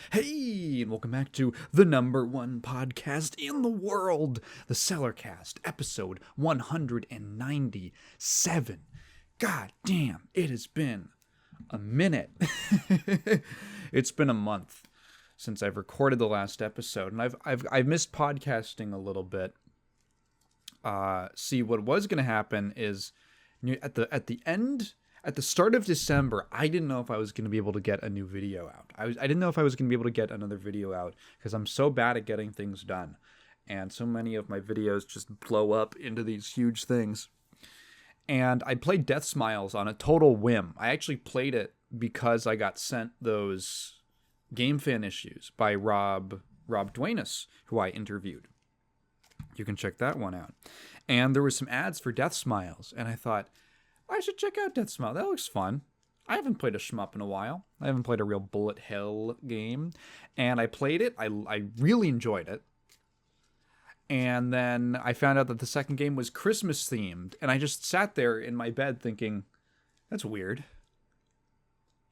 Hey, and welcome back to the number one podcast in the world, the Cellarcast, episode 197. God damn, it has been a minute. It's been a month since I've recorded the last episode, and I've missed podcasting a little bit. See, what was going to happen is at the start of December, I didn't know if I was going to be able to get a new video out. I didn't know if I was going to be able to get another video out because I'm so bad at getting things done. And so many of my videos just blow up into these huge things. And I played Death Smiles on a total whim. I actually played it because I got sent those Game Fan issues by Rob Duenas, who I interviewed. You can check that one out. And there were some ads for Death Smiles, and I thought, I should check out Death Smile. That looks fun. I haven't played a shmup in a while. I haven't played a real bullet hell game. And I played it. I really enjoyed it. And then I found out that the second game was Christmas themed. And I just sat there in my bed thinking, that's weird.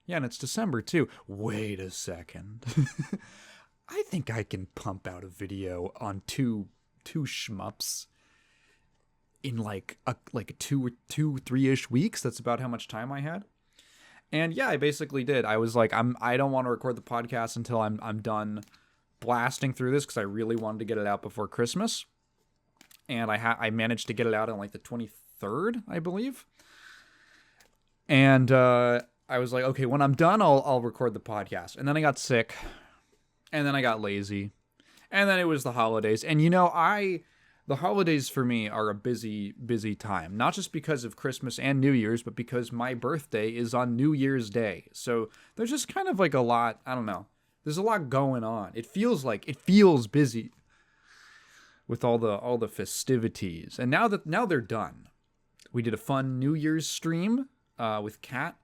Yeah, and it's December too. Wait a second. I think I can pump out a video on two shmups in like a 3-ish weeks. That's about how much time I had. And yeah, I basically did. I was like, I don't want to record the podcast until I'm done blasting through this, because I really wanted to get it out before Christmas. And I managed to get it out on like the 23rd, I believe. And I was like, okay, when I'm done, I'll record the podcast. And then I got sick, and then I got lazy, and then it was the holidays. And the holidays for me are a busy, busy time. Not just because of Christmas and New Year's, but because my birthday is on New Year's Day. So there's just kind of like a lot, I don't know. There's a lot going on. It feels busy with all the festivities. And now they're done. We did a fun New Year's stream with Kat.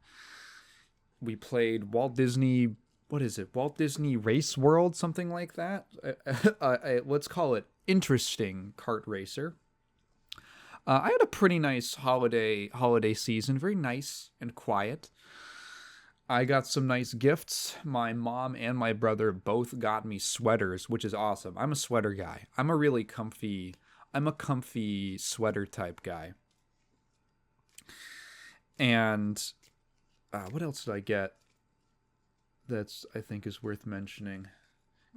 We played Walt Disney Race World, something like that. Let's call it Interesting Kart Racer. I had a pretty nice holiday season, very nice and quiet. I got some nice gifts. My mom and my brother both got me sweaters, which is awesome. I'm a sweater guy. I'm a comfy sweater type guy. And what else did I get that's, I think, is worth mentioning?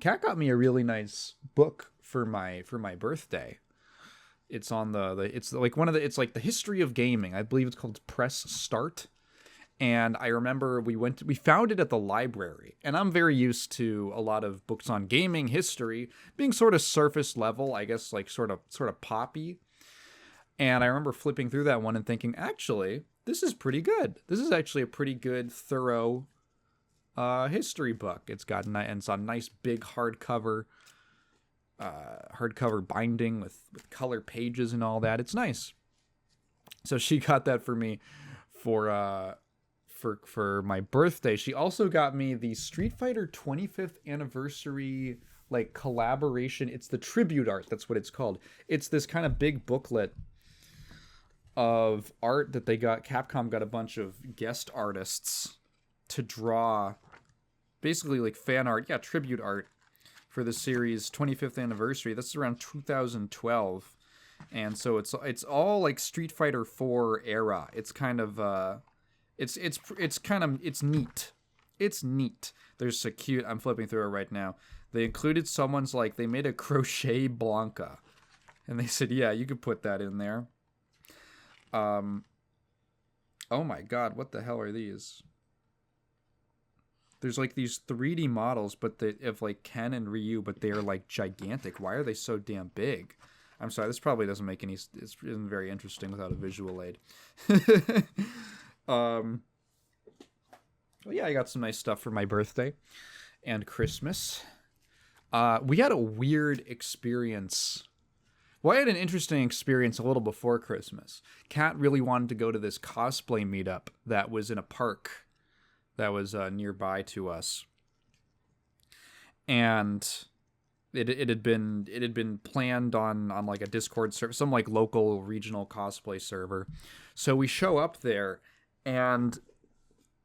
Kat got me a really nice book for my birthday. It's on it's like the history of gaming. I believe it's called Press Start. And I remember we found it at the library, and I'm very used to a lot of books on gaming history being sort of surface level, I guess, like sort of poppy. And I remember flipping through that one and thinking, actually, this is pretty good. This is actually a pretty good, thorough history book. It's on a nice big hardcover binding with color pages and all that. It's nice. So she got that for me for my birthday. She also got me the Street Fighter 25th anniversary like collaboration. It's the tribute art. That's what it's called. It's this kind of big booklet of art that Capcom got a bunch of guest artists to draw, basically like fan art, tribute art for the series 25th anniversary. That's around 2012, and so it's all like Street Fighter 4 era. It's kind of it's neat. It's neat. There's so cute. I'm flipping through it right now. They included they made a crochet Blanca, and they said, yeah, you could put that in there. Oh my god, what the hell are these? There's like these 3D models, but of like Ken and Ryu, but they're like gigantic. Why are they so damn big? I'm sorry, this probably doesn't make any. It isn't very interesting without a visual aid. Well, yeah, I got some nice stuff for my birthday and Christmas. We had a weird experience. Well, I had an interesting experience a little before Christmas. Kat really wanted to go to this cosplay meetup that was in a park that was nearby to us, and it had been planned on like a Discord server, some like local regional cosplay server. So we show up there, and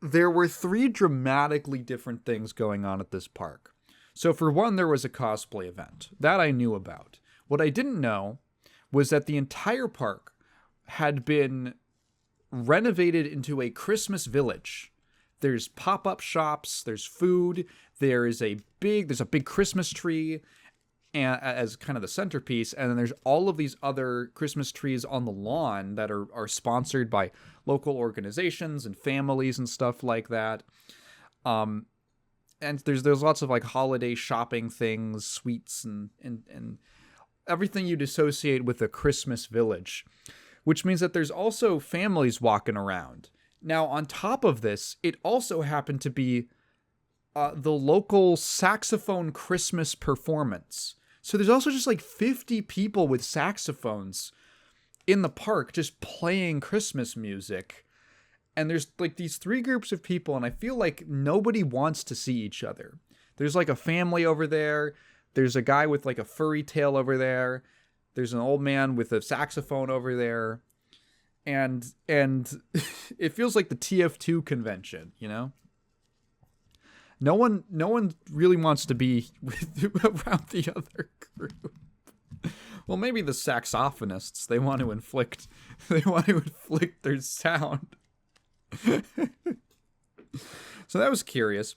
there were three dramatically different things going on at this park. So for one, there was a cosplay event. That I knew about. What I didn't know was that the entire park had been renovated into a Christmas village. There's pop-up shops, there's food, there's a big Christmas tree as kind of the centerpiece, and then there's all of these other Christmas trees on the lawn that are sponsored by local organizations and families and stuff like that. And there's lots of like holiday shopping things, sweets and everything you'd associate with a Christmas village, which means that there's also families walking around. Now, on top of this, it also happened to be the local Saxophone Christmas performance. So there's also just like 50 people with saxophones in the park just playing Christmas music. And there's like these three groups of people, and I feel like nobody wants to see each other. There's like a family over there. There's a guy with like a furry tail over there. There's an old man with a saxophone over there. And it feels like the TF2 convention, you know? No one really wants to be around the other group. Well, maybe the saxophonists, they want to inflict their sound. So that was curious.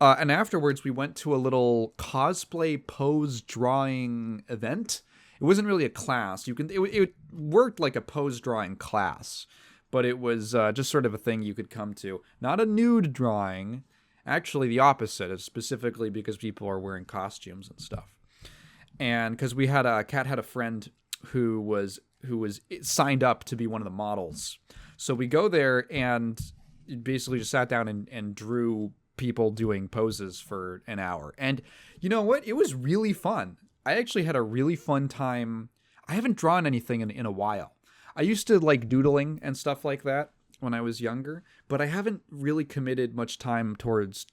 And afterwards, we went to a little cosplay pose drawing event. It wasn't really a class. It worked like a pose drawing class, but it was just sort of a thing you could come to. Not a nude drawing. Actually, the opposite, specifically because people are wearing costumes and stuff. And because Kat had a friend who was signed up to be one of the models. So we go there and basically just sat down and drew people doing poses for an hour. And you know what? It was really fun. I actually had a really fun time. I haven't drawn anything in a while. I used to like doodling and stuff like that when I was younger, but I haven't really committed much time towards,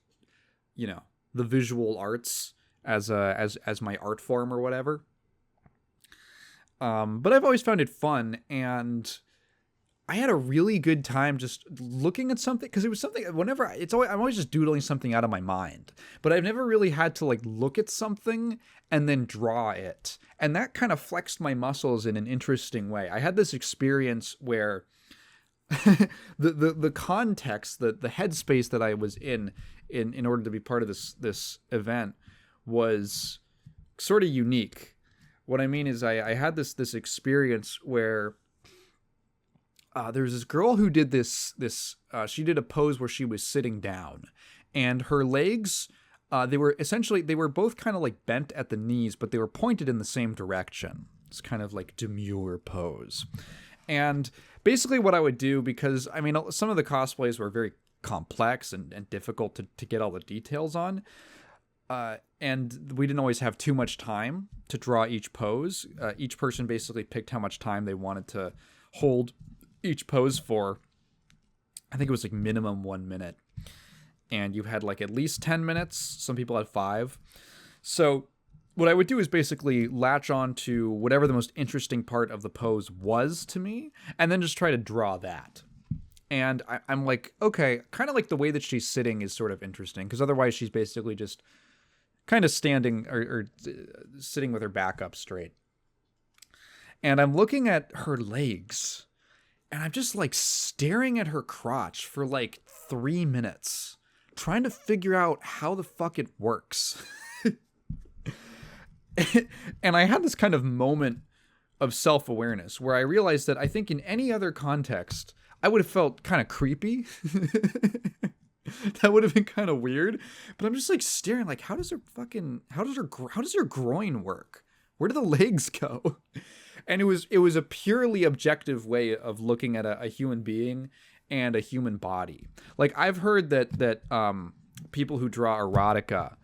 you know, the visual arts as my art form or whatever. But I've always found it fun, and I had a really good time just looking at something, because it was something I'm always just doodling something out of my mind, but I've never really had to like look at something and then draw it. And that kind of flexed my muscles in an interesting way. I had this experience where the context, the headspace that I was in order to be part of this event was sort of unique. What I mean is I had this experience where there was this girl who did she did a pose where she was sitting down, and her legs, they were both kind of like bent at the knees, but they were pointed in the same direction. It's kind of like demure pose. And basically what I would do, because I mean, some of the cosplays were very complex and difficult to get all the details on. And we didn't always have too much time to draw each pose. Each person basically picked how much time they wanted to hold each pose for. I think it was like minimum 1 minute. And you had like at least 10 minutes. Some people had 5. So what I would do is basically latch on to whatever the most interesting part of the pose was to me, and then just try to draw that. And I'm like, okay, kind of like the way that she's sitting is sort of interesting, because otherwise she's basically just kind of standing or sitting with her back up straight. And I'm looking at her legs, and I'm just like staring at her crotch for like 3 minutes, trying to figure out how the fuck it works. And I had this kind of moment of self-awareness where I realized that I think in any other context, I would have felt kind of creepy. That would have been kind of weird. But I'm just like staring, like, how does her groin work? Where do the legs go? And it was a purely objective way of looking at a human being and a human body. Like, I've heard that people who draw erotica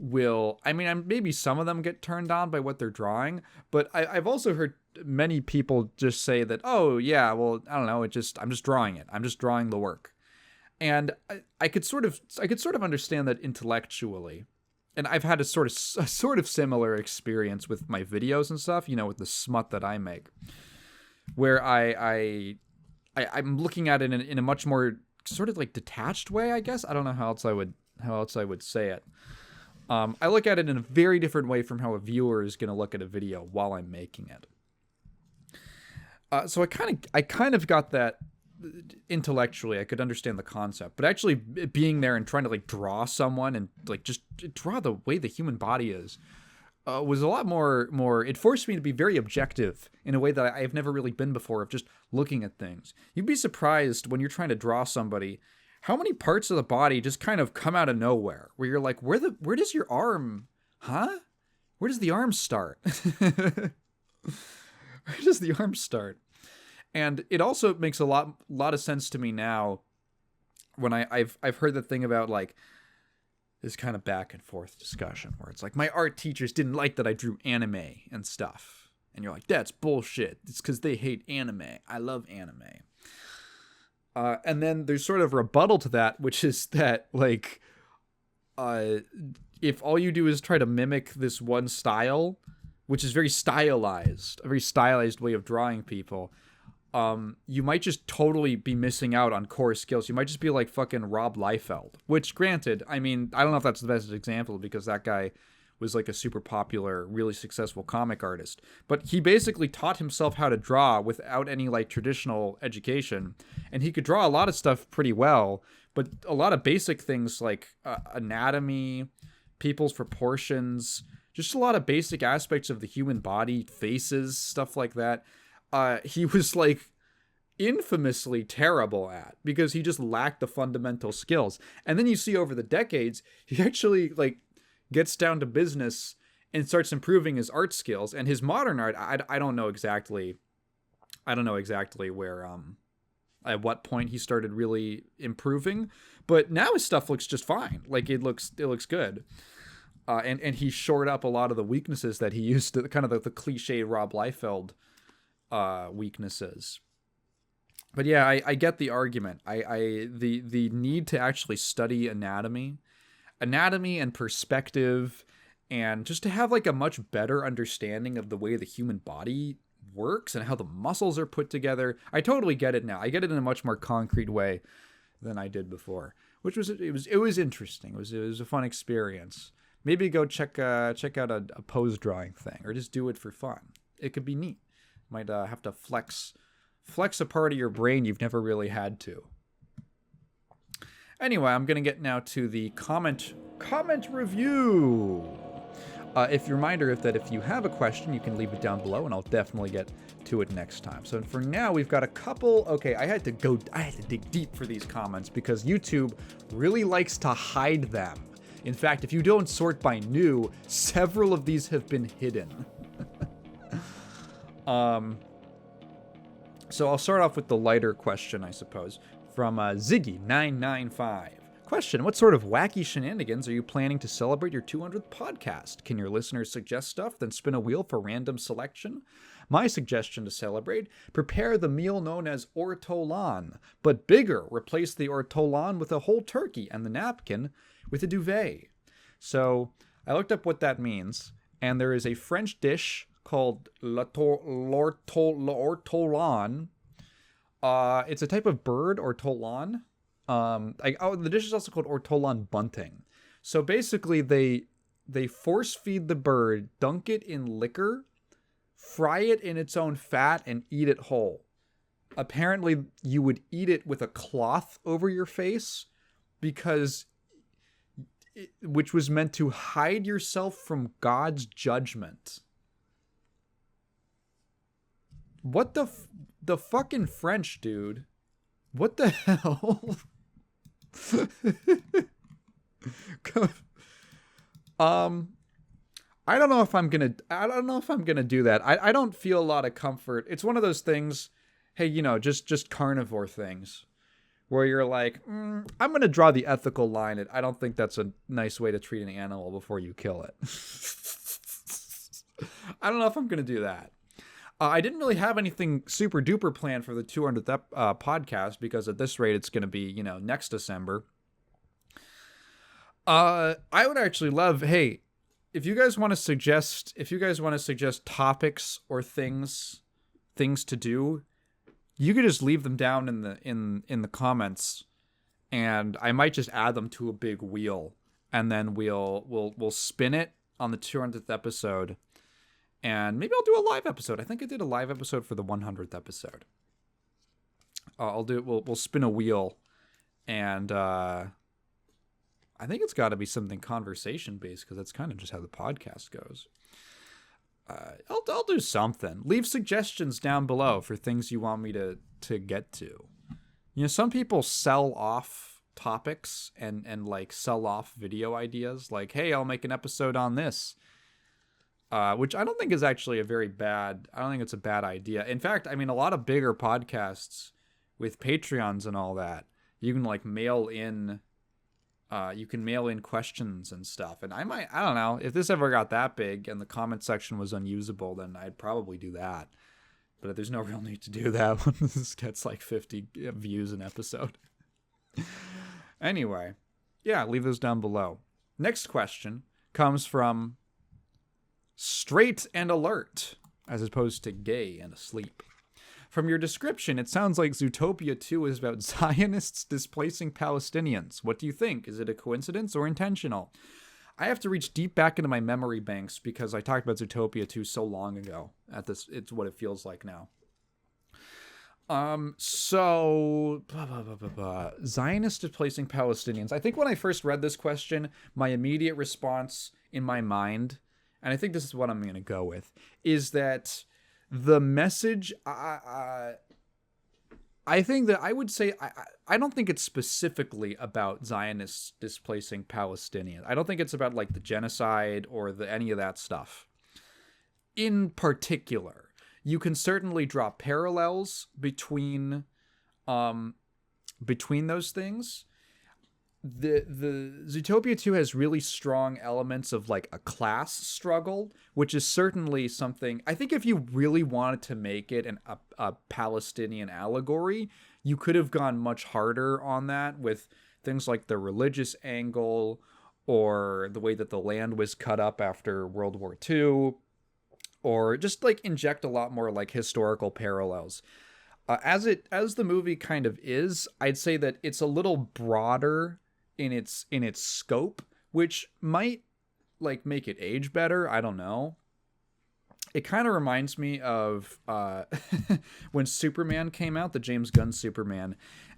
maybe some of them get turned on by what they're drawing, but I've also heard many people just say that, oh yeah, well, I don't know, I'm just drawing it. I'm just drawing the work. And I could sort of understand that intellectually. And I've had a sort of similar experience with my videos and stuff, you know, with the smut that I make, where I'm looking at it in a much more sort of like detached way, I guess. I don't know how else I would say it. I look at it in a very different way from how a viewer is going to look at a video while I'm making it. So I kind of got that intellectually. I could understand the concept, but actually being there and trying to like draw someone and like just draw the way the human body is was a lot more. It forced me to be very objective in a way that I've never really been before, of just looking at things. You'd be surprised when you're trying to draw somebody how many parts of the body just kind of come out of nowhere, where you're like, where does your arm, where does the arm start? Where does the arm start? And it also makes a lot of sense to me now when I've heard the thing about like this kind of back and forth discussion where it's like, my art teachers didn't like that I drew anime and stuff. And you're like, that's bullshit. It's because they hate anime. I love anime. And then there's sort of rebuttal to that, which is that like, if all you do is try to mimic this one style, which is very stylized, a very stylized way of drawing people, you might just totally be missing out on core skills. You might just be like fucking Rob Liefeld, which granted, I mean, I don't know if that's the best example because that guy was like a super popular, really successful comic artist, but he basically taught himself how to draw without any like traditional education, and he could draw a lot of stuff pretty well, but a lot of basic things like anatomy, people's proportions, just a lot of basic aspects of the human body, faces, stuff like that. He was like infamously terrible at because he just lacked the fundamental skills. And then you see over the decades, he actually like gets down to business and starts improving his art skills and his modern art. I don't know exactly where, at what point he started really improving, but now his stuff looks just fine. Like it looks good. And he shored up a lot of the weaknesses that he used to, kind of the cliche Rob Liefeld weaknesses. But yeah, I get the argument. The need to actually study anatomy and perspective, and just to have like a much better understanding of the way the human body works and how the muscles are put together. I totally get it now. I get it in a much more concrete way than I did before, which was it was interesting. It was a fun experience. Maybe go check out a pose drawing thing, or just do it for fun. It could be neat. Might have to flex a part of your brain you've never really had to. Anyway, I'm gonna get now to the comment review. Reminder that if you have a question, you can leave it down below, and I'll definitely get to it next time. So for now, we've got a couple. Okay, I had to dig deep for these comments because YouTube really likes to hide them. In fact, if you don't sort by new, several of these have been hidden. So I'll start off with the lighter question, I suppose, from Ziggy995. Question: what sort of wacky shenanigans are you planning to celebrate your 200th podcast? Can your listeners suggest stuff, then spin a wheel for random selection? My suggestion to celebrate: prepare the meal known as ortolan, but bigger. Replace the ortolan with a whole turkey and the napkin with a duvet. So I looked up what that means, and there is a French dish called l'ortolan. It's a type of bird, ortolan. The dish is also called ortolan bunting. So basically, they force feed the bird, dunk it in liquor, fry it in its own fat, and eat it whole. Apparently, you would eat it with a cloth over your face which was meant to hide yourself from God's judgment. What the fucking French, dude? What the hell? I don't know if I'm gonna do that. I don't feel a lot of comfort. It's one of those things, hey, just carnivore things, where you're like, I'm gonna draw the ethical line. I don't think that's a nice way to treat an animal before you kill it. I don't know if I'm gonna do that. I didn't really have anything super duper planned for the 200th podcast, because at this rate it's going to be, next December. I would actually love, hey, if you guys want to suggest topics or things to do, you could just leave them down in the comments, and I might just add them to a big wheel, and then we'll spin it on the 200th episode, and maybe I'll do a live episode. I think I did a live episode for the 100th episode. I'll do it. We'll spin a wheel, and I think it's got to be something conversation based, because that's kind of just how the podcast goes. I'll do something. Leave suggestions down below for things you want me to get to. You know, some people sell off topics and like sell off video ideas. Like, hey, I'll make an episode on this. Which I don't think is actually I don't think it's a bad idea. In fact, I mean, a lot of bigger podcasts with Patreons and all that, you can like mail in questions and stuff. And I don't know, if this ever got that big and the comment section was unusable, then I'd probably do that. But there's no real need to do that when this gets like 50 views an episode. Anyway, yeah, leave those down below. Next question comes from Straight and Alert, as opposed to gay and asleep. From your description, it sounds like Zootopia 2 is about Zionists displacing Palestinians. What do you think? Is it a coincidence or intentional? I have to reach deep back into my memory banks because I talked about Zootopia 2 so long ago. It's what it feels like now. Zionists displacing Palestinians. I think when I first read this question, my immediate response in my mind, and I think this is what I'm going to go with, is that the message, I think that I would say, I don't think it's specifically about Zionists displacing Palestinians. I don't think it's about like the genocide or any of that stuff. In particular, you can certainly draw parallels between those things. The Zootopia 2 has really strong elements of like a class struggle, which is certainly something. I think if you really wanted to make it a Palestinian allegory, you could have gone much harder on that with things like the religious angle or the way that the land was cut up after World War II, or just like inject a lot more like historical parallels. As the movie kind of is, I'd say that it's a little broader in its scope, which might like make it age better. I don't know. It kind of reminds me of when Superman came out, the James Gunn Superman,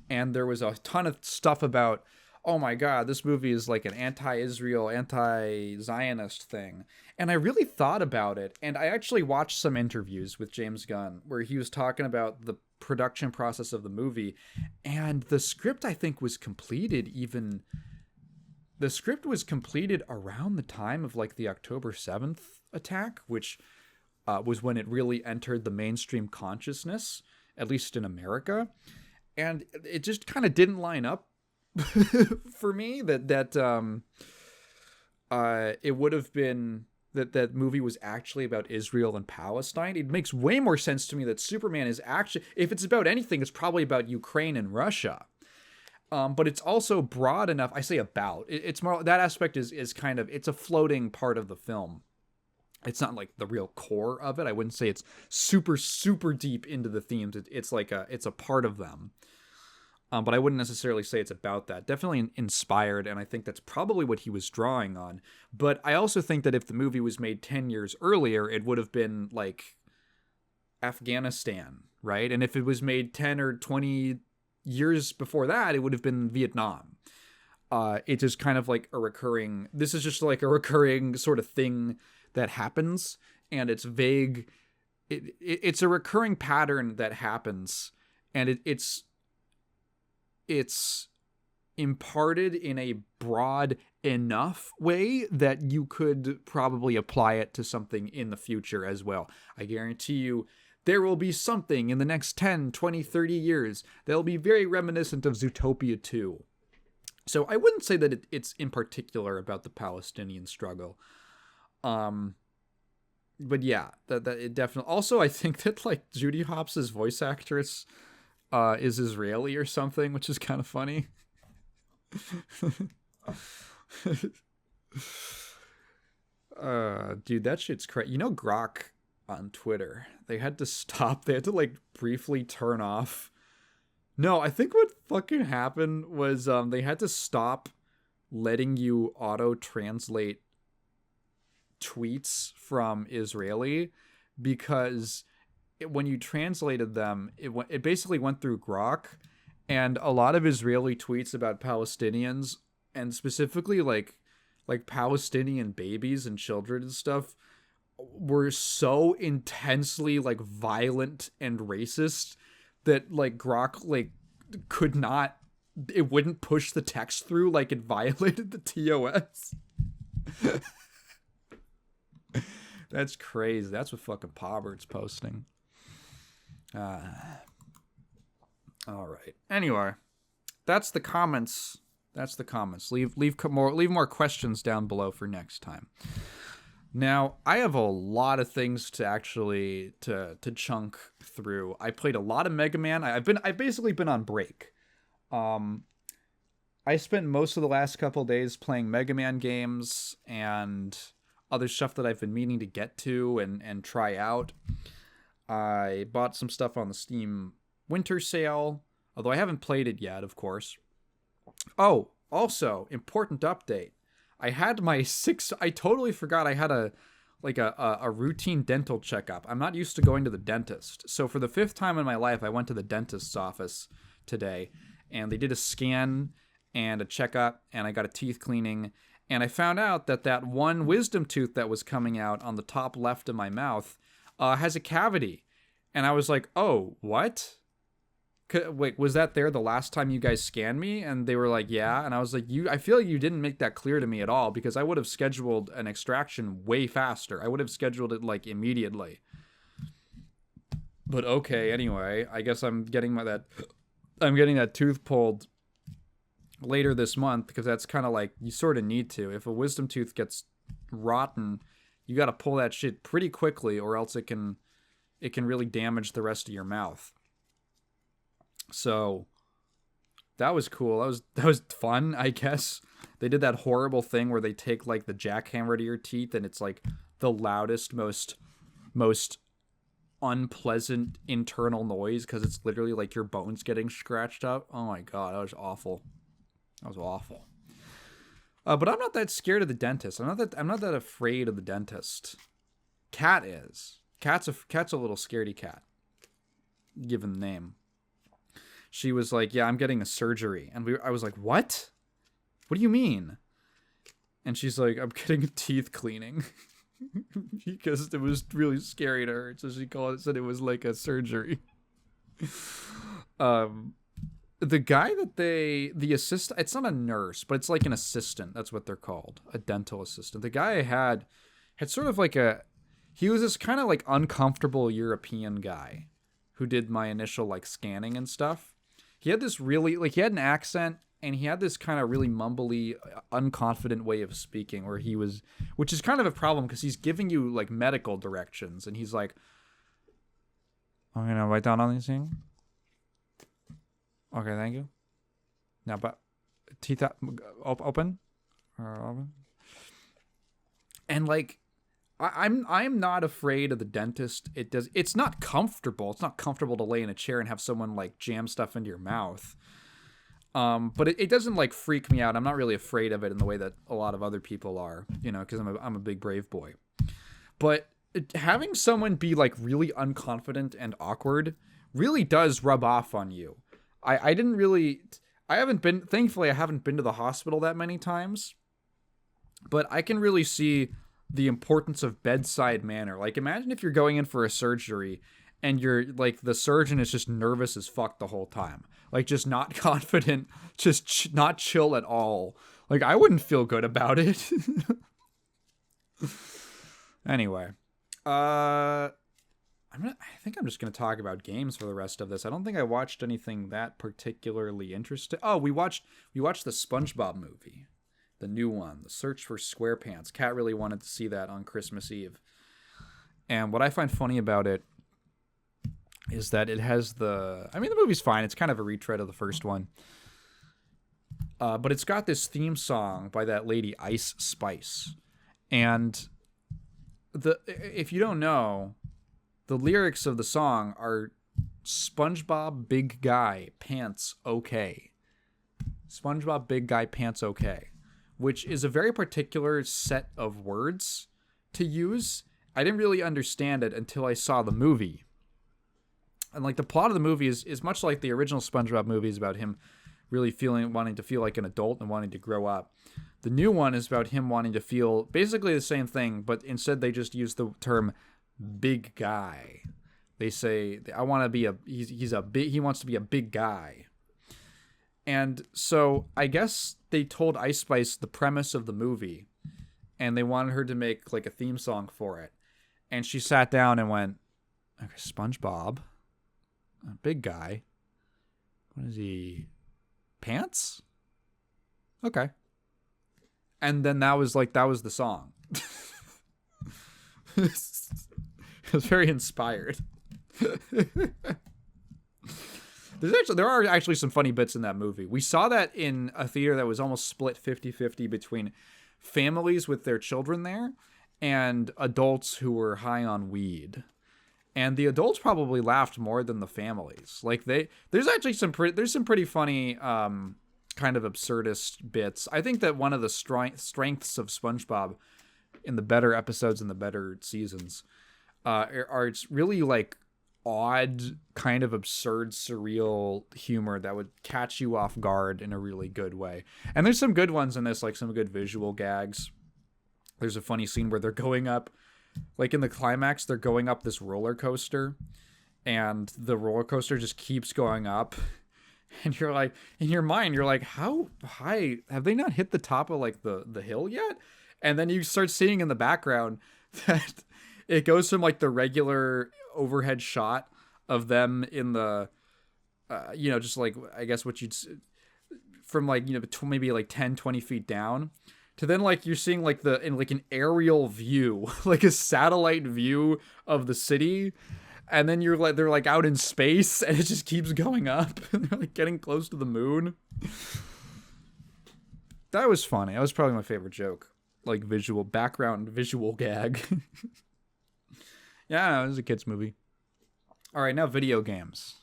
and there was a ton of stuff about, oh my God, this movie is like an anti-Israel, anti-Zionist thing. And I really thought about it, and I actually watched some interviews with James Gunn where he was talking about the production process of the movie, and the script I think was completed around the time of like the October 7th attack, which was when it really entered the mainstream consciousness, at least in America. And it just kind of didn't line up for me that it would have been that movie was actually about Israel and Palestine. It makes way more sense to me that Superman is actually, if it's about anything, it's probably about Ukraine and Russia. But it's also broad enough. I say about. It's more, that aspect is kind of, it's a floating part of the film. It's not like the real core of it. I wouldn't say it's super, super deep into the themes. It's a part of them. But I wouldn't necessarily say it's about that. Definitely inspired, and I think that's probably what he was drawing on. But I also think that if the movie was made 10 years earlier, it would have been like Afghanistan, right? And if it was made 10 or 20 years before that, it would have been Vietnam. It's just kind of like this is just like a recurring sort of thing that happens, and it's vague. It's a recurring pattern that happens, and it's imparted in a broad enough way that you could probably apply it to something in the future as well. I guarantee you there will be something in the next 10, 20, 30 years that will be very reminiscent of Zootopia 2. So I wouldn't say that it's in particular about the Palestinian struggle. But yeah, that it definitely. Also, I think that like Judy Hopps' voice actress is Israeli or something, which is kind of funny. Dude, that shit's crazy. You know, Grok on Twitter, they had to like briefly turn off No, I think what fucking happened was they had to stop letting you auto translate tweets from Israeli because when you translated them, it basically went through Grok, and a lot of Israeli tweets about Palestinians and specifically like Palestinian babies and children and stuff were so intensely like violent and racist that like Grok like could not, it wouldn't push the text through, like it violated the TOS. That's crazy. That's what fucking Pobbert's posting. All right. Anyway, that's the comments. That's the comments. Leave more questions down below for next time. Now, I have a lot of things to actually to chunk through. I played a lot of Mega Man. I've basically been on break. I spent most of the last couple days playing Mega Man games and other stuff that I've been meaning to get to and try out. I bought some stuff on the Steam Winter Sale, although I haven't played it yet, of course. Oh, also, important update. I totally forgot I had a routine dental checkup. I'm not used to going to the dentist. So for the 5th time in my life, I went to the dentist's office today, and they did a scan and a checkup, and I got a teeth cleaning, and I found out that one wisdom tooth that was coming out on the top left of my mouth has a cavity. And I was like, oh, what? Wait, was that there the last time you guys scanned me? And they were like, yeah. And I was like, I feel like you didn't make that clear to me at all, because I would have scheduled an extraction way faster. I would have scheduled it like immediately. But okay, anyway, I guess I'm getting that tooth pulled later this month, because that's kind of like, you sort of need to. If a wisdom tooth gets rotten, you got to pull that shit pretty quickly, or else it can really damage the rest of your mouth. So that was cool. That was fun, I guess. They did that horrible thing where they take like the jackhammer to your teeth, and it's like the loudest, most unpleasant internal noise, because it's literally like your bones getting scratched up. Oh my god, that was awful. That was awful. But I'm not that scared of the dentist. I'm not that afraid of the dentist. Cat is. Cat's a little scaredy cat, given the name. She was like, yeah, I'm getting a surgery. And I was like, what? What do you mean? And she's like, I'm getting a teeth cleaning. Because it was really scary to her. So she said it was like a surgery. The guy that the assistant, it's not a nurse, but it's like an assistant. That's what they're called. A dental assistant. The guy I had sort of like he was this kind of like uncomfortable European guy who did my initial like scanning and stuff. He had this really, like, he had an accent, and he had this kind of really mumbly, unconfident way of speaking which is kind of a problem, because he's giving you like medical directions, and he's like, I'm gonna write down on these things. Okay, thank you. Now, but teeth open, and like, I'm not afraid of the dentist. It's not comfortable. It's not comfortable to lay in a chair and have someone like jam stuff into your mouth. But it doesn't like freak me out. I'm not really afraid of it in the way that a lot of other people are, because I'm a big brave boy. But having someone be like really unconfident and awkward really does rub off on you. Thankfully I haven't been to the hospital that many times, but I can really see the importance of bedside manner. Like, imagine if you're going in for a surgery and you're like, the surgeon is just nervous as fuck the whole time, like just not confident, just not chill at all. Like, I wouldn't feel good about it. Anyway, I think I'm just gonna talk about games for the rest of this. I don't think I watched anything that particularly interesting. Oh, we watched the SpongeBob movie. The new one, The Search for SquarePants. Kat really wanted to see that on Christmas Eve. And what I find funny about it is that it has the movie's fine. It's kind of a retread of the first one. But it's got this theme song by that lady, Ice Spice. And if you don't know, the lyrics of the song are SpongeBob Big Guy Pants Okay. SpongeBob Big Guy Pants Okay, which is a very particular set of words to use. I didn't really understand it until I saw the movie. And like the plot of the movie is much like the original SpongeBob movies about him really wanting to feel like an adult and wanting to grow up. The new one is about him wanting to feel basically the same thing, but instead they just use the term big guy. They say, I want to be he wants to be a big guy. And so I guess they told Ice Spice the premise of the movie, and they wanted her to make like a theme song for it. And she sat down and went, okay, SpongeBob, a big guy. What is he? Pants? Okay. And then that was the song. It was very inspired. There are actually some funny bits in that movie. We saw that in a theater that was almost split 50-50 between families with their children there and adults who were high on weed. And the adults probably laughed more than the families. Like there's actually some pretty funny kind of absurdist bits. I think that one of the strengths of SpongeBob in the better episodes and the better seasons are it's really like odd, kind of absurd, surreal humor that would catch you off guard in a really good way. And there's some good ones in this, like some good visual gags. There's a funny scene where they're going up, like in the climax, they're going up this roller coaster, and the roller coaster just keeps going up. And you're like, in your mind, you're like, how high have they not hit the top of like the hill yet? And then you start seeing in the background that it goes from like the regular overhead shot of them in the, just like, I guess what you'd, from like, maybe like 10, 20 feet down, to then like you're seeing like in like an aerial view, like a satellite view of the city. And then they're like out in space, and it just keeps going up, and they're like getting close to the moon. That was funny. That was probably my favorite joke. Like visual gag. Yeah, it was a kid's movie. All right, now video games.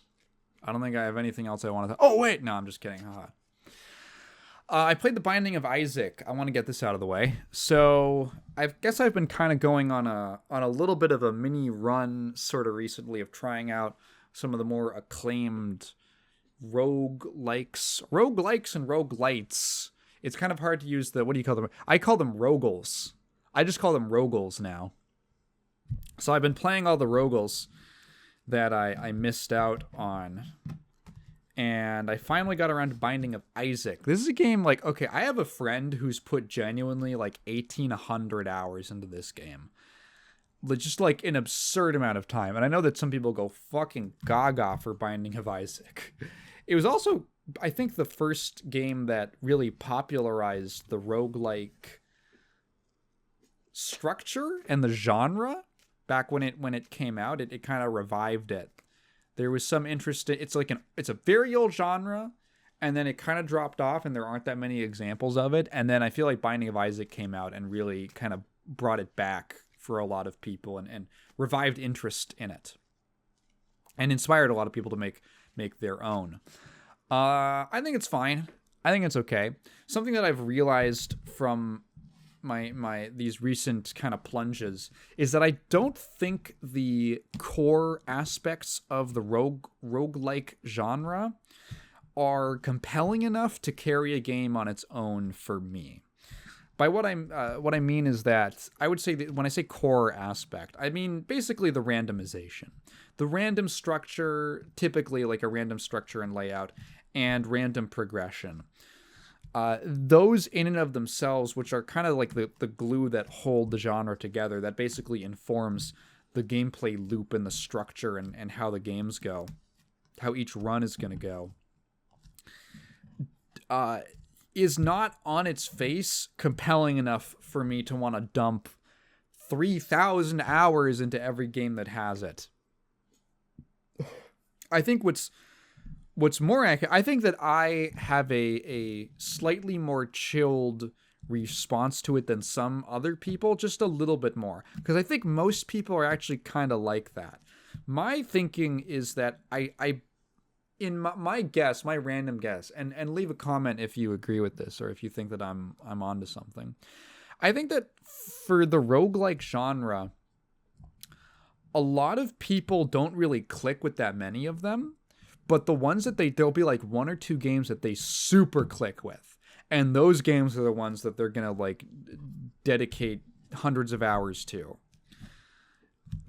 I don't think I have anything else I want to. Oh wait, no, I'm just kidding. Haha. I played The Binding of Isaac. I want to get this out of the way. So I guess I've been kind of going on a little bit of a mini run sort of recently of trying out some of the more acclaimed roguelikes and roguelites. It's kind of hard to use what do you call them? I call them rogals. I just call them rogals now. So I've been playing all the rogals that I missed out on. And I finally got around to Binding of Isaac. This is a game like, okay, I have a friend who's put genuinely like 1,800 hours into this game. Just like an absurd amount of time. And I know that some people go fucking gaga for Binding of Isaac. It was also, I think, the first game that really popularized the roguelike structure and the genre. Back when it came out, it kind of revived it. There was some interest in it's a very old genre, and then it kind of dropped off, and there aren't that many examples of it. And then I feel like Binding of Isaac came out and really kind of brought it back for a lot of people and revived interest in it, and inspired a lot of people to make their own. I think it's fine. I think it's okay. Something that I've realized from my these recent kind of plunges is that I don't think the core aspects of the roguelike genre are compelling enough to carry a game on its own for me. By what I mean is that I would say that when I say core aspect, I mean basically the randomization. The random structure, typically like a random structure and layout, and random progression. Those in and of themselves, which are kind of like the glue that hold the genre together, that basically informs the gameplay loop and the structure and how the games go, how each run is going to go, is not on its face compelling enough for me to want to dump 3,000 hours into every game that has it. I think what's more accurate, I think that I have a slightly more chilled response to it than some other people, just a little bit more, because I think most people are actually kind of like that. My thinking is that I in my guess, my random guess, and leave a comment if you agree with this or if you think that I'm onto something. I think that for the roguelike genre, a lot of people don't really click with that many of them, but the ones that there'll be like one or two games that they super click with. And those games are the ones that they're going to like dedicate hundreds of hours to.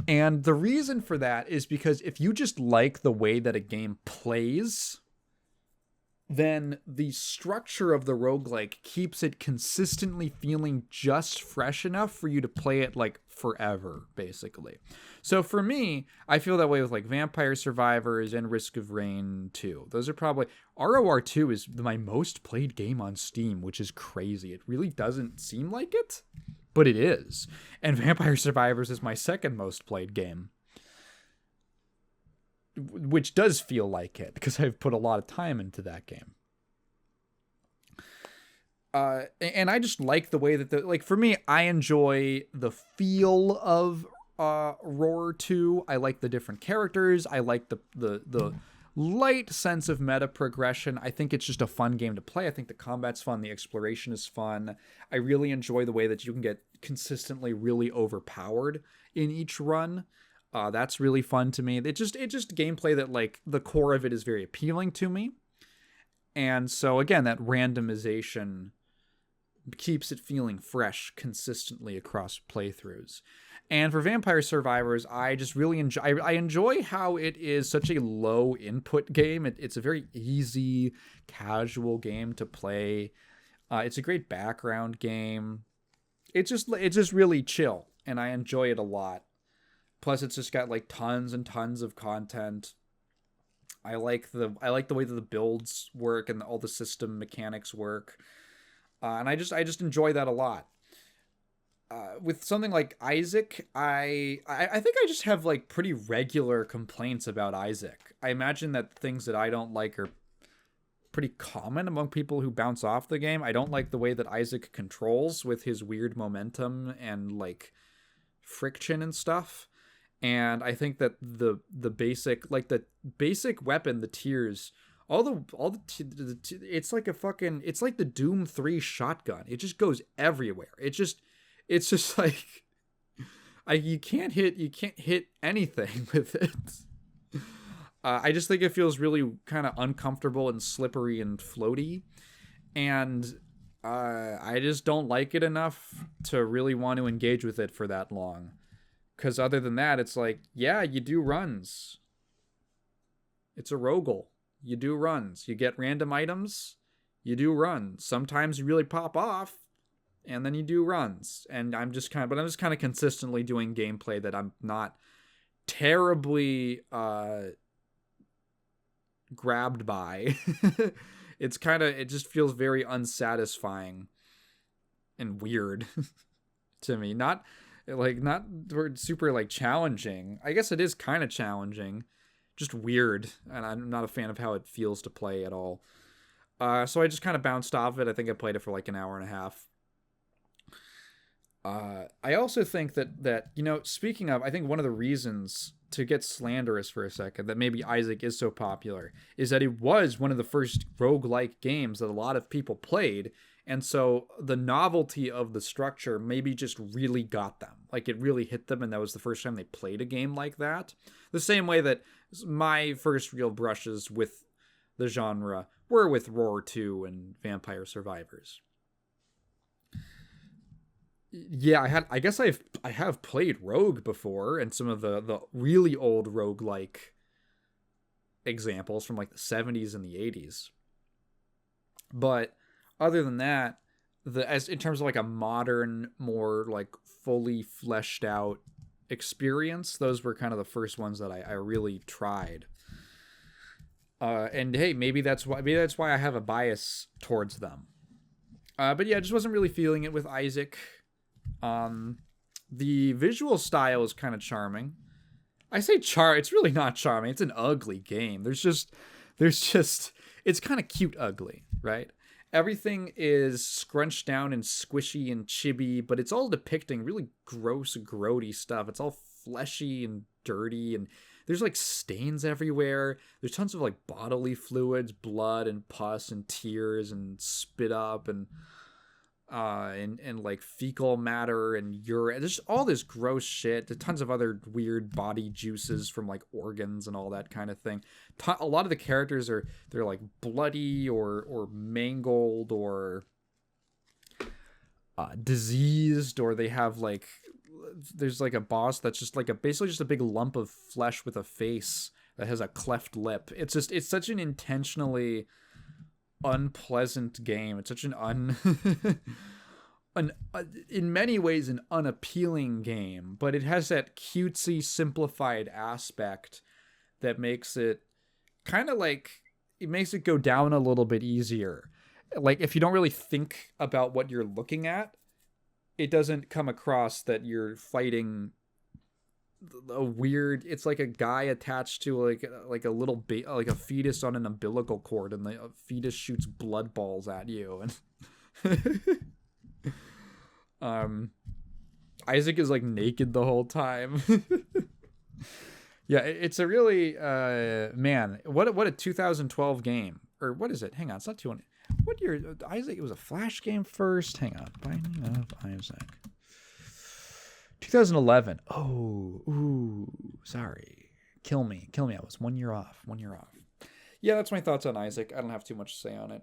And the reason for that is because if you just like the way that a game plays, then the structure of the roguelike keeps it consistently feeling just fresh enough for you to play it like forever, basically. So for me, I feel that way with like Vampire Survivors and Risk of Rain 2. Those are probably... ROR 2 is my most played game on Steam, which is crazy. It really doesn't seem like it, but it is. And Vampire Survivors is my second most played game, which does feel like it because I've put a lot of time into that game. And I just like the way that like for me, I enjoy the feel of Roar 2. I like the different characters. I like the light sense of meta progression. I think it's just a fun game to play. I think the combat's fun. The exploration is fun. I really enjoy the way that you can get consistently really overpowered in each run. That's really fun to me. It just gameplay that like the core of it is very appealing to me. And so again, that randomization keeps it feeling fresh consistently across playthroughs. And for Vampire Survivors, I just really enjoy. I enjoy how it is such a low input game. It's a very easy, casual game to play. It's a great background game. It's just really chill, and I enjoy it a lot. Plus, it's just got like tons and tons of content. I like the way that the builds work and all the system mechanics work, and I just enjoy that a lot. With something like Isaac, I think I just have like pretty regular complaints about Isaac. I imagine that things that I don't like are pretty common among people who bounce off the game. I don't like the way that Isaac controls with his weird momentum and like friction and stuff. And I think that the basic weapon, the tears, it's like it's like the Doom 3 shotgun. It just goes everywhere. It's just like you can't hit anything with it. I just think it feels really kind of uncomfortable and slippery and floaty, and I just don't like it enough to really want to engage with it for that long. Because other than that, it's like, yeah, you do runs. It's a roguel. You do runs. You get random items. You do runs. Sometimes you really pop off, and then you do runs. And I'm just kind of consistently doing gameplay that I'm not terribly grabbed by. It just feels very unsatisfying and weird to me. Not super like challenging. I guess it is kind of challenging, just weird, and I'm not a fan of how it feels to play at all. So I just kind of bounced off it. I think I played it for like an hour and a half. I also think that speaking of, I think one of the reasons, to get slanderous for a second, that maybe Isaac is so popular is that it was one of the first roguelike games that a lot of people played. And so the novelty of the structure maybe just really got them. Like it really hit them, and that was the first time they played a game like that. The same way that my first real brushes with the genre were with Roar 2 and Vampire Survivors. Yeah, I have played Rogue before, and some of the really old roguelike examples from like the 70s and the 80s. But other than that, as in terms of like a modern, more like fully fleshed out experience, those were kind of the first ones that I really tried. And hey, maybe that's why I have a bias towards them. But yeah, I just wasn't really feeling it with Isaac. The visual style is kind of charming. I say it's really not charming. It's an ugly game. There's just it's kind of cute ugly, right? Everything is scrunched down and squishy and chibi, but it's all depicting really gross, grody stuff. It's all fleshy and dirty, and there's like stains everywhere. There's tons of like bodily fluids, blood and pus and tears and spit up and like fecal matter and urine. There's all this gross shit. There's tons of other weird body juices from like organs and all that kind of thing. A lot of the characters they're like bloody or mangled or diseased, or they have like, there's like a boss that's just like basically just a big lump of flesh with a face that has a cleft lip. It's such an intentionally unpleasant game. It's such in many ways an unappealing game, but it has that cutesy simplified aspect that makes it kind of like, it makes it go down a little bit easier. Like if you don't really think about what you're looking at, it doesn't come across that you're fighting a weird, it's like a guy attached to like a little like a fetus on an umbilical cord, and the fetus shoots blood balls at you, and Isaac is like naked the whole time. Yeah, it's a really man, what a 2012 game. Or what is it? Hang on, it's not 200. What year? Isaac, it was a Flash game first. Hang on. Binding of Isaac. 2011. Oh, ooh, sorry. Kill me. I was 1 year off. Yeah, that's my thoughts on Isaac. I don't have too much to say on it.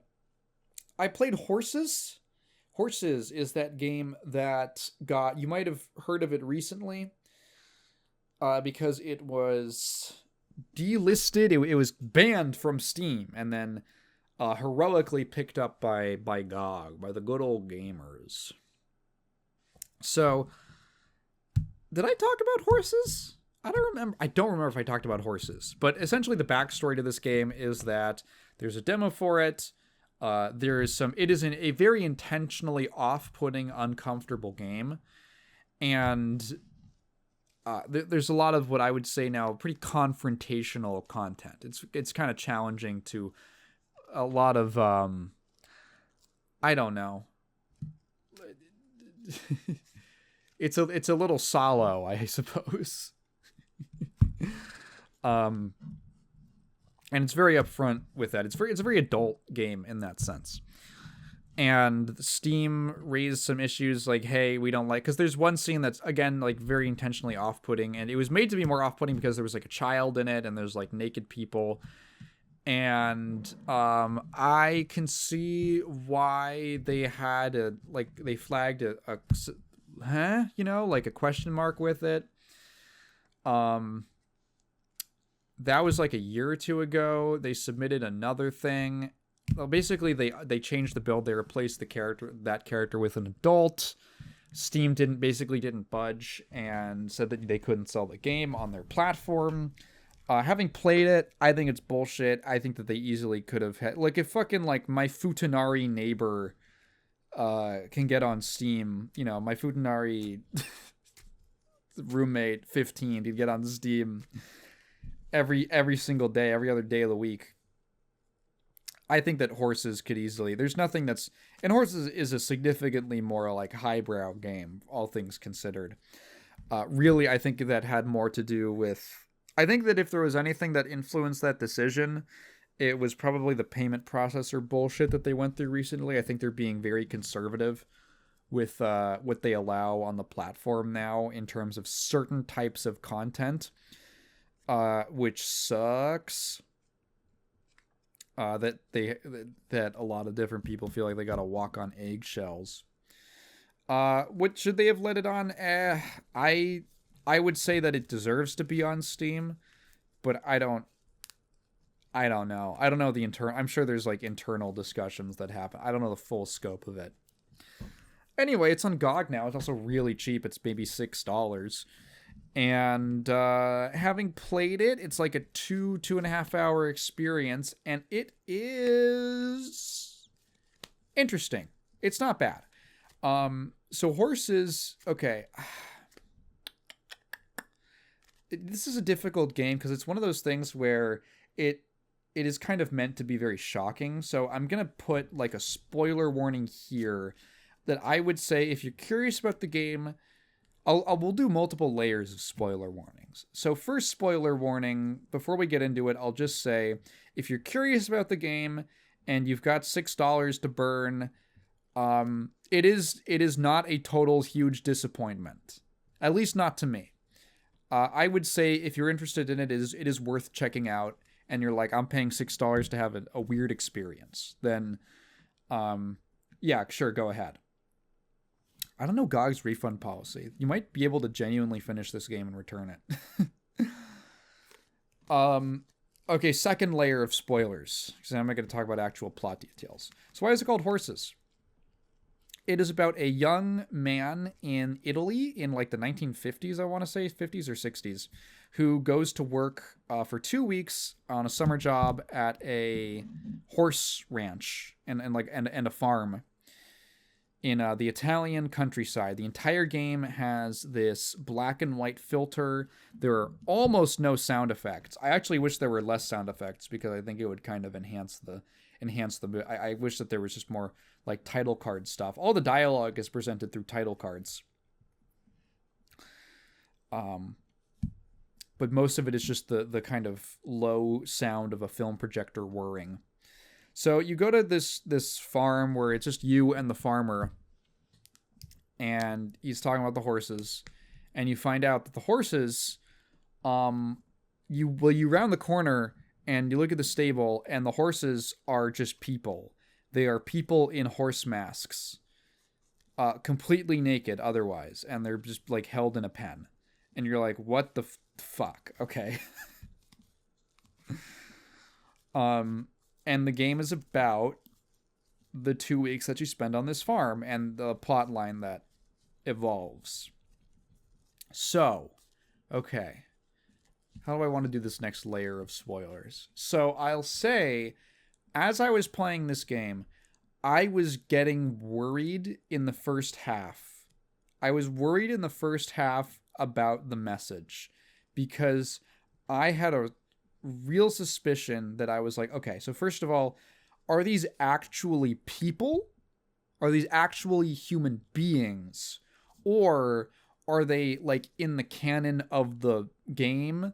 I played Horses. Horses is that game that you might have heard of it recently, because it was delisted. It was banned from Steam, and then heroically picked up by GOG, by the good old gamers. So, did I talk about Horses? I don't remember if I talked about Horses, but essentially the backstory to this game is that there's a demo for it. It is a very intentionally off-putting, uncomfortable game, and there's a lot of what I would say now pretty confrontational content. It's kind of challenging to a lot of I don't know. It's a little sallow, I suppose. And it's very upfront with that. It's a very adult game in that sense. And Steam raised some issues like, hey, we don't like, because there's one scene that's, again, like very intentionally off-putting, and it was made to be more off-putting because there was like a child in it and there's like naked people. And I can see why they had they flagged a like a question mark with it. That was like a year or two ago. They submitted another thing. Well, basically they changed the build. They replaced that character with an adult. Steam didn't budge and said that they couldn't sell the game on their platform. Having played it, I think it's bullshit. I think that they easily could have had, like, if fucking like my Futanari neighbor can get on Steam, my Futanari roommate 15 to get on Steam every single day, every other day of the week. I think that Horses could easily, there's nothing that's, and Horses is a significantly more like highbrow game, all things considered. Really, I think that had more to do with, I think that if there was anything that influenced that decision, it was probably the payment processor bullshit that they went through recently. I think they're being very conservative with what they allow on the platform now in terms of certain types of content, which sucks. That a lot of different people feel like they gotta walk on eggshells. What should they have let it on? I would say that it deserves to be on Steam, but I don't know. I don't know the I'm sure there's like internal discussions that happen. I don't know the full scope of it. Anyway, it's on GOG now. It's also really cheap. It's maybe $6. And having played it, it's like a 2.5 hour experience, and it is interesting. It's not bad. So Horses, okay. This is a difficult game because it's one of those things where it is kind of meant to be very shocking. So I'm going to put like a spoiler warning here that I would say if you're curious about the game, we'll do multiple layers of spoiler warnings. So first spoiler warning, before we get into it, I'll just say, if you're curious about the game and you've got $6 to burn, it is not a total huge disappointment. At least not to me. I would say if you're interested in it, it is worth checking out, and you're like, I'm paying $6 to have a weird experience, then yeah, sure, go ahead. I don't know GOG's refund policy. You might be able to genuinely finish this game and return it. Okay, second layer of spoilers, because I'm not going to talk about actual plot details. So why is it called Horses? It is about a young man in Italy in like the 1950s, I want to say, 50s or 60s, who goes to work for 2 weeks on a summer job at a horse ranch and a farm in the Italian countryside. The entire game has this black and white filter. There are almost no sound effects. I actually wish there were less sound effects, because I think it would kind of enhance the. I wish that there was just more like title card stuff. All the dialogue is presented through title cards. But most of it is just the kind of low sound of a film projector whirring. So you go to this farm where it's just you and the farmer, and he's talking about the horses, and you find out that the horses, you round the corner and you look at the stable, and the horses are just people. They are people in horse masks, completely naked otherwise, and they're just like held in a pen. And you're like, what the fuck? Okay. And the game is about the 2 weeks that you spend on this farm and the plot line that evolves. So, okay. How do I want to do this next layer of spoilers? So I'll say, as I was playing this game, I was getting worried in the first half. I was worried in the first half about the message, because I had a real suspicion that I was like, okay, so first of all, are these actually people? Are these actually human beings? Or are they, like, in the canon of the game,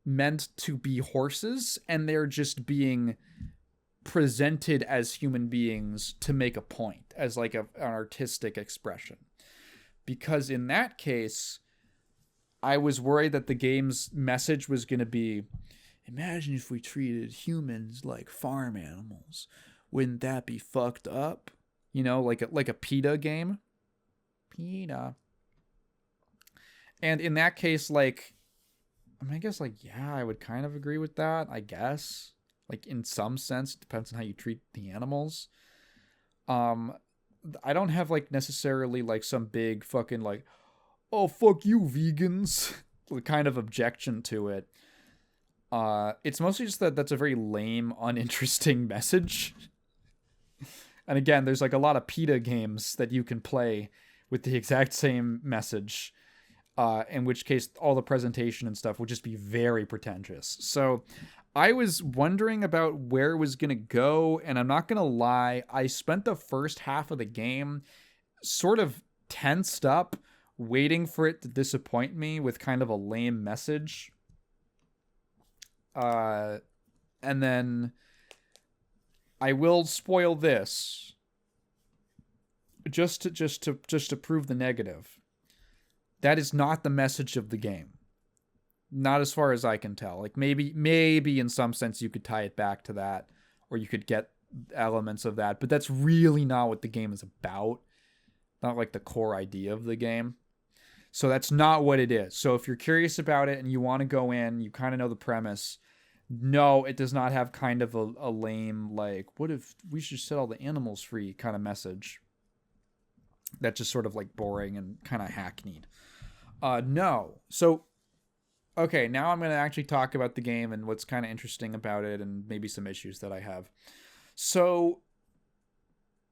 meant to be horses, and they're just being presented as human beings to make a point, as like an artistic expression? Because in that case, I was worried that the game's message was going to be, imagine if we treated humans like farm animals. Wouldn't that be fucked up? You know, like a PETA game. PETA. And in that case, like, I mean, I guess, like, yeah, I would kind of agree with that, I guess. Like, in some sense, it depends on how you treat the animals. I don't have, like, necessarily, like, some big fucking, like, oh, fuck you, vegans, kind of objection to it. It's mostly just that that's a very lame, uninteresting message. And again, there's, like, a lot of PETA games that you can play with the exact same message. In which case all the presentation and stuff would just be very pretentious. So I was wondering about where it was going to go, and I'm not going to lie, I spent the first half of the game sort of tensed up, waiting for it to disappoint me with kind of a lame message. And then I will spoil this just to prove the negative. That is not the message of the game. Not as far as I can tell. Like, maybe in some sense you could tie it back to that, or you could get elements of that, but that's really not what the game is about. Not like the core idea of the game. So that's not what it is. So if you're curious about it and you want to go in, you kind of know the premise. No, it does not have kind of a lame, like, what if we should set all the animals free kind of message. That's just sort of like boring and kind of hackneyed. No. So, okay, now I'm going to actually talk about the game and what's kind of interesting about it and maybe some issues that I have. So,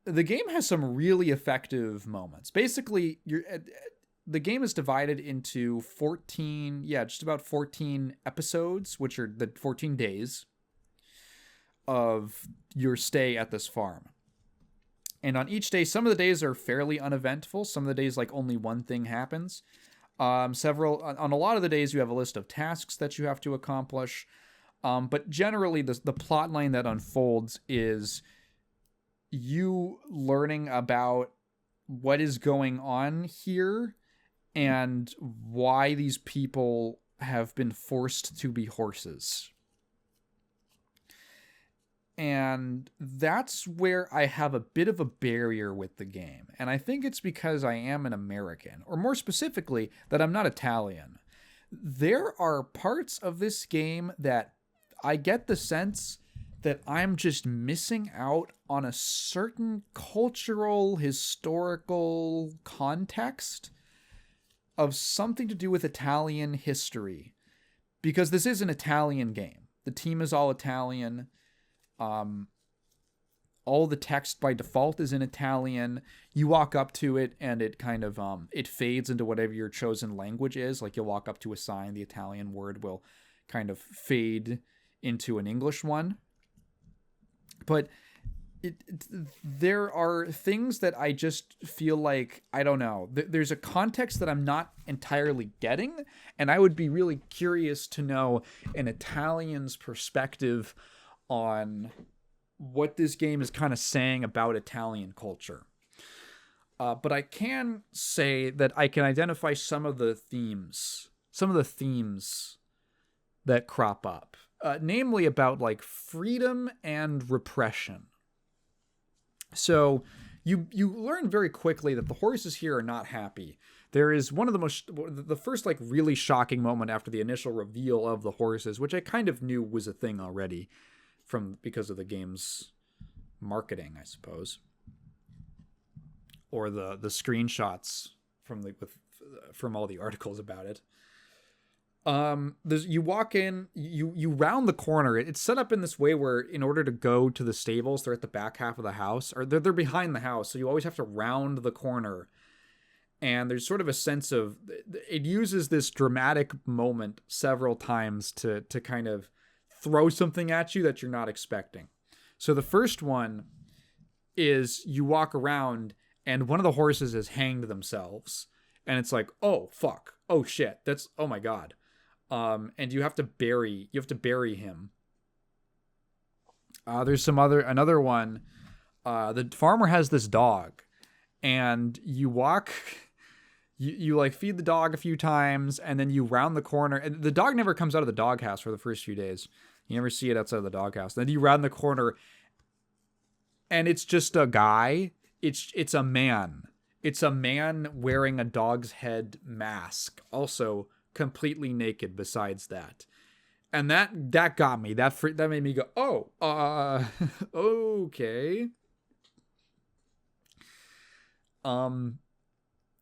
the game has some really effective moments. Basically, the game is divided into 14, just about 14 episodes, which are the 14 days of your stay at this farm. And on each day, some of the days are fairly uneventful. Some of the days, like, only one thing happens. Several on a lot of the days you have a list of tasks that you have to accomplish. But generally, the plot line that unfolds is you learning about what is going on here and why these people have been forced to be horses. And that's where I have a bit of a barrier with the game. And I think it's because I am an American, or more specifically, that I'm not Italian. There are parts of this game that I get the sense that I'm just missing out on a certain cultural, historical context of something to do with Italian history. Because this is an Italian game. The team is all Italian. All the text by default is in Italian. You walk up to it and it kind of it fades into whatever your chosen language is. Like you'll walk up to a sign, the Italian word will kind of fade into an English one. But there are things that I just feel like, I don't know. There's a context that I'm not entirely getting, and I would be really curious to know an Italian's perspective on what this game is kind of saying about Italian culture. But I can say that I can identify some of the themes that crop up, namely about like freedom and repression. So you learn very quickly that the horses here are not happy. There is the first like really shocking moment after the initial reveal of the horses, which I kind of knew was a thing already because of the game's marketing, I suppose, or the screenshots from all the articles about it. You walk in, you round the corner. It's set up in this way where in order to go to the stables, they're at the back half of the house, or they're behind the house. So you always have to round the corner. And there's sort of a sense of, it uses this dramatic moment several times to kind of throw something at you that you're not expecting. So the first one is you walk around and one of the horses has hanged themselves. And it's like, oh, fuck. Oh, shit. Oh my God. And you have to bury him. There's another one. The farmer has this dog, and you walk, you like feed the dog a few times, and then you round the corner, and the dog never comes out of the doghouse for the first few days. You never see it outside of the doghouse. Then you round the corner, and it's just a guy. It's a man. It's a man wearing a dog's head mask, also completely naked besides that. And that got me. That made me go, oh, okay.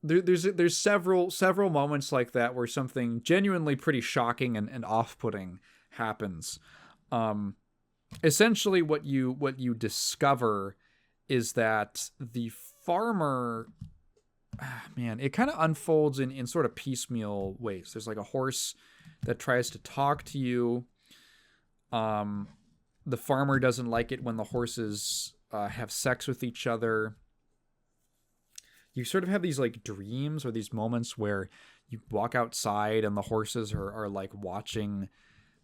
There's several moments like that where something genuinely pretty shocking and off-putting happens. Essentially what you discover is that the farmer, man, it kind of unfolds in sort of piecemeal ways. There's like a horse that tries to talk to you. The farmer doesn't like it when the horses have sex with each other. You sort of have these like dreams or these moments where you walk outside and the horses are like watching.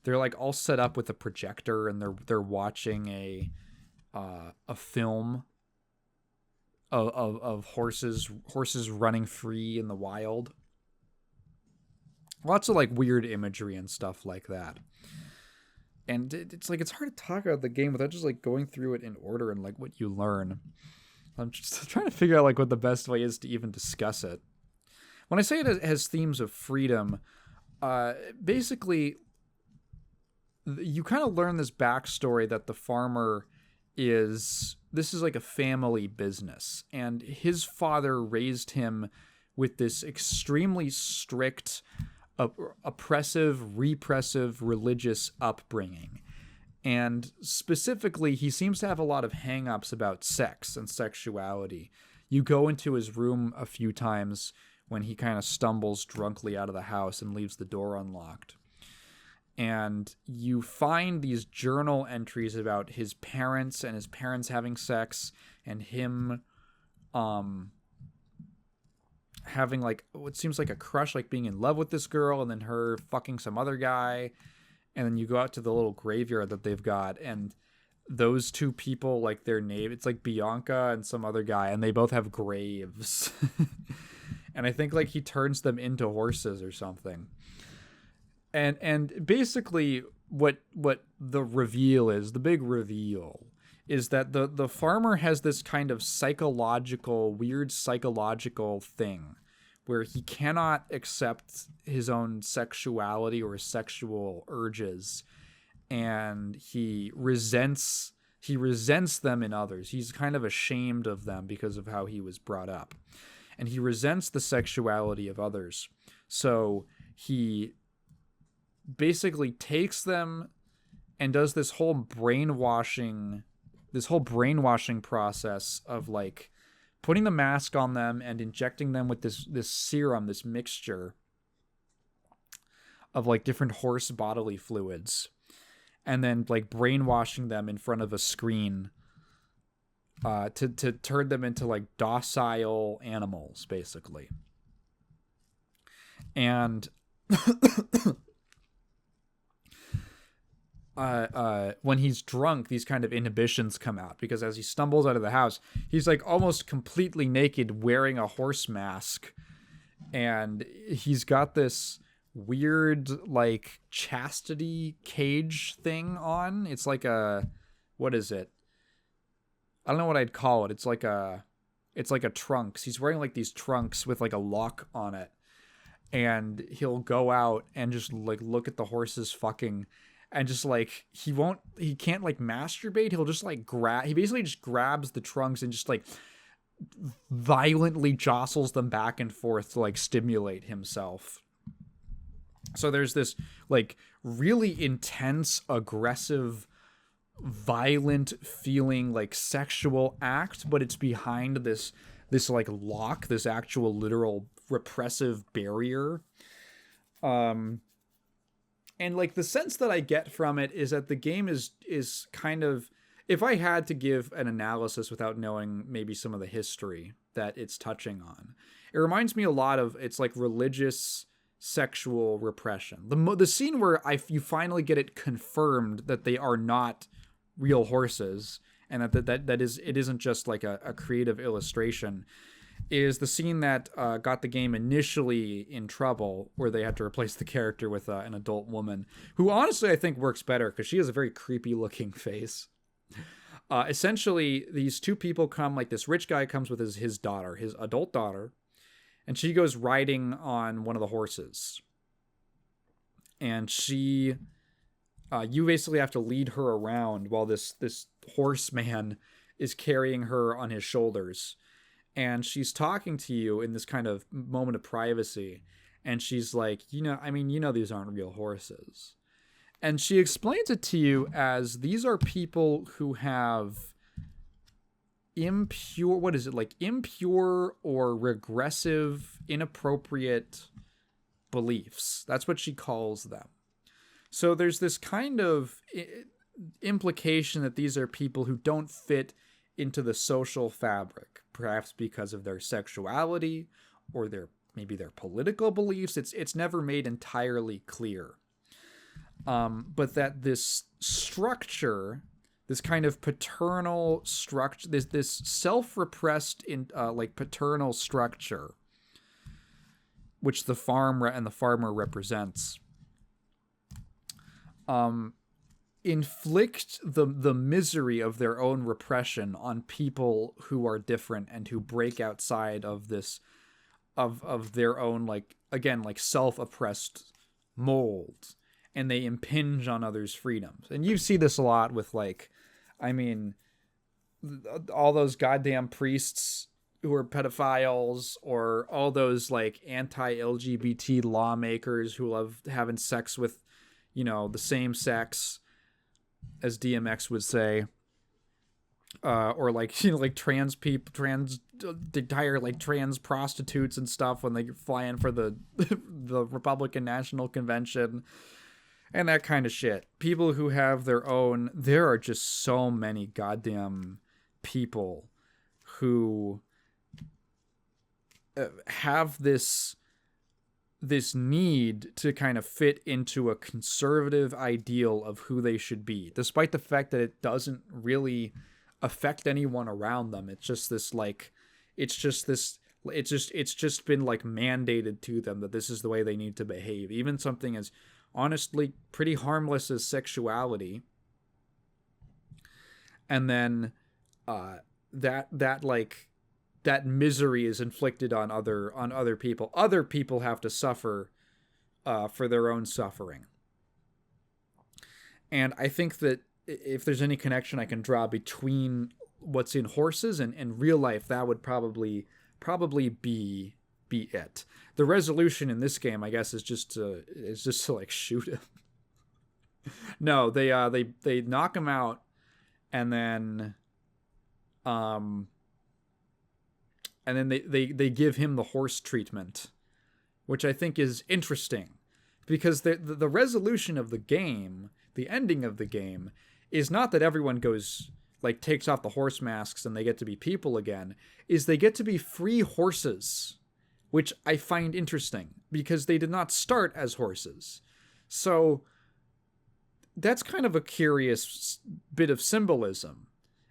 They're like all set up with a projector and they're watching a film of horses running free in the wild. Lots of like weird imagery and stuff like that. And it's like, it's hard to talk about the game without just like going through it in order and like what you learn. I'm just trying to figure out like what the best way is to even discuss it. When I say it has themes of freedom, basically you kind of learn this backstory that the farmer this is like a family business, and his father raised him with this extremely strict, oppressive, repressive religious upbringing. And specifically, he seems to have a lot of hang-ups about sex and sexuality. You go into his room a few times when he kind of stumbles drunkly out of the house and leaves the door unlocked. And you find these journal entries about his parents and his parents having sex and him having like what seems like a crush, like being in love with this girl, and then her fucking some other guy. And then you go out to the little graveyard that they've got, and those two people, like their name, it's like Bianca and some other guy, and they both have graves. And I think like he turns them into horses or something. And basically what the reveal is, the big reveal is that the farmer has this kind of weird psychological thing where he cannot accept his own sexuality or sexual urges, and he resents them in others. He's kind of ashamed of them because of how he was brought up, and he resents the sexuality of others. So he basically takes them and does this whole brainwashing process of like putting the mask on them and injecting them with this serum, this mixture of like different horse bodily fluids, and then like brainwashing them in front of a screen to turn them into like docile animals, basically. And when he's drunk, these kind of inhibitions come out, because as he stumbles out of the house, he's like almost completely naked, wearing a horse mask, and he's got this weird like chastity cage thing on. It's like what is it? I don't know what I'd call it. It's like a trunks. He's wearing like these trunks with like a lock on it, and he'll go out and just like look at the horses fucking, and just like he can't like masturbate. He'll just like he basically just grabs the trunks and just like violently jostles them back and forth to like stimulate himself. So there's this like really intense, aggressive, violent feeling like sexual act, but it's behind this like lock, this actual literal repressive barrier. And like the sense that I get from it is that the game is kind of, if I had to give an analysis without knowing maybe some of the history that it's touching on, it reminds me a lot of, it's like religious sexual repression. The scene where you finally get it confirmed that they are not real horses, and that it isn't just like a creative illustration, is the scene that got the game initially in trouble, where they had to replace the character with an adult woman, who honestly I think works better because she has a very creepy looking face. Essentially, these two people come, like this rich guy comes with his daughter, his adult daughter, and she goes riding on one of the horses. And you basically have to lead her around while this horseman is carrying her on his shoulders. And she's talking to you in this kind of moment of privacy. And she's like, these aren't real horses. And she explains it to you as these are people who have impure or regressive, inappropriate beliefs. That's what she calls them. So there's this kind of implication that these are people who don't fit into the social fabric, perhaps because of their sexuality or their political beliefs. It's never made entirely clear. But that this structure, this kind of paternal structure, this self-repressed paternal structure, which the farmer represents, inflict the misery of their own repression on people who are different and who break outside of this of their own self-oppressed mold, and they impinge on others' freedoms. And you see this a lot with all those goddamn priests who are pedophiles, or all those anti-LGBT lawmakers who love having sex with the same sex, as DMX would say, or trans people, trans prostitutes and stuff when they fly in for the Republican National Convention and that kind of shit. People who have their own. There are just so many goddamn people who have this need to kind of fit into a conservative ideal of who they should be, despite the fact that it doesn't really affect anyone around them. It's just this like, it's just been like mandated to them that this is the way they need to behave. Even something as honestly pretty harmless as sexuality. And then that misery is inflicted on other people. Other people have to suffer for their own suffering. And I think that if there's any connection I can draw between what's in horses and real life, that would probably be it. The resolution in this game, I guess, is just to like shoot him. No, they knock him out, and then they give him the horse treatment, which I think is interesting, because the resolution of the game, the ending of the game, is not that everyone goes like takes off the horse masks and they get to be people again, is they get to be free horses, which I find interesting because they did not start as horses. So that's kind of a curious bit of symbolism.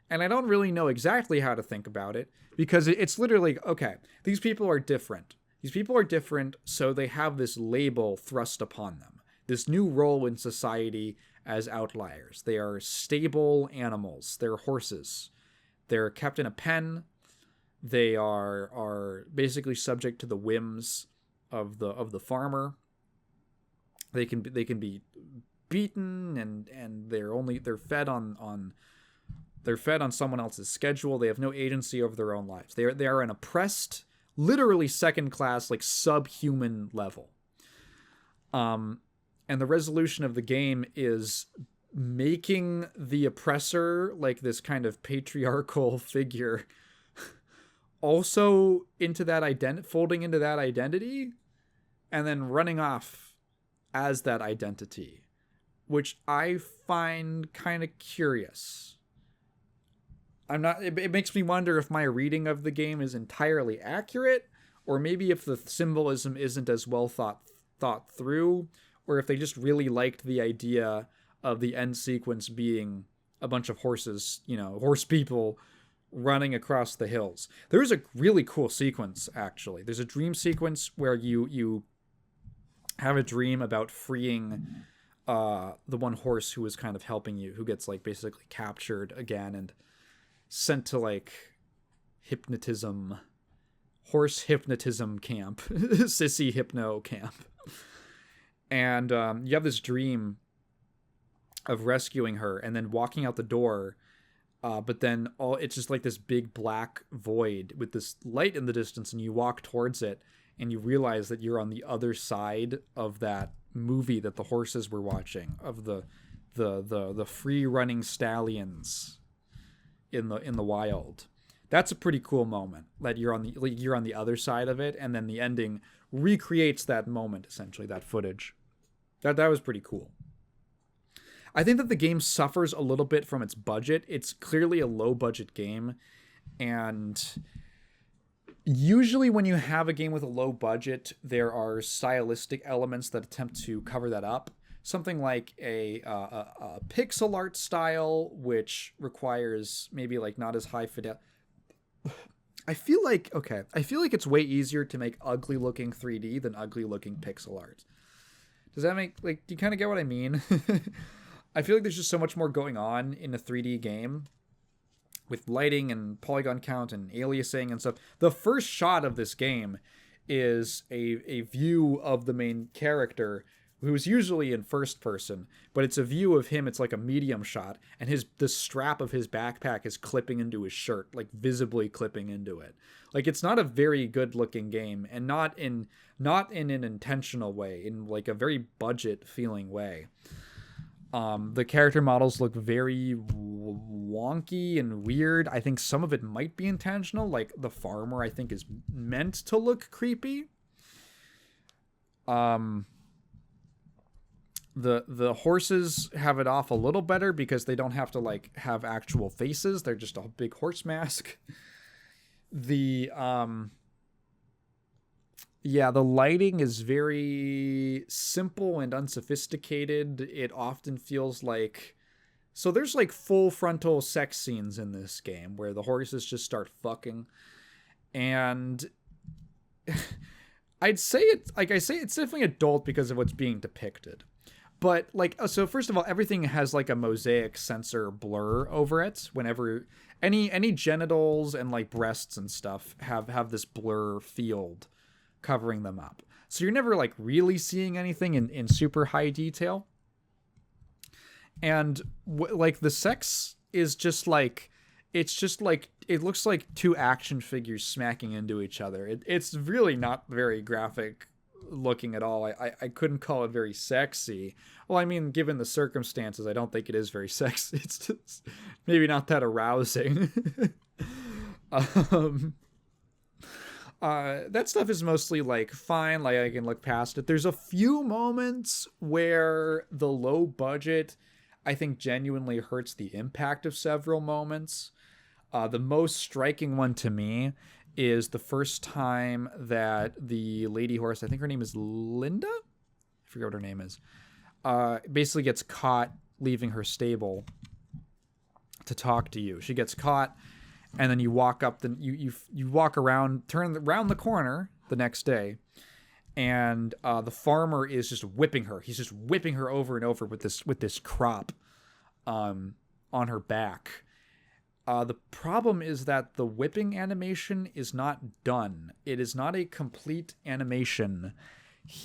And I don't really know exactly how to think about it, because it's literally, okay, these people are different. These people are different, so they have this label thrust upon them. This new role in society as outliers. They are stable animals. They're horses. They're kept in a pen. They are basically subject to the whims of the farmer. They can be beaten, and they're fed on someone else's schedule. They have no agency over their own lives. They are an oppressed, literally second class, like subhuman level. And the resolution of the game is making the oppressor, like this kind of patriarchal figure, also into that folding into that identity, and then running off as that identity, which I find kind of curious. It makes me wonder if my reading of the game is entirely accurate, or maybe if the symbolism isn't as well thought through, or if they just really liked the idea of the end sequence being a bunch of horses, horse people running across the hills. There's a really cool sequence, actually. There's a dream sequence where you have a dream about freeing the one horse who is kind of helping you, who gets like basically captured again and sent to like horse hypnotism camp, sissy hypno camp. And you have this dream of rescuing her and then walking out the door, but then it's just like this big black void with this light in the distance, and you walk towards it and you realize that you're on the other side of that movie that the horses were watching, of the free running stallions in the wild. That's a pretty cool moment, that you're on the other side of it, and then the ending recreates that moment, essentially, that footage. That was pretty cool. I think that the game suffers a little bit from its budget. It's clearly a low budget game, and usually when you have a game with a low budget, there are stylistic elements that attempt to cover that up. Something like a pixel art style, which requires maybe like not as high fidelity. I feel like it's way easier to make ugly looking 3D than ugly looking pixel art. Does that make, like, do you kind of get what I mean? I feel like there's just so much more going on in a 3D game with lighting and polygon count and aliasing and stuff. The first shot of this game is a view of the main character, who's usually in first person, but it's a view of him. It's like a medium shot, and the strap of his backpack is clipping into his shirt, like visibly clipping into it. Like, it's not a very good looking game, and not in an intentional way, in like a very budget feeling way. The character models look very wonky and weird. I think some of it might be intentional. Like the farmer, I think, is meant to look creepy. The horses have it off a little better because they don't have to like have actual faces. They're just a big horse mask. The Yeah, the lighting is very simple and unsophisticated. It often feels like, so there's like full frontal sex scenes in this game where the horses just start fucking, and I'd say it's like, I say it's definitely adult because of what's being depicted. But like, so first of all, everything has like a mosaic sensor blur over it. Whenever any genitals and like breasts and stuff have this blur field covering them up, so you're never like really seeing anything in super high detail. And like the sex is just like, it's just like, it looks like two action figures smacking into each other. It's really not very graphic looking at all. I couldn't call it very sexy. Well, I mean, given the circumstances, I don't think it is very sexy. It's just maybe not that arousing. um, that stuff is mostly like fine. Like I can look past it. There's a few moments where the low budget, I think, genuinely hurts the impact of several moments. The most striking one to me is the first time that the lady horse, I think her name is Linda? I forget what her name is. Basically gets caught leaving her stable to talk to you. She gets caught, and then you walk up, you walk around, turn around the corner the next day, and the farmer is just whipping her. He's just whipping her over and over with this crop on her back. The problem is that the whipping animation is not done. It is not a complete animation.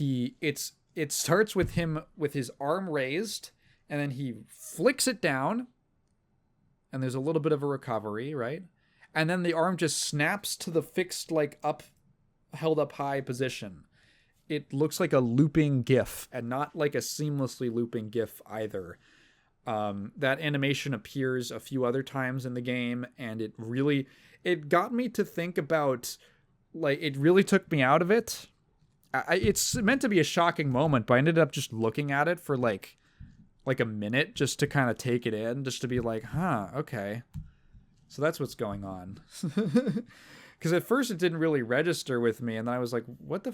It starts with him with his arm raised, and then he flicks it down, and there's a little bit of a recovery, right? And then the arm just snaps to the fixed, like, held up high position. It looks like a looping GIF, and not like a seamlessly looping GIF either. That animation appears a few other times in the game, and it got me to think about, like, it really took me out of it. It's meant to be a shocking moment, but I ended up just looking at it for like a minute just to kind of take it in, just to be like, huh, okay. So that's what's going on. Because at first it didn't really register with me, and then I was like, what?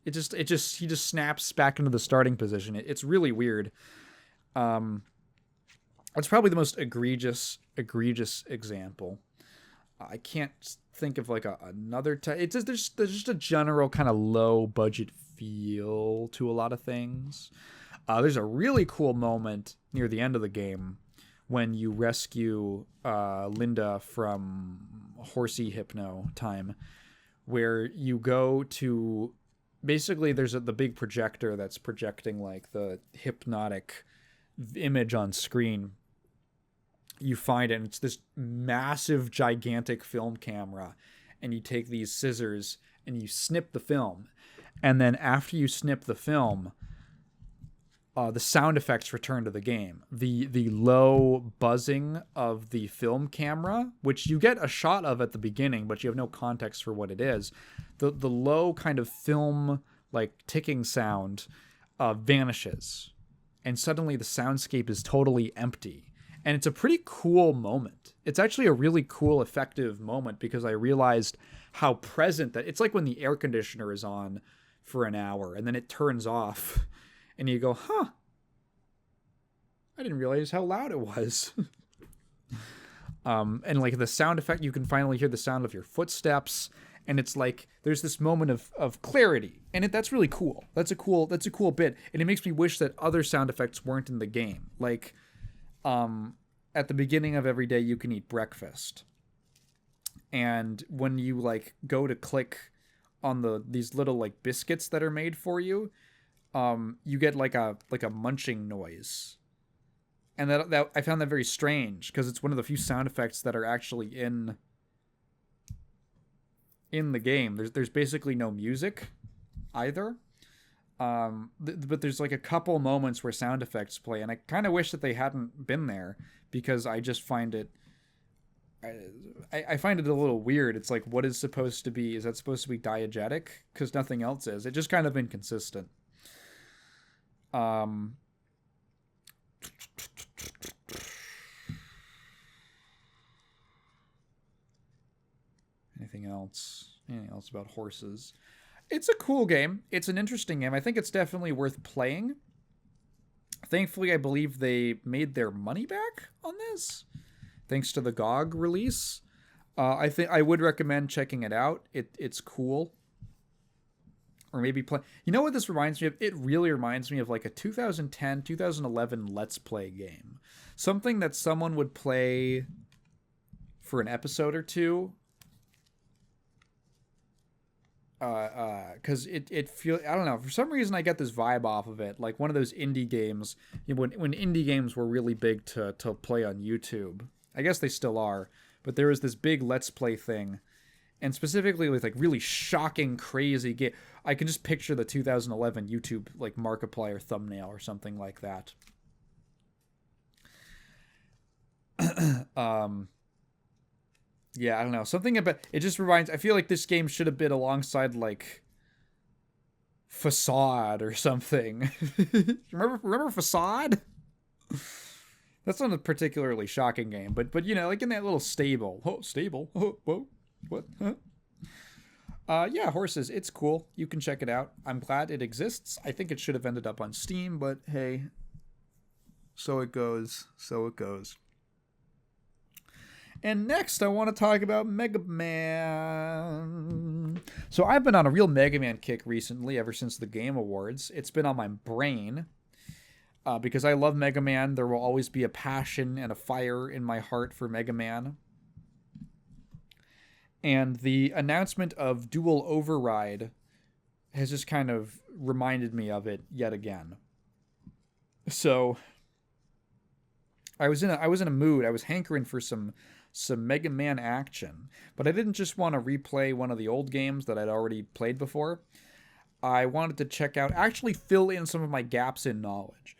He just snaps back into the starting position. It's really weird. It's probably the most egregious example. I can't think of like another type. It's just, there's just a general kind of low budget feel to a lot of things. There's a really cool moment near the end of the game when you rescue Linda from horsey hypno time, where you go to, basically there's the big projector that's projecting like the hypnotic image on screen. You find it, and it's this massive, gigantic film camera, and you take these scissors and you snip the film, and then after you snip the film, the sound effects return to the game. The low buzzing of the film camera, which you get a shot of at the beginning, but you have no context for what it is. The low kind of film like ticking sound vanishes, and suddenly the soundscape is totally empty. And it's a pretty cool moment. It's actually a really cool, effective moment, because I realized how present that it's like when the air conditioner is on for an hour and then it turns off and you go, huh, I didn't realize how loud it was. And like the sound effect, you can finally hear the sound of your footsteps. And it's like, there's this moment of clarity, and that's really cool. That's a cool bit. And it makes me wish that other sound effects weren't in the game. Like, at the beginning of every day, you can eat breakfast. And when you like go to click on these little like biscuits that are made for you, you get like a munching noise. And that I found that very strange, because it's one of the few sound effects that are actually in the game. There's basically no music either. But there's like a couple moments where sound effects play, and I kind of wish that they hadn't been there, because I just find it I find it a little weird. It's like, what is supposed to be, is that supposed to be diegetic? Because nothing else is. It just kind of inconsistent. Anything else? Anything else about horses? It's a cool game. It's an interesting game. I think it's definitely worth playing. Thankfully, I believe they made their money back on this, thanks to the GOG release. I think I would recommend checking it out. It's cool. Or maybe play. You know what this reminds me of? It really reminds me of like a 2010, 2011 Let's Play game. Something that someone would play for an episode or two. Because it feels, I don't know, for some reason I get this vibe off of it, like one of those indie games, you know, when indie games were really big to play on YouTube. I guess they still are, but there was this big Let's Play thing, and specifically with like really shocking, crazy game. I can just picture the 2011 YouTube like Markiplier thumbnail or something like that. Yeah, I don't know. Something about it just reminds. I feel like this game should have been alongside like Facade or something. remember Facade? That's not a particularly shocking game, but you know, like in that little stable. Oh, stable. Oh, whoa, what? Huh? Yeah, horses. It's cool. You can check it out. I'm glad it exists. I think it should have ended up on Steam, but hey, so it goes. So it goes. And next, I want to talk about Mega Man. So I've been on a real Mega Man kick recently, ever since the Game Awards. It's been on my brain because I love Mega Man. There will always be a passion and a fire in my heart for Mega Man. And the announcement of Dual Override has just kind of reminded me of it yet again. So I was in a mood. I was hankering for some Mega Man action, but I didn't just want to replay one of the old games that I'd already played before. I wanted to actually fill in some of my gaps in knowledge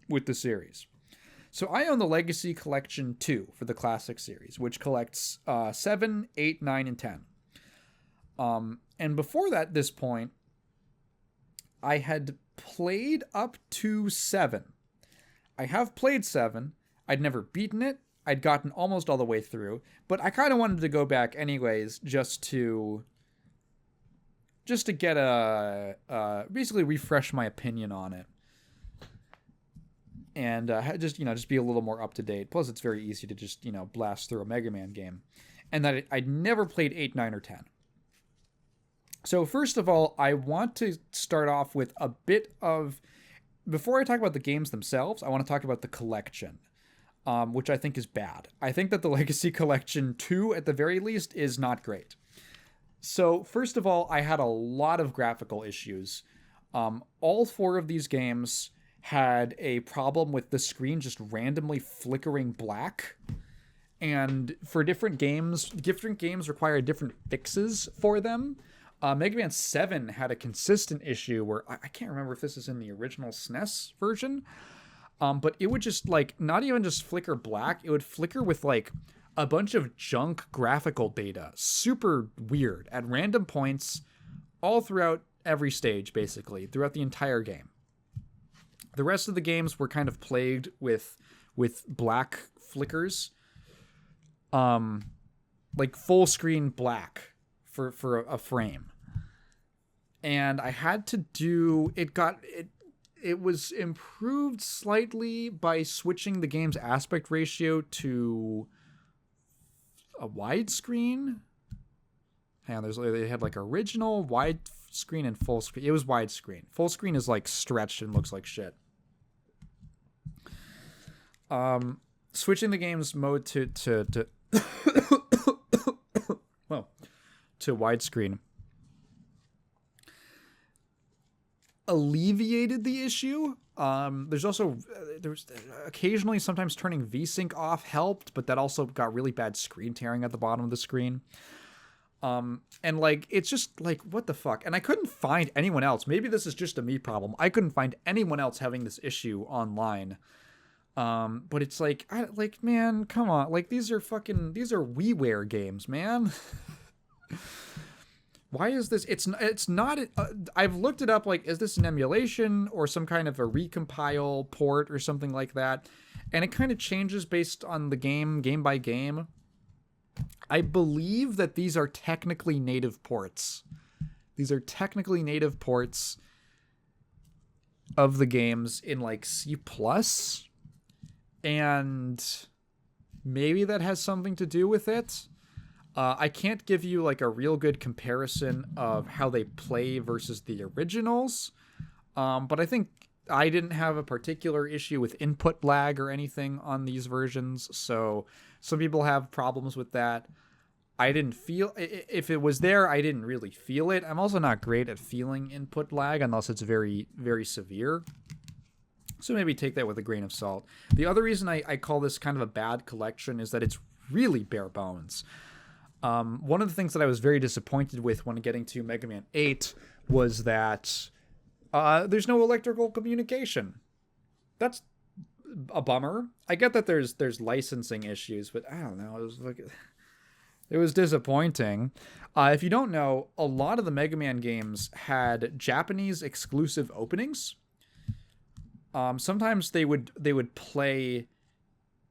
with the series. So I own the Legacy Collection 2 for the Classic series, which collects 7, 8, 9, and 10. And before this point, I had played up to 7. I have played 7. I'd never beaten it. I'd gotten almost all the way through, but I kind of wanted to go back anyways, just to get basically refresh my opinion on it, and just be a little more up to date. Plus, it's very easy to just blast through a Mega Man game, and that I'd never played 8, 9, or 10. So first of all, I want to start off with a bit of, before I talk about the games themselves, I want to talk about the collection. Which I think is bad. I think that the Legacy Collection 2, at the very least, is not great. So, first of all, I had a lot of graphical issues. All 4 of these games had a problem with the screen just randomly flickering black. And for different games require different fixes for them. Mega Man 7 had a consistent issue where, I can't remember if this is in the original SNES version, but it would just, like, not even just flicker black. It would flicker with, like, a bunch of junk graphical data. Super weird. At random points, all throughout every stage, basically. Throughout the entire game. The rest of the games were kind of plagued with black flickers. Like, full screen black for a frame. And I had to do... It was improved slightly by switching the game's aspect ratio to a widescreen. Hang on, they had like original, widescreen, and full screen. It was widescreen. Full screen is like stretched and looks like shit. Switching the game's mode to well, to widescreen alleviated the issue. There's occasionally sometimes turning VSync off helped, but that also got really bad screen tearing at the bottom of the screen. And like, it's just like, what the fuck? And I couldn't find anyone else. Maybe this is just a me problem. I couldn't find anyone else having this issue online. But it's like, man, come on. Like, these are WiiWare games, man. Why is this? It's not. I've looked it up. Like, is this an emulation or some kind of a recompile port or something like that? And it kind of changes based on the game by game. I believe that these are technically native ports. These are technically native ports of the games in like C+, and maybe that has something to do with it. I can't give you like a real good comparison of how they play versus the originals, but I think I didn't have a particular issue with input lag or anything on these versions, so some people have problems with that. I didn't feel, if it was there, I didn't really feel it. I'm also not great at feeling input lag unless it's very, very severe. So maybe take that with a grain of salt. The other reason I call this kind of a bad collection is that it's really bare bones. One of the things that I was very disappointed with when getting to Mega Man 8 was that there's no electrical communication. That's a bummer. I get that there's licensing issues, but I don't know. It was disappointing. If you don't know, a lot of the Mega Man games had Japanese exclusive openings. Sometimes they would play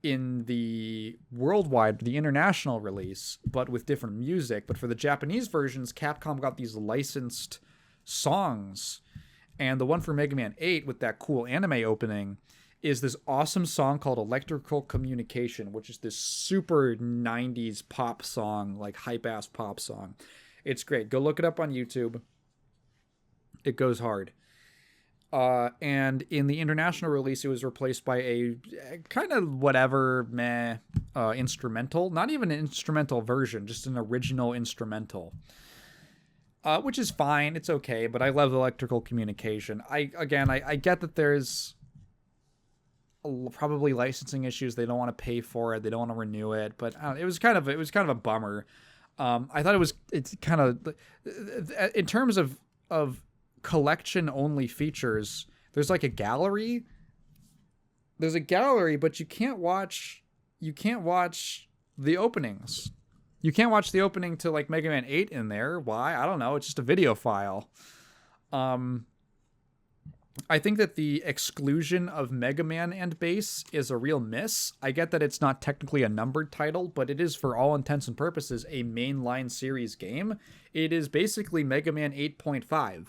in the worldwide, the international release, but with different music. But for the Japanese versions, Capcom got these licensed songs. And the one for Mega Man 8 with that cool anime opening is this awesome song called Electrical Communication, which is this super 90s pop song, like hype-ass pop song. It's great. Go look it up on YouTube. It goes hard. And in the international release, it was replaced by a kind of whatever instrumental. Not even an instrumental version, just an original instrumental. Which is fine. It's okay, but I love Electrical Communication. I get that there's probably licensing issues. They don't want to pay for it. They don't want to renew it. But it was kind of a bummer. I thought it's kind of, in terms of collection only features, there's like a gallery. There's a gallery, but you can't watch the openings. You can't watch the opening to like Mega Man 8 in there. Why? I don't know. It's just a video file. I think that the exclusion of Mega Man and Bass is a real miss. I get that it's not technically a numbered title, but it is for all intents and purposes a mainline series game. It is basically Mega Man 8.5,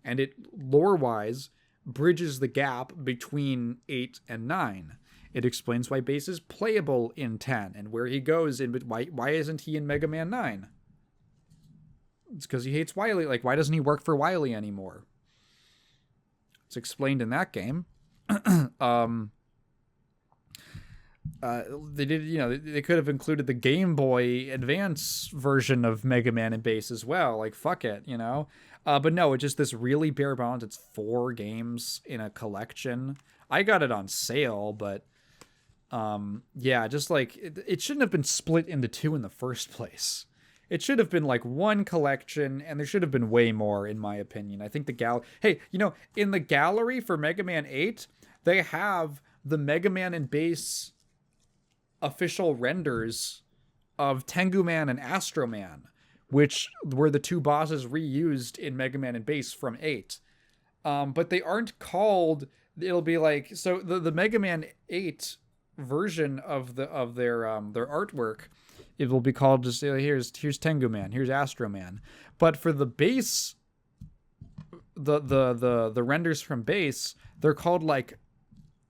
and it lore-wise bridges the gap between 8 and 9. It explains why Bass is playable in 10 and where he goes in, but why isn't he in Mega Man 9? It's because he hates Wily. Like, why doesn't he work for Wily anymore? It's explained in that game. They did, they could have included the Game Boy Advance version of Mega Man and Bass as well. Like, fuck it, But no, it's just this really bare bones. It's 4 games in a collection. I got it on sale, but just like it shouldn't have been split into 2 in the first place. It should have been like one collection, and there should have been way more, in my opinion. I think the in the gallery for Mega Man 8, they have the Mega Man and Bass official renders of Tengu Man and Astro Man, which were the 2 bosses reused in Mega Man and Bass from 8. But they aren't called. It'll be like, so the Mega Man 8 version of their artwork, it will be called just here's Tengu Man, here's Astro Man. But for the Bass, the renders from Bass, they're called like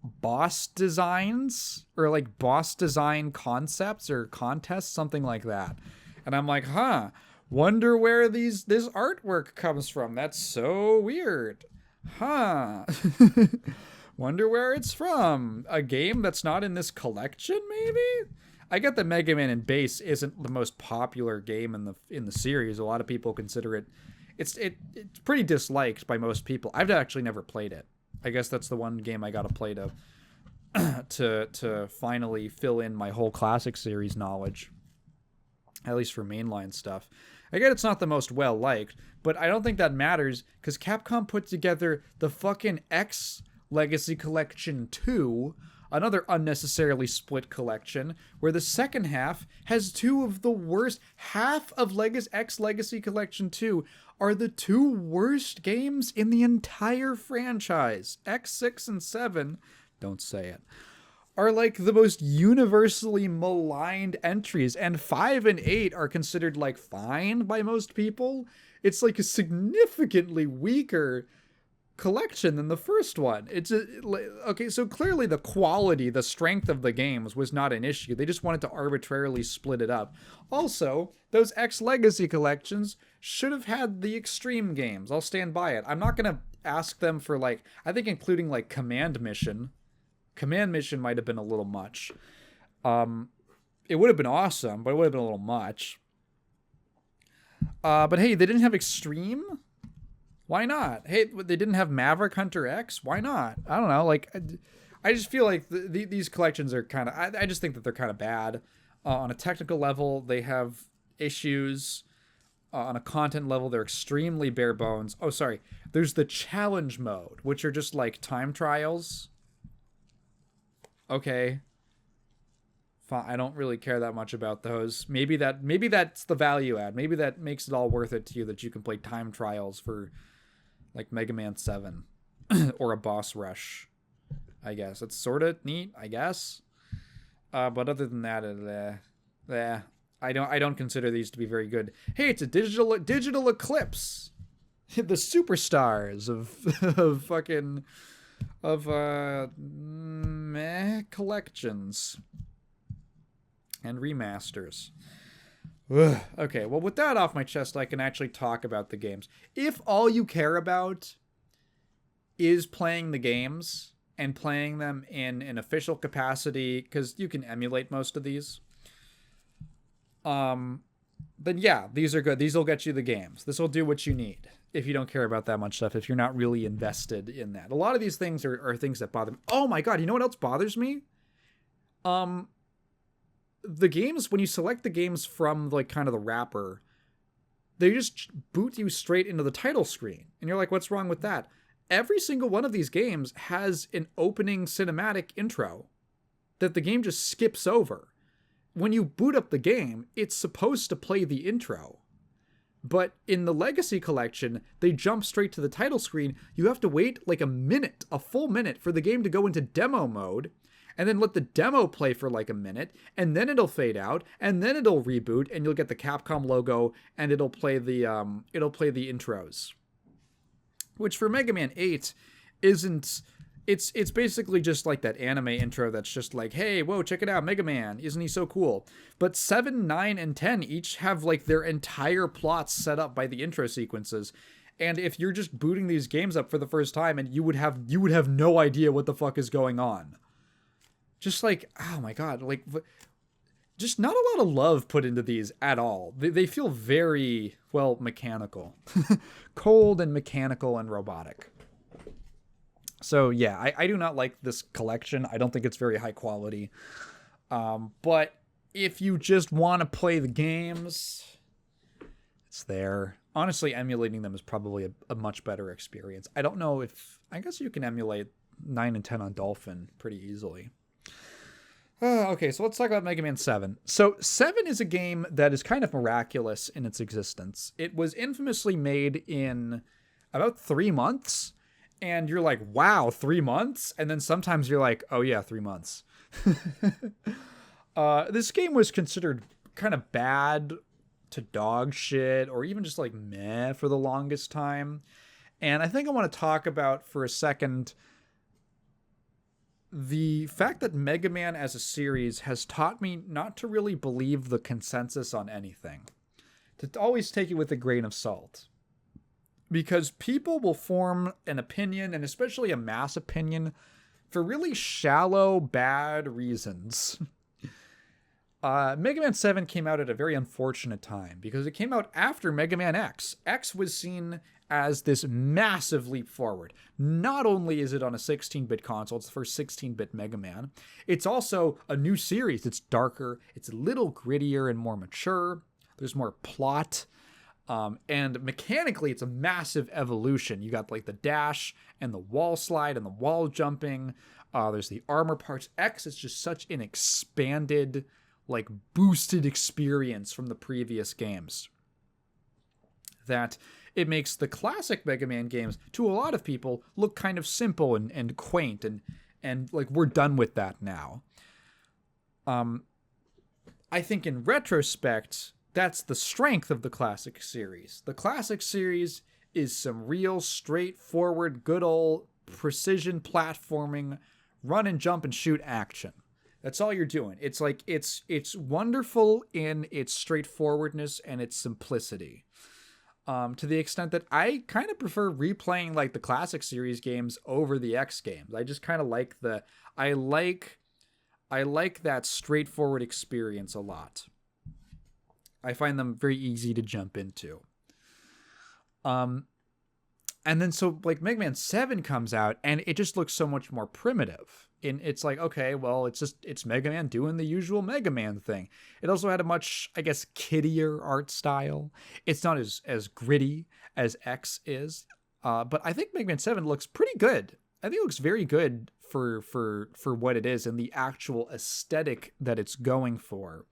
boss designs or like boss design concepts or contests, something like that. And I'm like, wonder where this artwork comes from. That's so weird. Wonder where it's from. A game that's not in this collection, maybe? I get that Mega Man and Bass isn't the most popular game in the series. A lot of people consider it. It's pretty disliked by most people. I've actually never played it. I guess that's the one game I got to play to finally fill in my whole classic series knowledge, at least for mainline stuff. I get it's not the most well liked, but I don't think that matters because Capcom put together the fucking X Legacy Collection 2, another unnecessarily split collection, where the second half has 2 of the worst. Half of X Legacy Collection 2 are the 2 worst games in the entire franchise. X, 6, and 7, don't say it, are like the most universally maligned entries, and 5 and 8 are considered like fine by most people. It's like a significantly weaker collection than the first one. Okay, so clearly the quality, the strength of the games was not an issue. They just wanted to arbitrarily split it up. Also, those X Legacy collections should have had the extreme games. I'll stand by it. I'm not going to ask them for, like, I think including like Command Mission. Command Mission might have been a little much. It would have been awesome, but it would have been a little much. But hey, they didn't have extreme? Why not? Hey, they didn't have Maverick Hunter X? Why not? I don't know. Like, I just feel like these collections are kind of... I just think that they're kind of bad. On a technical level, they have issues. On a content level, they're extremely bare bones. Oh, sorry. There's the challenge mode, which are just like time trials. Okay. Fine. I don't really care that much about those. Maybe that's the value add. Maybe that makes it all worth it to you that you can play time trials for... like Mega Man 7 or a boss rush, I guess. It's sort of neat, I guess. But other than that, I don't consider these to be very good. Hey, it's a digital eclipse. The superstars of fucking collections and remasters. Ugh. Okay, well, with that off my chest, I can actually talk about the games. If all you care about is playing the games and playing them in an official capacity, because you can emulate most of these, then yeah, these are good. These will get you the games. This will do what you need if you don't care about that much stuff, if you're not really invested in that. A lot of these things are things that bother me. Oh my god, you know what else bothers me? The games, when you select the games from like kind of the wrapper, they just boot you straight into the title screen. And you're like, what's wrong with that? Every single one of these games has an opening cinematic intro that the game just skips over. When you boot up the game, it's supposed to play the intro. But in the Legacy Collection, they jump straight to the title screen. You have to wait like a full minute for the game to go into demo mode, and then let the demo play for like a minute, and then it'll fade out, and then it'll reboot, and you'll get the Capcom logo, and it'll play the intros. Which for Mega Man 8 isn't... It's basically just like that anime intro that's just like, hey, whoa, check it out, Mega Man, isn't he so cool? But 7, 9, and 10 each have like their entire plots set up by the intro sequences. And if you're just booting these games up for the first time, and you would have no idea what the fuck is going on. Just like, oh my god, like, just not a lot of love put into these at all. They feel very, well, mechanical. Cold and mechanical and robotic. So yeah, I do not like this collection. I don't think it's very high quality. But if you just want to play the games, it's there. Honestly, emulating them is probably a much better experience. I don't know if... I guess you can emulate 9 and 10 on Dolphin pretty easily. Okay, so let's talk about Mega Man 7. So 7 is a game that is kind of miraculous in its existence. It was infamously made in about 3 months, and you're like, wow, 3 months? And then sometimes you're like, oh yeah, 3 months. This game was considered kind of bad to dog shit, or even just like meh for the longest time. And I think I want to talk about for a second the fact that Mega Man as a series has taught me not to really believe the consensus on anything. To always take it with a grain of salt. Because people will form an opinion, and especially a mass opinion, for really shallow, bad reasons. Mega Man 7 came out at a very unfortunate time, because it came out after Mega Man X. X was seen as this massive leap forward. Not only is it on a 16-bit console, it's the first 16-bit Mega Man, it's also a new series. It's darker, it's a little grittier and more mature, there's more plot, and mechanically it's a massive evolution. You got like the dash and the wall slide and the wall jumping, there's the armor parts. X is just such an expanded, like boosted experience from the previous games that it makes the classic Mega Man games, to a lot of people, look kind of simple and quaint, and like, we're done with that now. Um, I think in retrospect, that's the strength of the classic series. The classic series is some real straightforward, good old precision platforming, run and jump and shoot action. That's all you're doing. It's like it's wonderful in its straightforwardness and its simplicity. To the extent that I kind of prefer replaying like the classic series games over the X games. I just kind of like I like that straightforward experience a lot. I find them very easy to jump into. And then so like Mega Man 7 comes out and it just looks so much more primitive. And it's like, okay, well, it's Mega Man doing the usual Mega Man thing. It also had a much, I guess, kiddier art style. It's not as gritty as X is. But I think Mega Man 7 looks pretty good. I think it looks very good for what it is and the actual aesthetic that it's going for.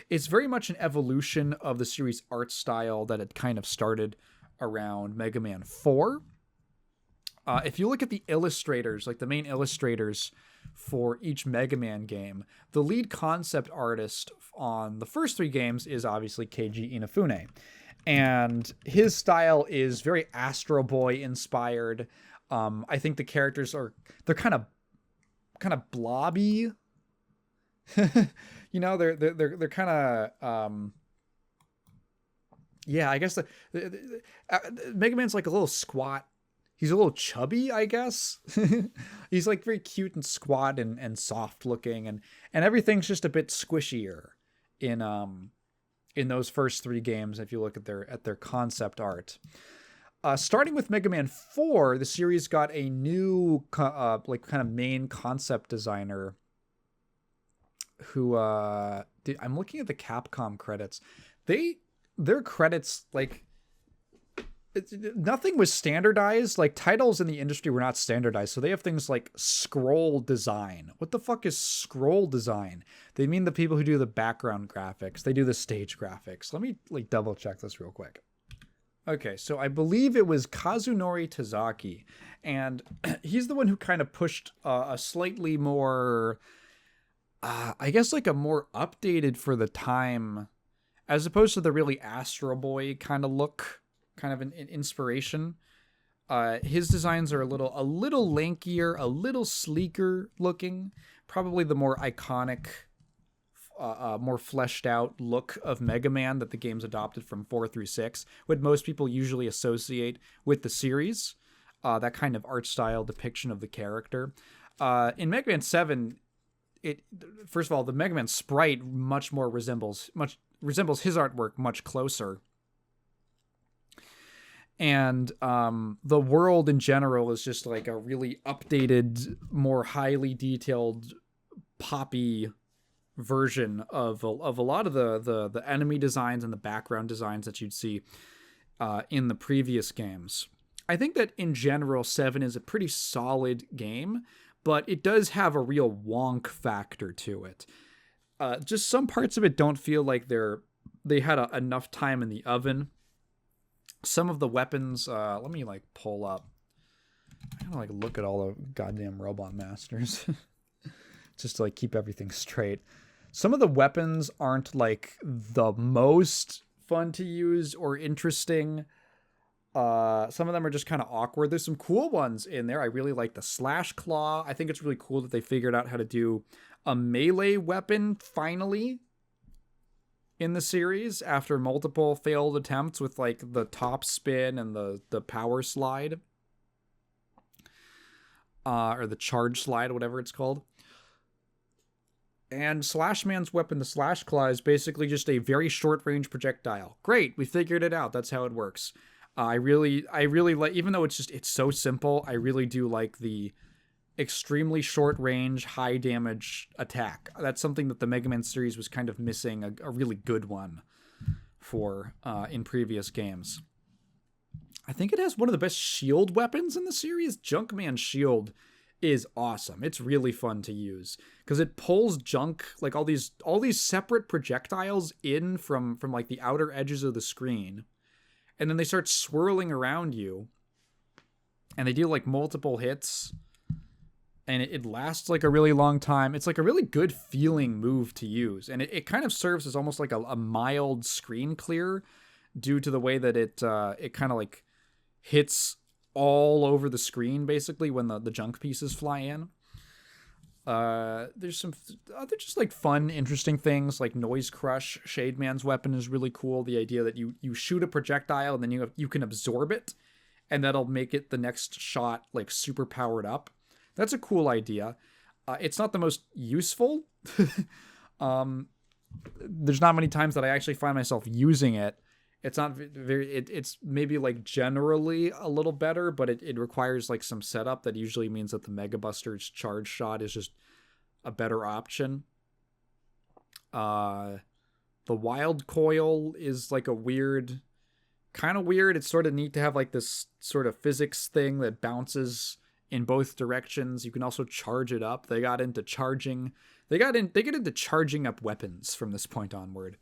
It's very much an evolution of the series art style that had kind of started around Mega Man 4. If you look at the illustrators, like the main illustrators for each Mega Man game, the lead concept artist on the first 3 games is obviously Keiji Inafune. And his style is very Astro Boy inspired. I think the characters they're kind of blobby. You know, they're kind of yeah, I guess the Mega Man's like a little squat. He's a little chubby, I guess. He's like very cute and squat and soft looking, and everything's just a bit squishier in those first 3 games. If you look at their concept art, starting with Mega Man 4, the series got a new like kind of main concept designer. Who I'm looking at the Capcom credits. Their credits, like, nothing was standardized. Like, titles in the industry were not standardized, so they have things like scroll design. What the fuck is scroll design? They mean the people who do the background graphics. They do the stage graphics. Let me like double check this real quick. Okay, so I believe it was Kazunori Tazaki, and he's the one who kind of pushed a slightly more, I guess, like a more updated for the time, as opposed to the really Astro Boy kind of look, kind of an inspiration. His designs are a little lankier, a little sleeker looking, probably the more iconic, more fleshed out look of Mega Man that the game's adopted from 4 through 6, what most people usually associate with the series, that kind of art style depiction of the character. In Mega Man 7, first of all, the Mega Man sprite much more resembles his artwork much closer. And the world in general is just like a really updated, more highly detailed, poppy version of a lot of the enemy designs and the background designs that you'd see in the previous games. I think that in general, 7 is a pretty solid game, but it does have a real wonk factor to it. Just some parts of it don't feel like they had enough time in the oven. Some of the weapons, let me like pull up. I'm gonna like look at all the goddamn Robot Masters just to like keep everything straight. Some of the weapons aren't like the most fun to use or interesting. Some of them are just kind of awkward. There's some cool ones in there. I really like the Slash Claw. I think it's really cool that they figured out how to do a melee weapon finally in the series after multiple failed attempts with like the top spin and the power slide. Or the charge slide, whatever it's called. And Slash Man's weapon, the Slash Claw, is basically just a very short range projectile. Great, we figured it out. That's how it works. I really like, even though it's so simple, I really do like the extremely short range, high damage attack. That's something that the Mega Man series was kind of missing a really good one for in previous games. I think it has one of the best shield weapons in the series. Junkman's shield is awesome. It's really fun to use because it pulls junk, like all these separate projectiles in from like the outer edges of the screen, and then they start swirling around you, and they deal like multiple hits. and it lasts like a really long time. It's like a really good feeling move to use, and it kind of serves as almost like a mild screen clear due to the way that it kind of like hits all over the screen basically when the junk pieces fly in. There's some other just like fun, interesting things like Noise Crush. Shade Man's weapon is really cool. The idea that you shoot a projectile and then you can absorb it, and that'll make it the next shot like super powered up. That's a cool idea. It's not the most useful. There's not many times that I actually find myself using it. It's not very. It's maybe like generally a little better, but it requires like some setup. That usually means that the Mega Buster's charge shot is just a better option. The Wild Coil is like a weird, kind of weird. It's sort of neat to have like this sort of physics thing that bounces in both directions. You can also charge it up. They get into charging up weapons from this point onward.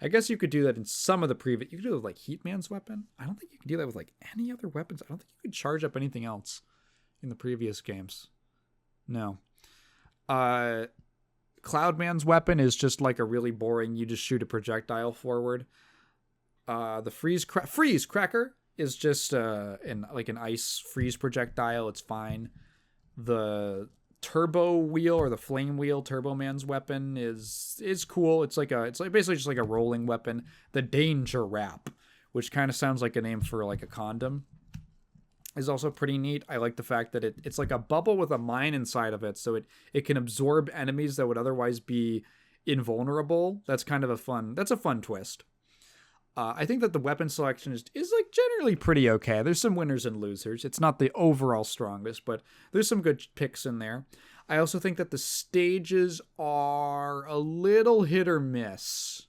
I guess you could do that in some of the previous. You could do it with like Heatman's weapon. I don't think you can do that with like any other weapons. I don't think you could charge up anything else in the previous games. No. Cloudman's weapon is just like a really boring. You just shoot a projectile forward. The freeze cracker is just an ice freeze projectile. It's fine. The turbo wheel or the flame wheel, Turbo Man's weapon is cool. It's basically just like a rolling weapon. The Danger Wrap, which kind of sounds like a name for like a condom, is also pretty neat. I like the fact that it's like a bubble with a mine inside of it, so it can absorb enemies that would otherwise be invulnerable. That's kind of a fun twist. I think that the weapon selection is like generally pretty okay. There's some winners and losers. It's not the overall strongest, but there's some good picks in there. I also think that the stages are a little hit or miss.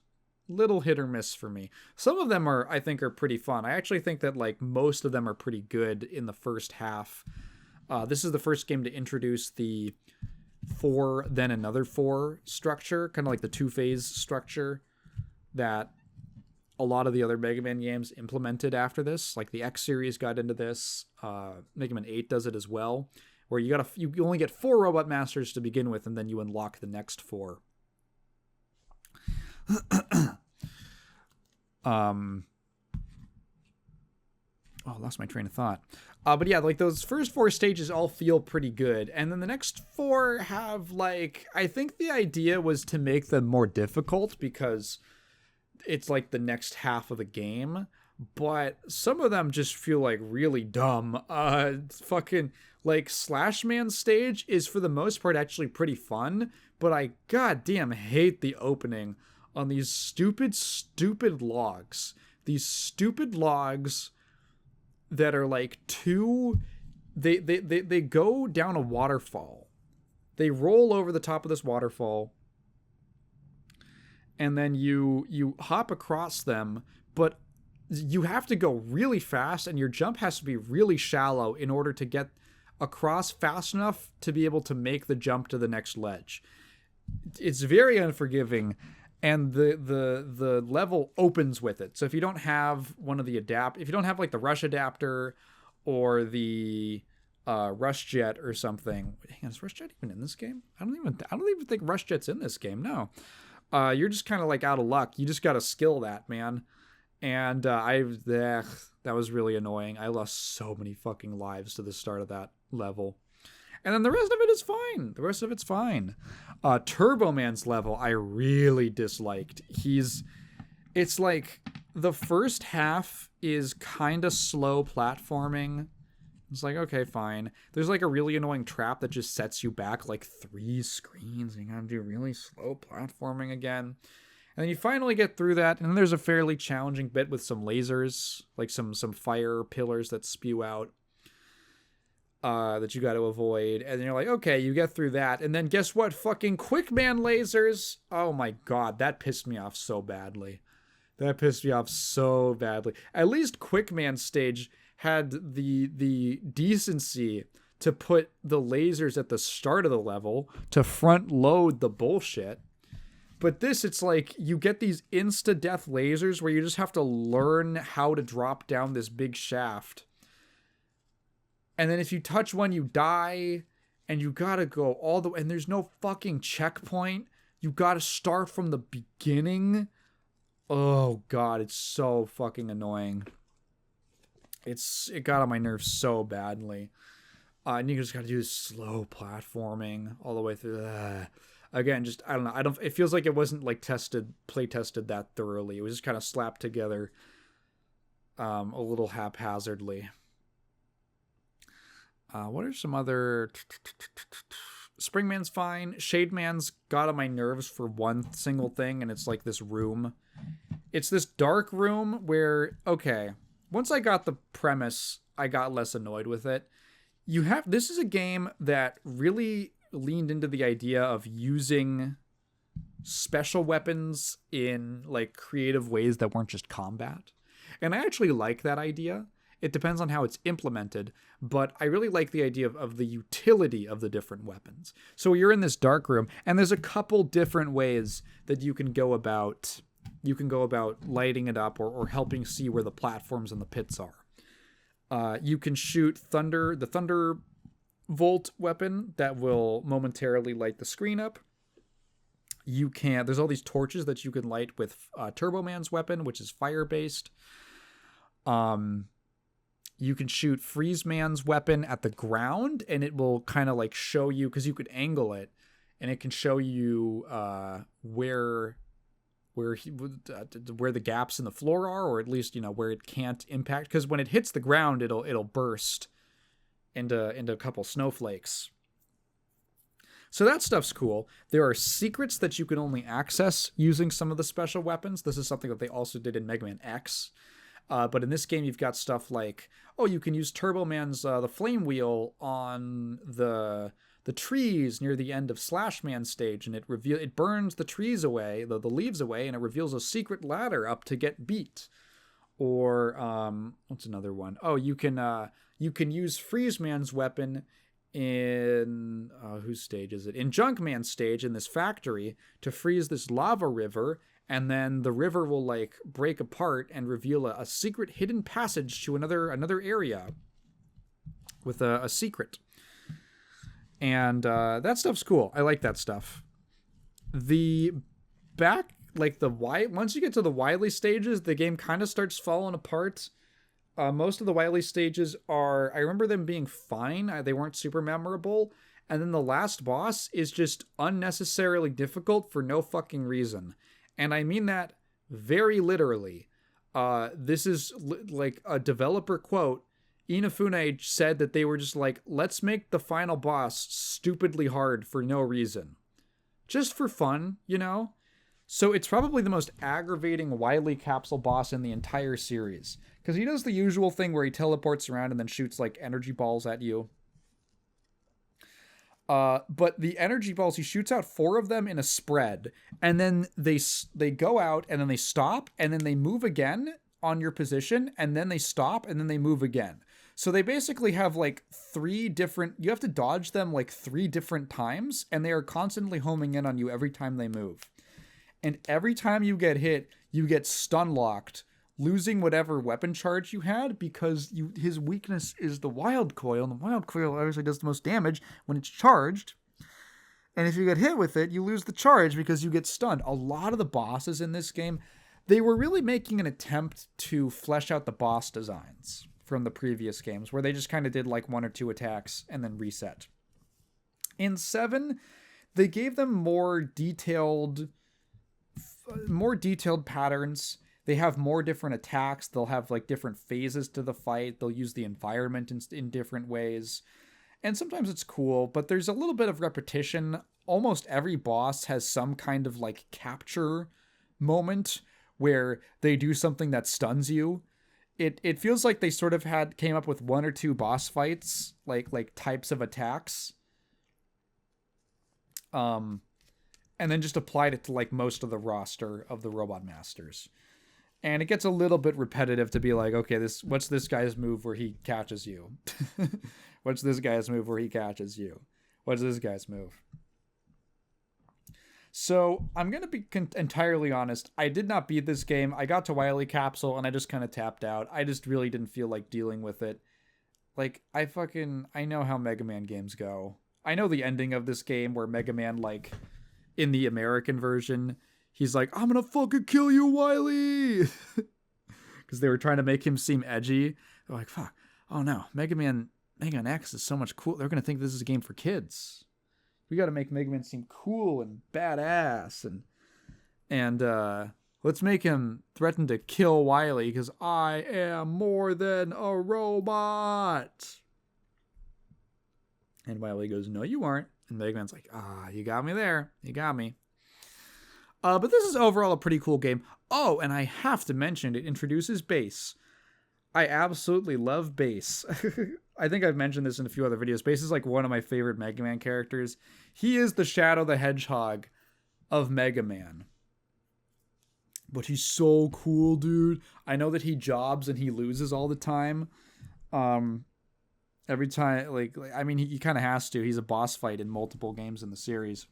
Little hit or miss for me. Some of them I think are pretty fun. I actually think that like most of them are pretty good in the first half. This is the first game to introduce the 4 then another 4 structure, kind of like the 2-phase structure that a lot of the other Mega Man games implemented after this. Like the X series got into this. Mega Man 8 does it as well, where you only get 4 Robot Masters to begin with, and then you unlock the next 4. I lost my train of thought. But yeah, like those first 4 stages all feel pretty good, and then the next 4 have like, I think the idea was to make them more difficult because it's like the next half of the game, but some of them just feel like really dumb. Fucking like Slash Man stage is for the most part actually pretty fun, but I goddamn hate the opening on these stupid logs. These stupid logs that are like they go down a waterfall. They roll over the top of this waterfall, and then you hop across them, but you have to go really fast, and your jump has to be really shallow in order to get across fast enough to be able to make the jump to the next ledge. It's very unforgiving, and the level opens with it. So if you don't have if you don't have like the rush adapter or the rush jet or something. Hang on, is rush jet even in this game? I don't even think rush jet's in this game. No. You're just kind of like out of luck. You just got to skill that, man. And that was really annoying. I lost so many fucking lives to the start of that level. And then the rest of it is fine. The rest of it's fine. Turbo Man's level I really disliked. It's like the first half is kind of slow platforming. It's like, okay, fine. There's like a really annoying trap that just sets you back like 3 screens, and you gotta do really slow platforming again. And then you finally get through that, and then there's a fairly challenging bit with some lasers, like some fire pillars that spew out that you got to avoid. And then you're like, okay, you get through that, and then guess what? Fucking Quickman lasers. Oh my god, that pissed me off so badly. At least Quickman stage had the decency to put the lasers at the start of the level to front load the bullshit. But this, it's like you get these insta-death lasers where you just have to learn how to drop down this big shaft. And then if you touch one, you die. and you gotta go all the way, and there's no fucking checkpoint. You gotta start from the beginning. Oh god, it's so fucking annoying. It got on my nerves so badly. And you just gotta do this slow platforming all the way through. Again, just I don't know. It feels like it wasn't like play tested that thoroughly. It was just kind of slapped together, a little haphazardly. What are some other? Springman's fine. Shademan's got on my nerves for one single thing, and it's like this room. It's this dark room where, okay, once I got the premise, I got less annoyed with it. This is a game that really leaned into the idea of using special weapons in like creative ways that weren't just combat. And I actually like that idea. It depends on how it's implemented, but I really like the idea of the utility of the different weapons. So you're in this dark room, and there's a couple different ways that you can go about lighting it up or helping see where the platforms and the pits are. You can shoot the Thunderbolt weapon that will momentarily light the screen up. There's all these torches that you can light with Turbo Man's weapon, which is fire-based. You can shoot Freeze Man's weapon at the ground, and it will kind of like show you, because you could angle it, and it can show you where the gaps in the floor are, or at least where it can't impact. Because when it hits the ground, it'll burst into a couple snowflakes. So that stuff's cool. There are secrets that you can only access using some of the special weapons. This is something that they also did in Mega Man X. But in this game, you've got stuff like, you can use Turbo Man's the flame wheel on the trees near the end of Slash Man's stage, and it burns the trees away, the leaves away, and it reveals a secret ladder up to get beat. Or what's another one? You can use Freeze Man's weapon in whose stage is it? In Junk Man's stage in this factory to freeze this lava river. And then the river will like break apart and reveal a secret hidden passage to another area with a secret. And that stuff's cool. I like that stuff. Once you get to the Wily stages, the game kind of starts falling apart. Most of the Wily stages I remember them being fine. They weren't super memorable. And then the last boss is just unnecessarily difficult for no fucking reason. And I mean that very literally. This is like a developer quote. Inafune said that they were just like, let's make the final boss stupidly hard for no reason. Just for fun, So it's probably the most aggravating Wily capsule boss in the entire series. Because he does the usual thing where he teleports around and then shoots like energy balls at you. But the energy balls, he shoots out 4 of them in a spread, and then they go out, and then they stop, and then they move again on your position, and then they stop, and then they move again. So they basically have like 3 different, you have to dodge them like 3 different times, and they are constantly homing in on you every time they move. And every time you get hit, you get stun locked, losing whatever weapon charge you had, because his weakness is the wild coil, and the wild coil obviously does the most damage when it's charged. And if you get hit with it, you lose the charge because you get stunned. A lot of the bosses in this game, they were really making an attempt to flesh out the boss designs from the previous games, where they just kind of did like 1 or 2 attacks and then reset. In 7, they gave them more detailed patterns. They have more different attacks. They'll have like different phases to the fight. They'll use the environment in different ways. And sometimes it's cool, but there's a little bit of repetition. Almost every boss has some kind of like capture moment where they do something that stuns you. It feels like they sort of came up with 1 or 2 boss fights, like types of attacks. And then just applied it to like most of the roster of the Robot Masters. And it gets a little bit repetitive to be like, okay, what's this guy's move where he catches you? What's this guy's move where he catches you? What's this guy's move? So I'm going to be entirely honest. I did not beat this game. I got to Wily Capsule and I just kind of tapped out. I just really didn't feel like dealing with it. Like, I know how Mega Man games go. I know the ending of this game where Mega Man, like, in the American version, he's like, I'm gonna fucking kill you, Wily! Because they were trying to make him seem edgy. They're like, fuck, oh no, Mega Man X is so much cool. They're gonna think this is a game for kids. We gotta make Mega Man seem cool and badass, and let's make him threaten to kill Wily because I am more than a robot. And Wily goes, no, you aren't. And Mega Man's like, you got me there. You got me. But this is overall a pretty cool game. Oh, and I have to mention, it introduces bass. I absolutely love bass. I think I've mentioned this in a few other videos. Bass is like one of my favorite Mega Man characters. He is the Shadow the Hedgehog of Mega Man. But he's so cool, dude. I know that he jobs and he loses all the time. Every time, like I mean, he kind of has to. He's a boss fight in multiple games in the series.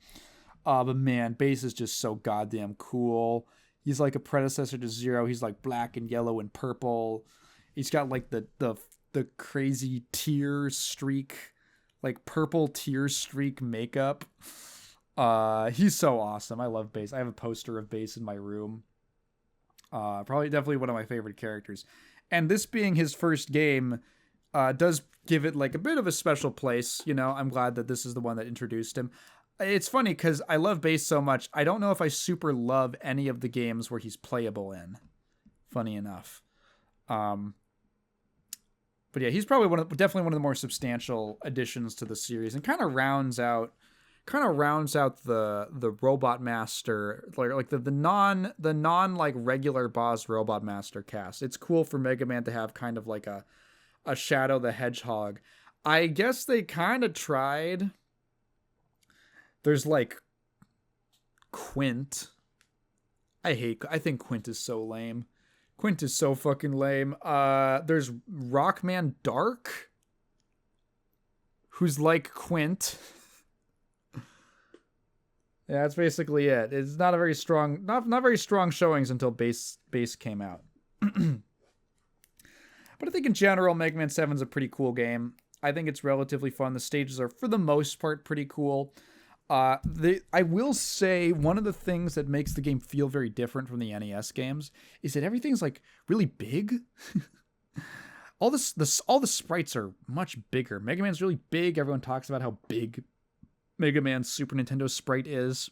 But man, Bass is just so goddamn cool. He's like a predecessor to Zero. He's like black and yellow and purple. He's got like the crazy tear streak, like purple tear streak makeup. He's so awesome. I love Bass. I have a poster of Bass in my room. Definitely one of my favorite characters. And this being his first game, does give it like a bit of a special place. You know, I'm glad that this is the one that introduced him. It's funny because I love Bass so much. I don't know if I super love any of the games where he's playable in. Funny enough. But yeah, he's probably definitely one of the more substantial additions to the series, and kind of rounds out the Robot Master, like the non like regular boss Robot Master cast. It's cool for Mega Man to have kind of like a Shadow the Hedgehog. I guess they kind of tried. There's like Quint. I think Quint is so lame. Quint is so fucking lame. There's Rockman Dark, who's like Quint. Yeah, that's basically it. It's not a very strong, not very strong showings until Bass came out. But I think in general, Mega Man 7 is a pretty cool game. I think it's relatively fun. The stages are, for the most part, pretty cool. I will say one of the things that makes the game feel very different from the NES games is that everything's like really big. all the sprites are much bigger. Mega Man's really big. Everyone talks about how big Mega Man's Super Nintendo sprite is.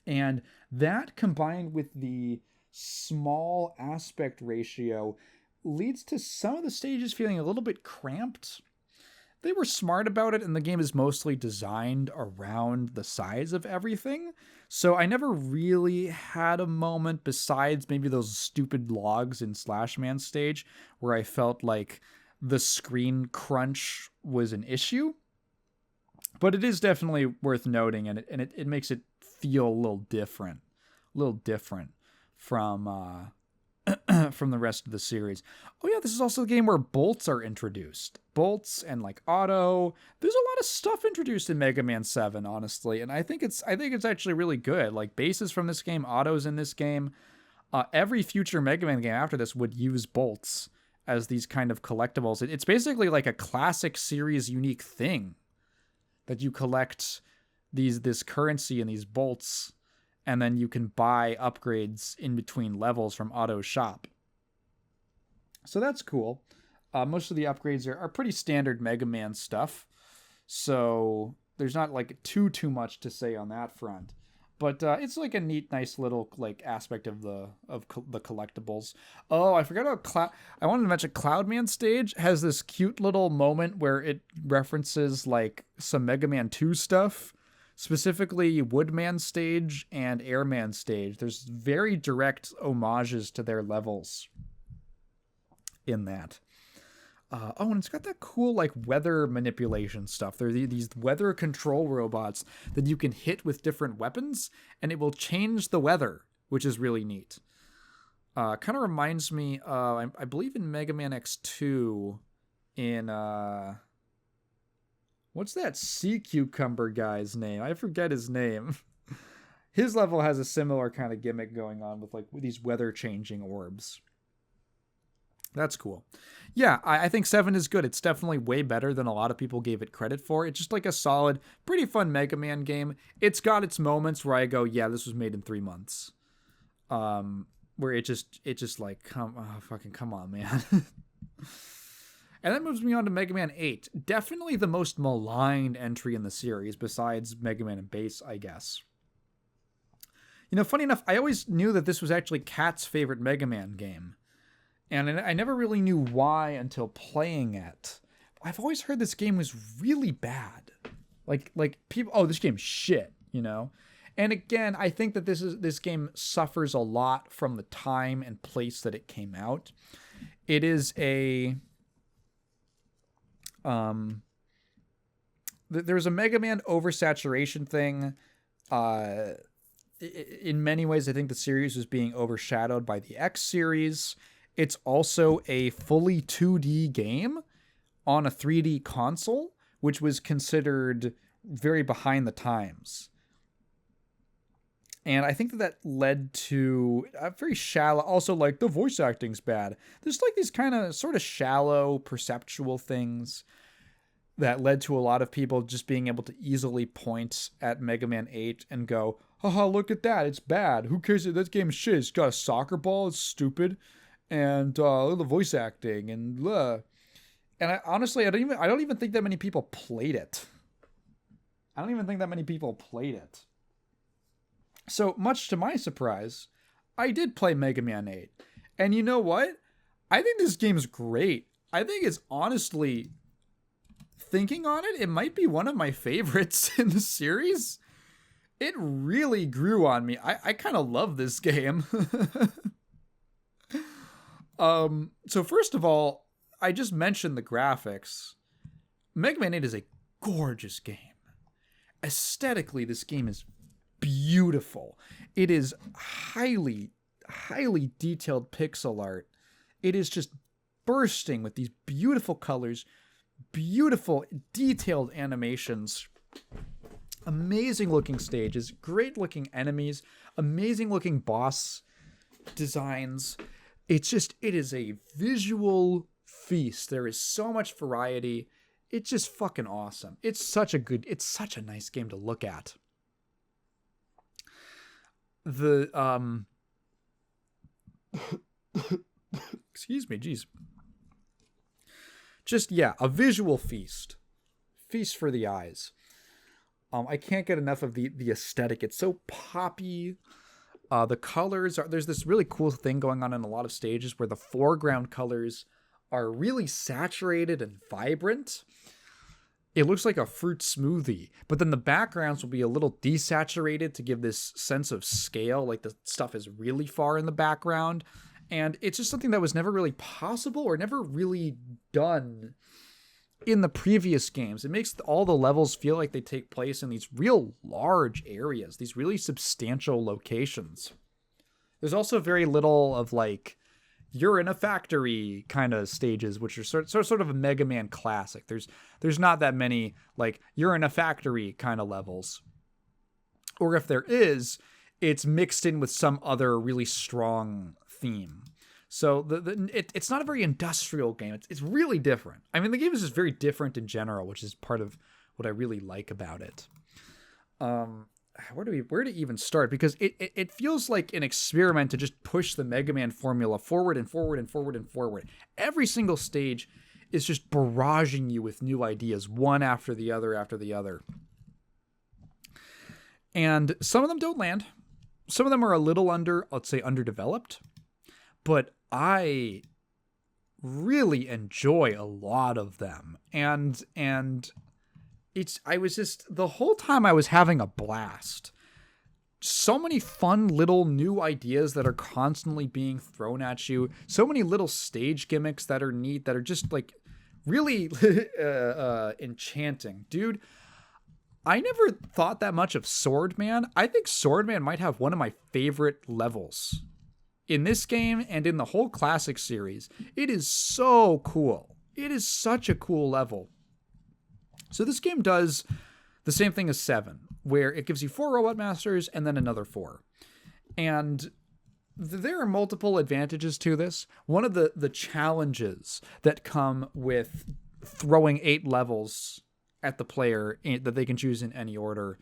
And that combined with the small aspect ratio leads to some of the stages feeling a little bit cramped. They were smart about it, and the game is mostly designed around the size of everything. So I never really had a moment besides maybe those stupid logs in Slash Man stage where I felt like the screen crunch was an issue. But it is definitely worth noting, and it makes it feel a little different from from the rest of the series. Oh yeah, this is also a game where bolts are introduced. Bolts and like auto. There's a lot of stuff introduced in Mega Man 7, honestly, and I think it's actually really good. Like bases from this game, autos in this game. Every future Mega Man game after this would use bolts as these kind of collectibles. It's basically like a classic series unique thing that you collect this currency and these bolts, and then you can buy upgrades in between levels from Auto Shop. So that's cool. Most of the upgrades are pretty standard Mega Man stuff, so there's not like too much to say on that front. But it's like a neat, nice little like aspect of the collectibles. Oh, I forgot about I wanted to mention Cloudman stage has this cute little moment where it references like some Mega Man 2 stuff. Specifically Woodman stage and Airman stage. There's very direct homages to their levels in that. And it's got that cool like weather manipulation stuff. There are these weather control robots that you can hit with different weapons, and it will change the weather, which is really neat. Kind of reminds me, I believe in Mega Man X2, in what's that sea cucumber guy's name? I forget his name. His level has a similar kind of gimmick going on with like these weather changing orbs. That's cool. Yeah, I think 7 is good. It's definitely way better than a lot of people gave it credit for. It's just like a solid, pretty fun Mega Man game. It's got its moments where I go, yeah, this was made in 3 months. Where it just like, fucking come on, man. And that moves me on to Mega Man 8. Definitely the most maligned entry in the series, besides Mega Man and Bass, I guess. You know, funny enough, I always knew that this was actually Kat's favorite Mega Man game. And I never really knew why until playing it. I've always heard this game was really bad. Like people, oh, this game's shit, you know? And again, I think that this game suffers a lot from the time and place that it came out. It is a... there's a Mega Man oversaturation thing. In many ways, I think the series was being overshadowed by the X series. It's also a fully 2D game on a 3D console, which was considered very behind the times. And I think that led to a very shallow, also like the voice acting's bad. There's like these kind of sort of shallow perceptual things that led to a lot of people just being able to easily point at Mega Man 8 and go, haha, look at that, it's bad. Who cares? That game's shit. It's got a soccer ball, it's stupid. And the voice acting and I honestly I don't even think that many people played it. So much to my surprise, I did play Mega Man 8. And you know what? I think this game is great. I think it's honestly, thinking on it, it might be one of my favorites in the series. It really grew on me. I kind of love this game. So first of all, I just mentioned the graphics. Mega Man 8 is a gorgeous game. Aesthetically, this game is beautiful. It is highly, highly detailed pixel art. It is just bursting with these beautiful colors, beautiful, detailed animations, amazing looking stages, great looking enemies, amazing looking boss designs. It is a visual feast. There is so much variety. It's just fucking awesome. It's such a nice game to look at. Excuse me, geez. Just, yeah, a visual feast. Feast for the eyes. I can't get enough of the aesthetic. It's so poppy. The colors there's this really cool thing going on in a lot of stages where the foreground colors are really saturated and vibrant. It looks like a fruit smoothie, but then the backgrounds will be a little desaturated to give this sense of scale, like the stuff is really far in the background. And it's just something that was never really possible or never really done in the previous games. It makes all the levels feel like they take place in these real large areas, these really substantial locations. There's also very little of like, you're in a factory kind of stages, which are sort of a Mega Man classic. There's not that many like you're in a factory kind of levels. Or if there is, it's mixed in with some other really strong theme. So it's not a very industrial game. It's really different. I mean, the game is just very different in general, which is part of what I really like about it. Where to even start? Because it feels like an experiment to just push the Mega Man formula forward and forward and forward and forward. Every single stage is just barraging you with new ideas, one after the other after the other. And some of them don't land. Some of them are a little underdeveloped. But I really enjoy a lot of them. And the whole time I was having a blast. So many fun little new ideas that are constantly being thrown at you. So many little stage gimmicks that are neat, that are just like really enchanting. Dude, I never thought that much of Swordman. I think Swordman might have one of my favorite levels in this game and in the whole classic series. It is so cool. It is such a cool level. So this game does the same thing as 7, where it gives you 4 Robot Masters and then another 4. And there are multiple advantages to this. One of the challenges that come with throwing 8 levels at the player that they can choose in any order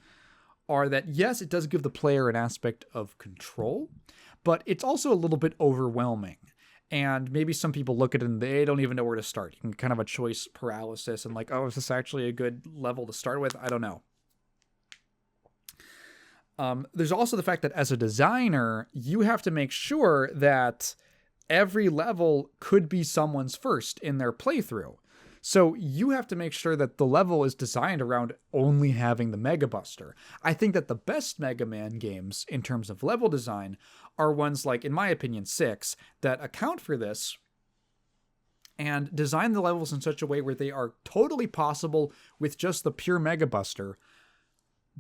are that, yes, it does give the player an aspect of control, but it's also a little bit overwhelming. And maybe some people look at it and they don't even know where to start. You can kind of a choice paralysis and like, oh, is this actually a good level to start with? I don't know. There's also the fact that as a designer, you have to make sure that every level could be someone's first in their playthrough. So you have to make sure that the level is designed around only having the Mega Buster. I think that the best Mega Man games in terms of level design are ones like, in my opinion, 6, that account for this and design the levels in such a way where they are totally possible with just the pure Mega Buster.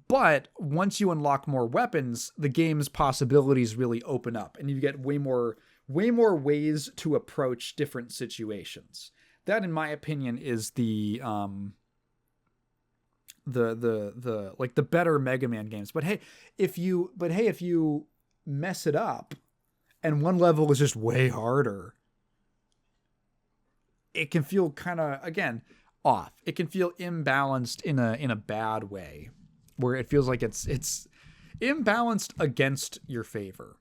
But once you unlock more weapons, the game's possibilities really open up, and you get way more ways to approach different situations. That, in my opinion, is the better Mega Man games. But hey, if you mess it up, and one level is just way harder, it can feel kind of, again, off. It can feel imbalanced in a bad way, where it feels like it's imbalanced against your favor.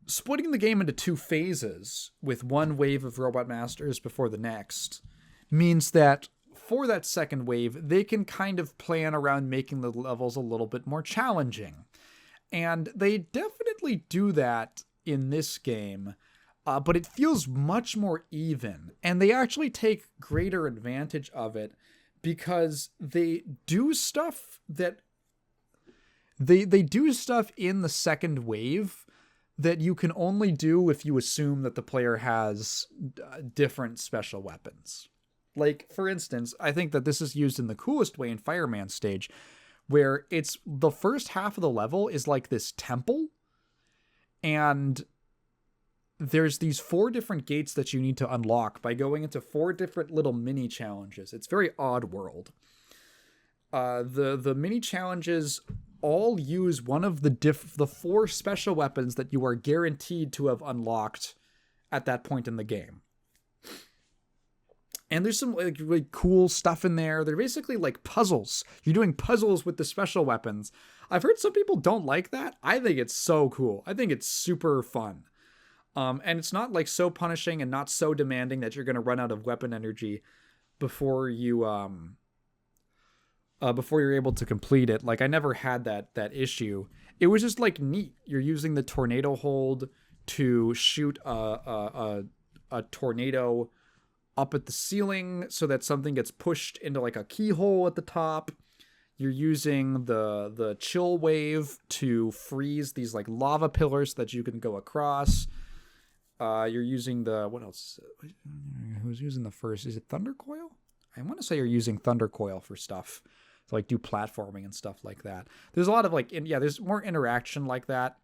Splitting the game into 2 phases with one wave of Robot Masters before the next means that for that second wave, they can kind of plan around making the levels a little bit more challenging. And they definitely do that in this game, but it feels much more even. And they actually take greater advantage of it because they do stuff that they do stuff in the second wave that you can only do if you assume that the player has different special weapons. Like, for instance, I think that this is used in the coolest way in Fireman stage, where it's the first half of the level is like this temple, and there's these 4 different gates that you need to unlock by going into 4 different little mini challenges. It's very odd world. The mini challenges all use one of the 4 special weapons that you are guaranteed to have unlocked at that point in the game. And there's some like really cool stuff in there. They're basically like puzzles. You're doing puzzles with the special weapons. I've heard some people don't like that. I think it's so cool. I think it's super fun. And it's not like so punishing and not so demanding that you're going to run out of weapon energy before you're able to complete it. Like, I never had that issue. It was just like neat. You're using the tornado hold to shoot a tornado up at the ceiling so that something gets pushed into like a keyhole at the top. You're using the chill wave to freeze these like lava pillars that you can go across. You're using what else? Who's using the first? Is it Thunder Coil? I want to say you're using Thunder Coil for stuff to like do platforming and stuff like that. There's a lot of like, there's more interaction like that,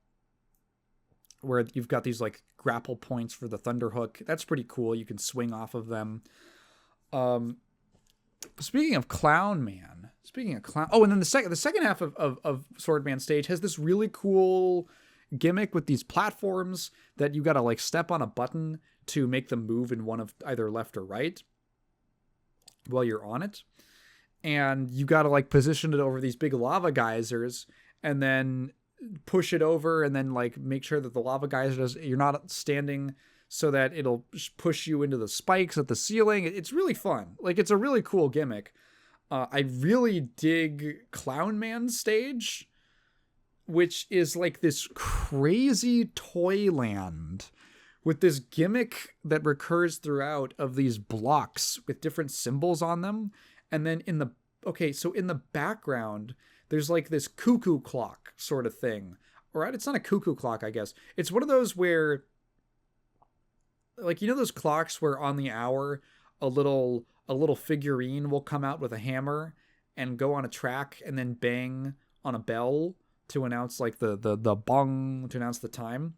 where you've got these like grapple points for the Thunder Hook. That's pretty cool. You can swing off of them. Speaking of Clown Man, and then the second half of Swordman stage has this really cool gimmick with these platforms that you gotta like step on a button to make them move in one of either left or right while you're on it. And you gotta like position it over these big lava geysers and then push it over and then like make sure that the lava geyser you're not standing so that it'll push you into the spikes at the ceiling. It's really fun. Like, it's a really cool gimmick. I really dig Clown Man stage, which is like this crazy toy land with this gimmick that recurs throughout of these blocks with different symbols on them. And then in the background, there's like this cuckoo clock sort of thing. Or it's not a cuckoo clock, I guess. It's one of those where, like, you know those clocks where on the hour a little figurine will come out with a hammer and go on a track and then bang on a bell to announce like the bong to announce the time.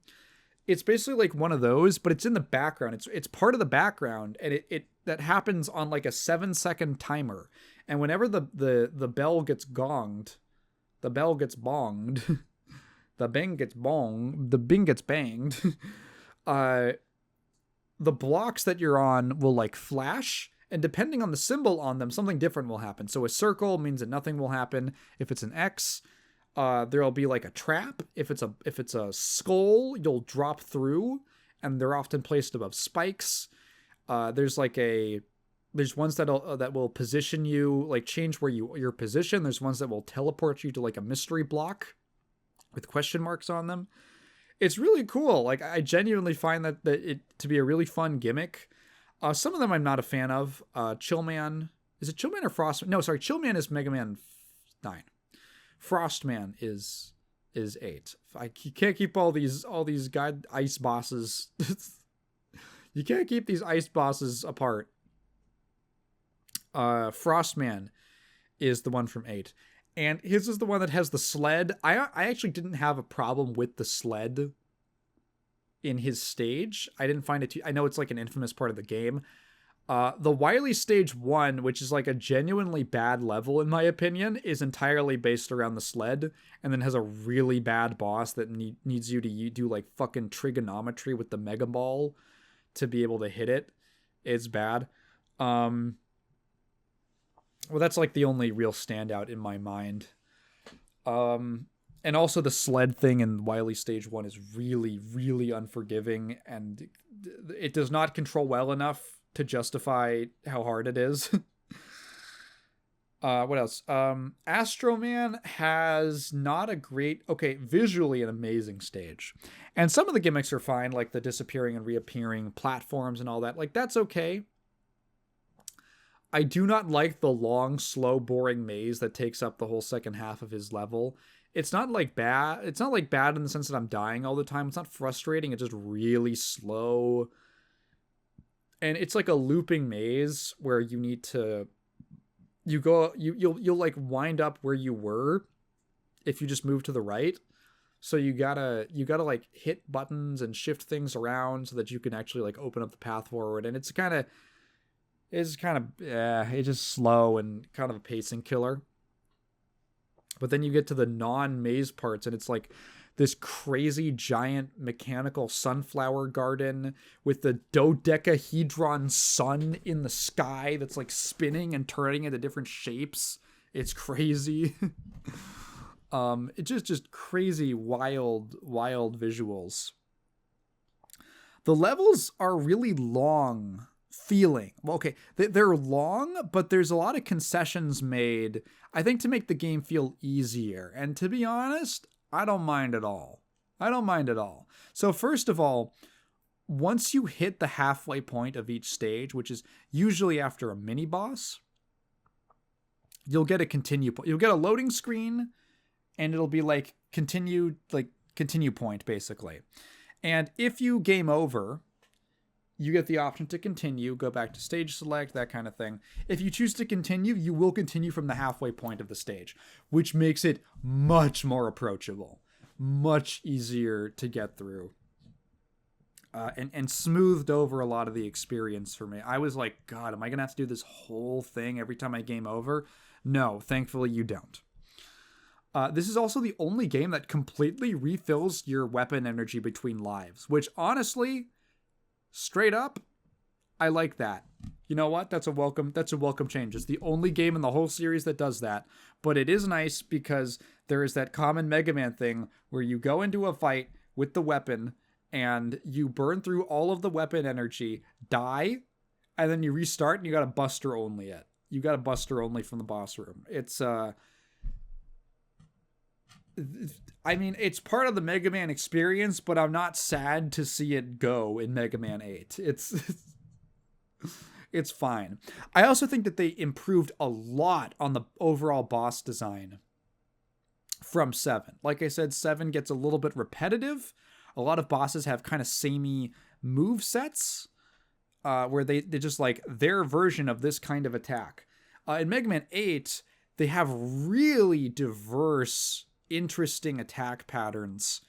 It's basically like one of those, but it's in the background. It's part of the background, and it that happens on like a 7-second timer. And whenever the bell gets gonged, the bell gets bonged, the bing gets banged, uh, the blocks that you're on will like flash, and depending on the symbol on them, something different will happen. So a circle means that nothing will happen. If it's an X, there'll be like a trap. If it's a skull, you'll drop through, and they're often placed above spikes. There's ones that will position you, like change where your position. There's ones that will teleport you to like a mystery block with question marks on them. It's really cool. Like I genuinely find that it to be a really fun gimmick. Some of them I'm not a fan of. Chillman, is it Chillman or Frostman? No, sorry, Chillman is Mega Man 9. Frostman is 8. You can't keep all these god ice bosses. You can't keep these ice bosses apart. Frostman is the one from 8. And his is the one that has the sled. I actually didn't have a problem with the sled in his stage. I didn't find it too... I know it's like an infamous part of the game. The Wily Stage 1, which is like a genuinely bad level in my opinion, is entirely based around the sled, and then has a really bad boss that needs you to do like fucking trigonometry with the Mega Ball to be able to hit it. It's bad. Well, that's like the only real standout in my mind. And also the sled thing in Wily Stage 1 is really, really unforgiving, and it does not control well enough to justify how hard it is. What else? Astro Man has not a great... Okay, visually an amazing stage. And some of the gimmicks are fine, like the disappearing and reappearing platforms and all that. Like, that's okay. I do not like the long, slow, boring maze that takes up the whole second half of his level. It's not like bad. It's not like bad in the sense that I'm dying all the time. It's not frustrating. It's just really slow. And it's like a looping maze where you need to... You'll like wind up where you were if you just move to the right. So you gotta like hit buttons and shift things around so that you can actually like open up the path forward. And it's just slow and kind of a pacing killer. But then you get to the non-maze parts, and it's like this crazy giant mechanical sunflower garden with the dodecahedron sun in the sky that's like spinning and turning into different shapes. It's crazy. It's just crazy, wild visuals. The levels are really long feeling. Well, okay, they're long, but there's a lot of concessions made, I think, to make the game feel easier. And to be honest, I don't mind at all. So first of all, once you hit the halfway point of each stage, which is usually after a mini boss, you'll get a loading screen, and it'll be like continue point basically. And if you game over, you get the option to continue, go back to stage select, that kind of thing. If you choose to continue, you will continue from the halfway point of the stage, which makes it much more approachable, much easier to get through, and smoothed over a lot of the experience for me. I was like, God, am I going to have to do this whole thing every time I game over? No, thankfully you don't. This is also the only game that completely refills your weapon energy between lives, which honestly... straight up, I like that. You know what? That's a welcome change. It's the only game in the whole series that does that. But it is nice because there is that common Mega Man thing where you go into a fight with the weapon and you burn through all of the weapon energy, die, and then you restart and you got to Buster only it. You got to Buster only from the boss room. It's I mean, it's part of the Mega Man experience, but I'm not sad to see it go in Mega Man 8. It's fine. I also think that they improved a lot on the overall boss design from 7. Like I said, 7 gets a little bit repetitive. A lot of bosses have kind of samey move sets, where they just like their version of this kind of attack. In Mega Man 8, they have really diverse, interesting attack patterns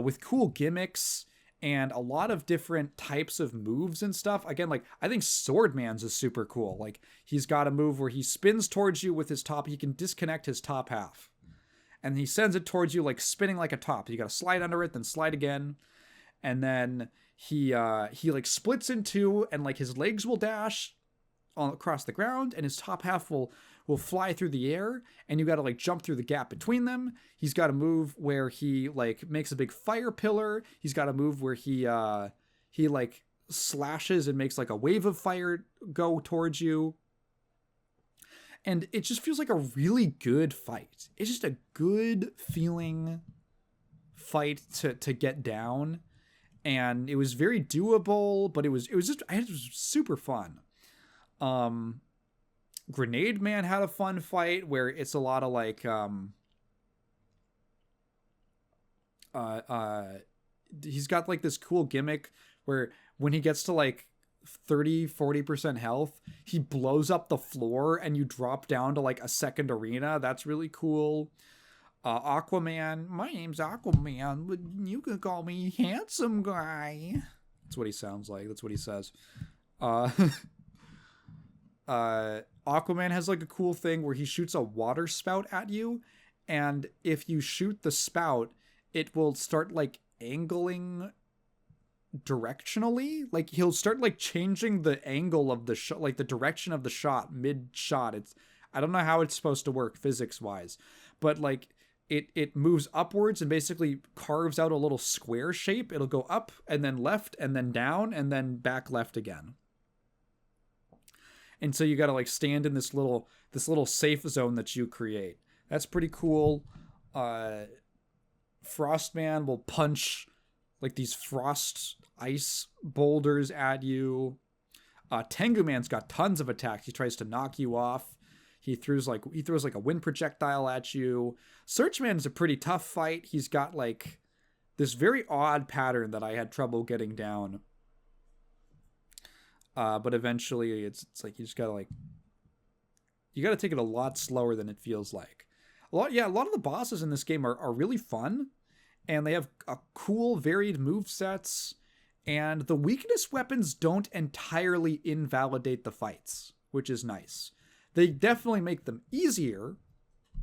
with cool gimmicks and a lot of different types of moves and stuff. Again, like I think Swordman's is super cool. Like he's got a move where he spins towards you with his top. He can disconnect his top half. and he sends it towards you like spinning like a top. You got to slide under it, then slide again, and then he like splits in two, and like his legs will dash across the ground, and his top half will fly through the air, and you got to like jump through the gap between them. He's got a move where he like makes a big fire pillar. He's got a move where he like slashes and makes like a wave of fire go towards you. And it just feels like a really good fight. It's just a good feeling fight to get down. And it was very doable, but it was super fun. Grenade Man had a fun fight where it's a lot of like he's got like this cool gimmick where when he gets to like 30-40% health, he blows up the floor and you drop down to like a second arena. That's really cool. Aquaman, my name's Aquaman, but you can call me handsome guy. That's what he sounds like. That's what he says. Aquaman has like a cool thing where he shoots a water spout at you, and if you shoot the spout, it will start like angling directionally. Like he'll start like changing the angle of the shot, like the direction of the shot mid shot. I don't know how it's supposed to work physics wise, but like it moves upwards and basically carves out a little square shape. It'll go up and then left and then down and then back left again. And so you got to like stand in this little safe zone that you create. That's pretty cool. Frostman will punch like these frost ice boulders at you. Tengu Man's got tons of attacks. He tries to knock you off. He throws like a wind projectile at you. Searchman's a pretty tough fight. He's got like this very odd pattern that I had trouble getting down. But eventually it's like you just gotta take it a lot slower than it feels like. A lot of the bosses in this game are really fun, and they have a cool varied move sets, and the weakness weapons don't entirely invalidate the fights, which is nice. They definitely make them easier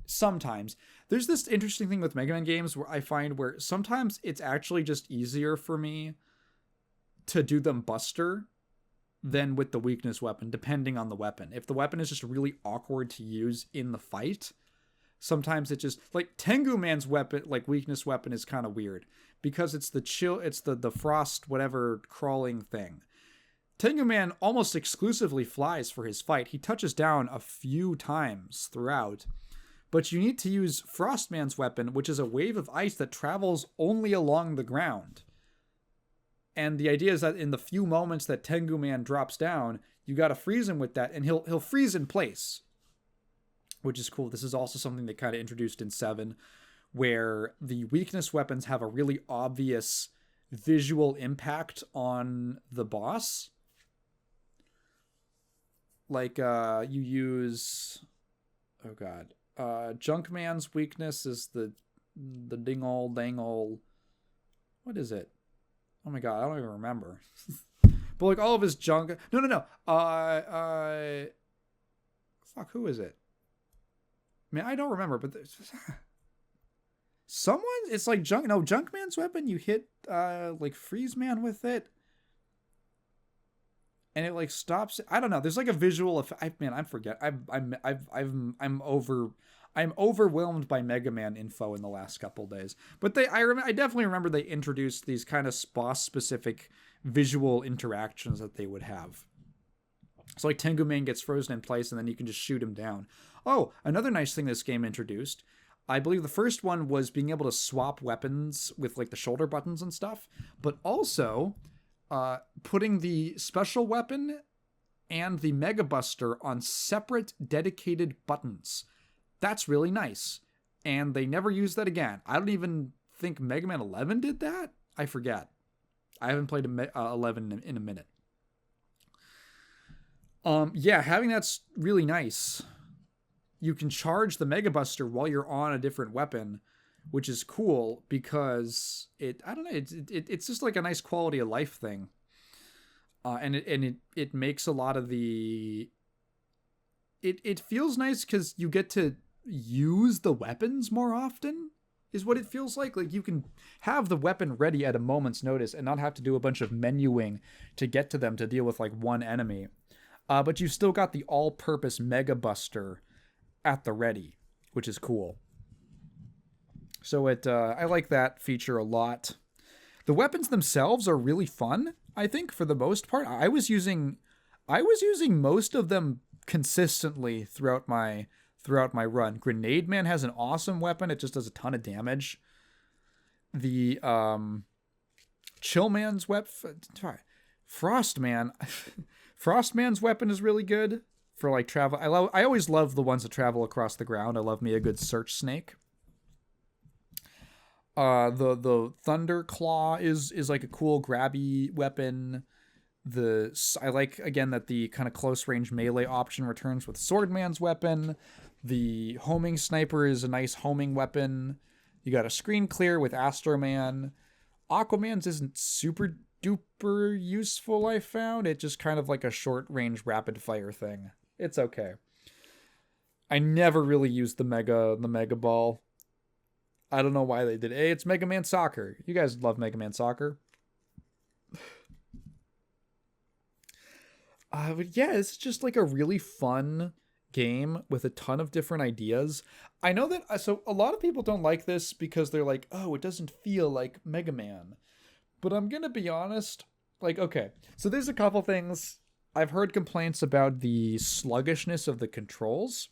sometimes. There's this interesting thing with Mega Man games where I find where sometimes it's actually just easier for me to do them buster than with the weakness weapon, depending on the weapon. If the weapon is just really awkward to use in the fight, sometimes it just like Tengu Man's weapon, like weakness weapon, is kind of weird because it's the frost whatever crawling thing. Tengu Man almost exclusively flies for his fight. He touches down a few times throughout, but you need to use Frostman's weapon, which is a wave of ice that travels only along the ground. And the idea is that in the few moments that Tengu Man drops down, you gotta freeze him with that, and he'll freeze in place, which is cool. This is also something they kind of introduced in 7, where the weakness weapons have a really obvious visual impact on the boss. Like, you use... Oh, God. Junkman's weakness is the ding-ol, dang-ol... What is it? Oh, my God. I don't even remember. But, like, all of his junk... No. Fuck, who is it? Man, I don't remember, but... Someone... It's like Junkman's weapon, you hit, like, Freeze Man with it. And it like stops. I don't know. There's like a visual effect. Man, I forget. I'm overwhelmed by Mega Man info in the last couple days. But I definitely remember they introduced these kind of boss specific visual interactions that they would have. So like Tengu Man gets frozen in place, and then you can just shoot him down. Oh, another nice thing this game introduced. I believe the first one was being able to swap weapons with like the shoulder buttons and stuff, but also. Putting the special weapon and the Mega Buster on separate dedicated buttons. That's really nice. And they never used that again. I don't even think Mega Man 11 did that. I forget. I haven't played 11 in a minute. Yeah, having that's really nice. You can charge the Mega Buster while you're on a different weapon, which is cool because it's just like a nice quality of life thing. And it makes a lot of the, it feels nice because you get to use the weapons more often, is what it feels like. Like, you can have the weapon ready at a moment's notice and not have to do a bunch of menuing to get to them to deal with like one enemy. But you've still got the all-purpose Mega Buster at the ready, which is cool. So I like that feature a lot. The weapons themselves are really fun, I think, for the most part. I was using most of them consistently throughout my run. Grenade Man has an awesome weapon. It just does a ton of damage. The Chill Man's weapon, Frostman's weapon is really good for like travel. I always love the ones that travel across the ground. I love me a good search snake. The Thunder Claw is like a cool grabby weapon. I like, again, that the kind of close range melee option returns with Swordman's weapon. The homing sniper is a nice homing weapon. You got a screen clear with Astroman. Aquaman's isn't super duper useful, I found. It's just kind of like a short range rapid fire thing. It's okay. I never really used the Mega Ball. I don't know why they did it. Hey, it's Mega Man Soccer. You guys love Mega Man Soccer. But yeah, it's just like a really fun game with a ton of different ideas. I know that, so a lot of people don't like this because they're like, oh, it doesn't feel like Mega Man. But I'm going to be honest, like, okay, so there's a couple things. I've heard complaints about the sluggishness of the controls.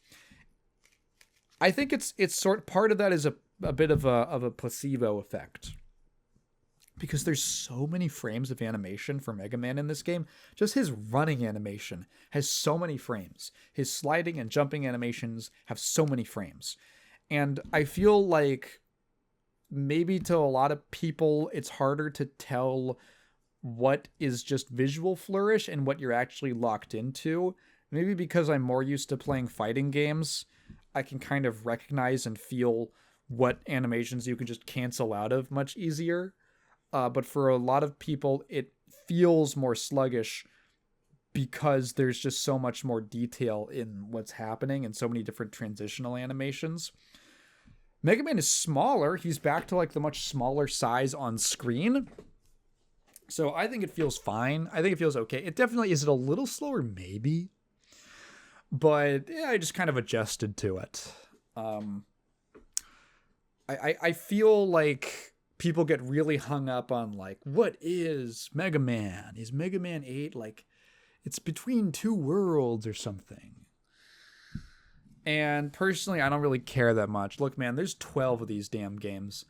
I think it's part of that is a bit of a placebo effect. Because there's so many frames of animation for Mega Man in this game. Just his running animation has so many frames. His sliding and jumping animations have so many frames. And I feel like maybe to a lot of people, it's harder to tell what is just visual flourish and what you're actually locked into. Maybe because I'm more used to playing fighting games, I can kind of recognize and feel what animations you can just cancel out of much easier. But for a lot of people, it feels more sluggish because there's just so much more detail in what's happening and so many different transitional animations. Mega Man is smaller. He's back to like the much smaller size on screen. So I think it feels fine. I think it feels okay. It definitely, is it a little slower? Maybe. But yeah, I just kind of adjusted to it. I feel like people get really hung up on like, what is Mega Man? Is Mega Man 8 like it's between two worlds or something? And personally, I don't really care that much. Look, man, there's 12 of these damn games.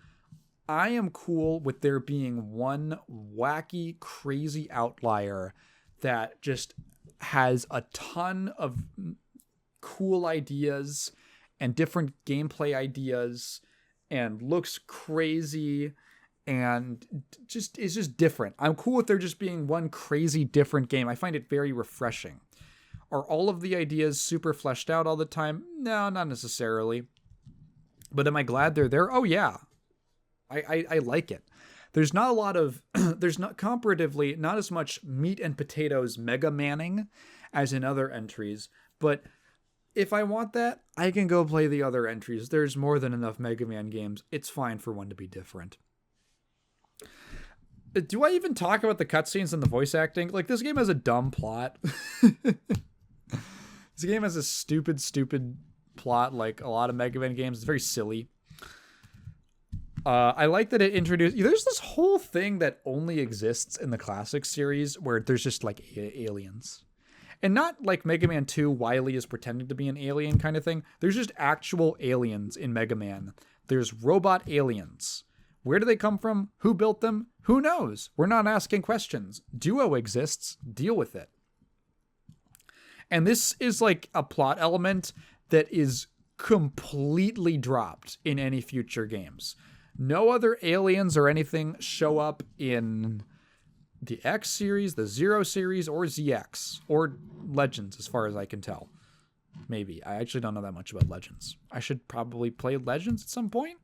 I am cool with there being one wacky, crazy outlier that just has a ton of cool ideas and different gameplay ideas and looks crazy and just is just different. I'm cool with there just being one crazy different game. I find it very refreshing. Are all of the ideas super fleshed out all the time? No, not necessarily. But am I glad they're there? Oh yeah. I like it. There's not a lot of, there's not comparatively, not as much meat and potatoes Mega Manning as in other entries, but if I want that, I can go play the other entries. There's more than enough Mega Man games. It's fine for one to be different. Do I even talk about the cutscenes and the voice acting? Like, this game has a dumb plot. This game has a stupid plot, like a lot of Mega Man games. It's very silly. I like that it introduced... There's this whole thing that only exists in the classic series where there's just, like, aliens. And not like Mega Man 2, Wily is pretending to be an alien kind of thing. There's just actual aliens in Mega Man. There's robot aliens. Where do they come from? Who built them? Who knows? We're not asking questions. Duo exists. Deal with it. And this is like a plot element that is completely dropped in any future games. No other aliens or anything show up in the X series, the Zero series, or ZX, or Legends, as far as I can tell. Maybe. I actually don't know that much about Legends. I should probably play Legends at some point.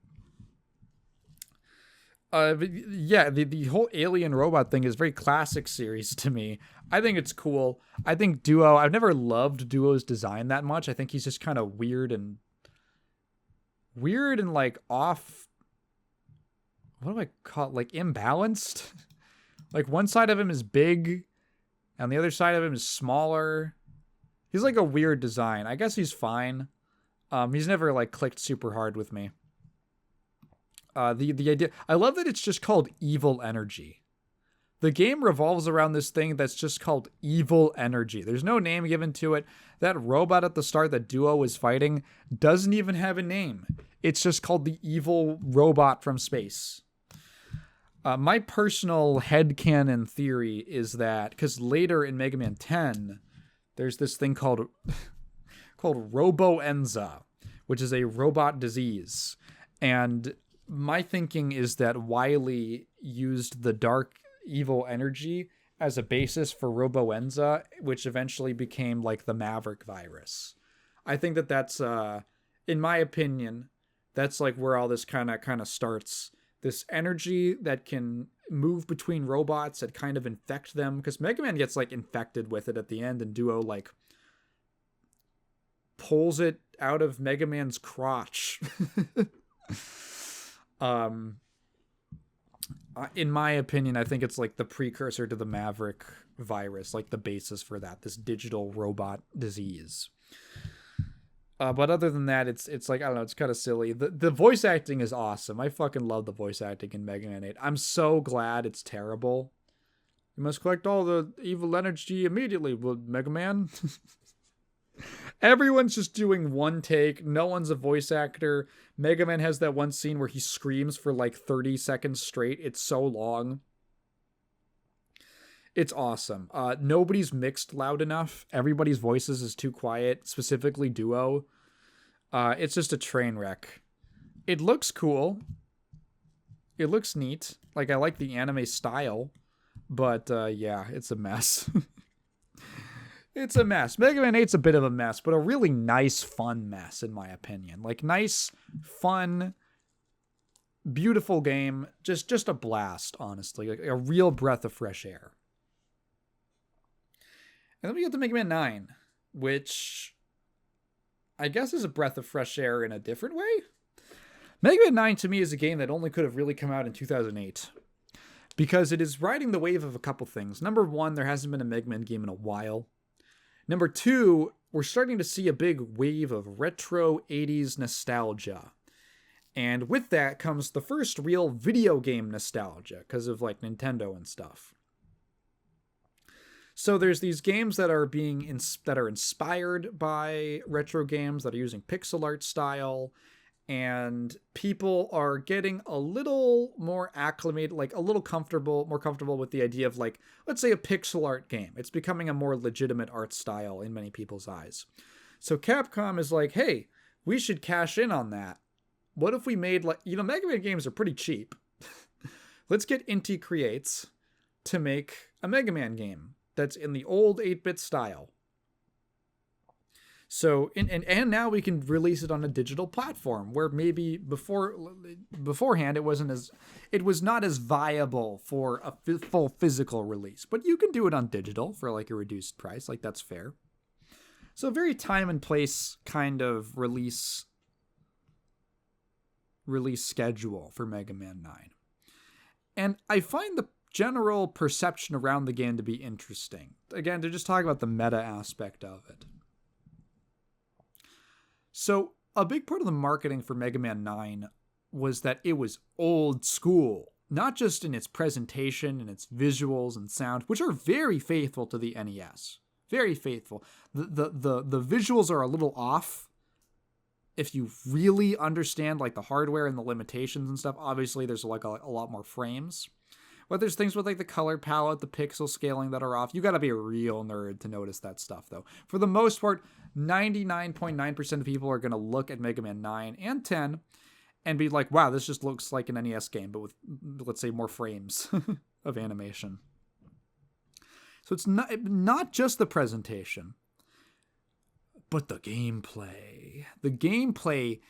But yeah, the whole alien robot thing is very classic series to me. I think it's cool. I think Duo, I've never loved Duo's design that much. I think he's just kind of weird and weird and like off. What do I call it? Like imbalanced? Like one side of him is big and the other side of him is smaller. He's like a weird design. I guess he's fine. He's never like clicked super hard with me. The idea, I love that it's just called Evil Energy. The game revolves around this thing that's just called Evil Energy. There's no name given to it. That robot at the start that Duo is fighting doesn't even have a name. It's just called the Evil Robot from Space. My personal headcanon theory is that, because later in Mega Man 10, there's this thing called Robo-Enza, which is a robot disease. And my thinking is that Wily used the dark evil energy as a basis for Robo-Enza, which eventually became like the Maverick virus. I think that that's, in my opinion, that's like where all this kind of starts. This energy that can move between robots that kind of infect them, because Mega Man gets like infected with it at the end, and Duo like pulls it out of Mega Man's crotch. In my opinion, I think it's like the precursor to the Maverick virus, like the basis for that, this digital robot disease. But other than that, it's like, I don't know, it's kind of silly. The voice acting is awesome. I fucking love the voice acting in Mega Man 8. I'm so glad it's terrible. You must collect all the evil energy immediately, Mega Man. Everyone's just doing one take. No one's a voice actor. Mega Man has that one scene where he screams for like 30 seconds straight. It's so long. It's awesome. Nobody's mixed loud enough. Everybody's voices is too quiet, specifically Duo. It's just a train wreck. It looks cool. It looks neat. Like, I like the anime style. But, yeah, it's a mess. It's a mess. Mega Man 8's a bit of a mess, but a really nice, fun mess, in my opinion. Like, nice, fun, beautiful game. Just a blast, honestly. Like, a real breath of fresh air. And then we get to Mega Man 9, which I guess is a breath of fresh air in a different way. Mega Man 9 to me is a game that only could have really come out in 2008. Because it is riding the wave of a couple things. Number one, there hasn't been a Mega Man game in a while. Number two, we're starting to see a big wave of retro 80s nostalgia. And with that comes the first real video game nostalgia, because of like Nintendo and stuff. So there's these games that are that are inspired by retro games that are using pixel art style, and people are getting a little more acclimated, like a little more comfortable with the idea of like, let's say a pixel art game. It's becoming a more legitimate art style in many people's eyes. So Capcom is like, hey, we should cash in on that. What if we made like, Mega Man games are pretty cheap. Let's get Inti Creates to make a Mega Man game that's in the old 8-bit style. So, and now we can release it on a digital platform where maybe beforehand it was not as viable for a full physical release, but you can do it on digital for like a reduced price. Like, that's fair. So very time and place kind of release schedule for Mega Man 9. And I find the general perception around the game to be interesting. Again, to just talk about the meta aspect of it. So, a big part of the marketing for Mega Man 9 was that it was old school, not just in its presentation and its visuals and sound, which are very faithful to the NES. Very faithful. The visuals are a little off. If you really understand like the hardware and the limitations and stuff, obviously there's like a lot more frames. But there's things with like the color palette, the pixel scaling that are off. You gotta be a real nerd to notice that stuff, though. For the most part, 99.9% of people are gonna look at Mega Man 9 and 10 and be like, wow, this just looks like an NES game, but with, let's say, more frames of animation. So it's not just the presentation, but the gameplay. The gameplay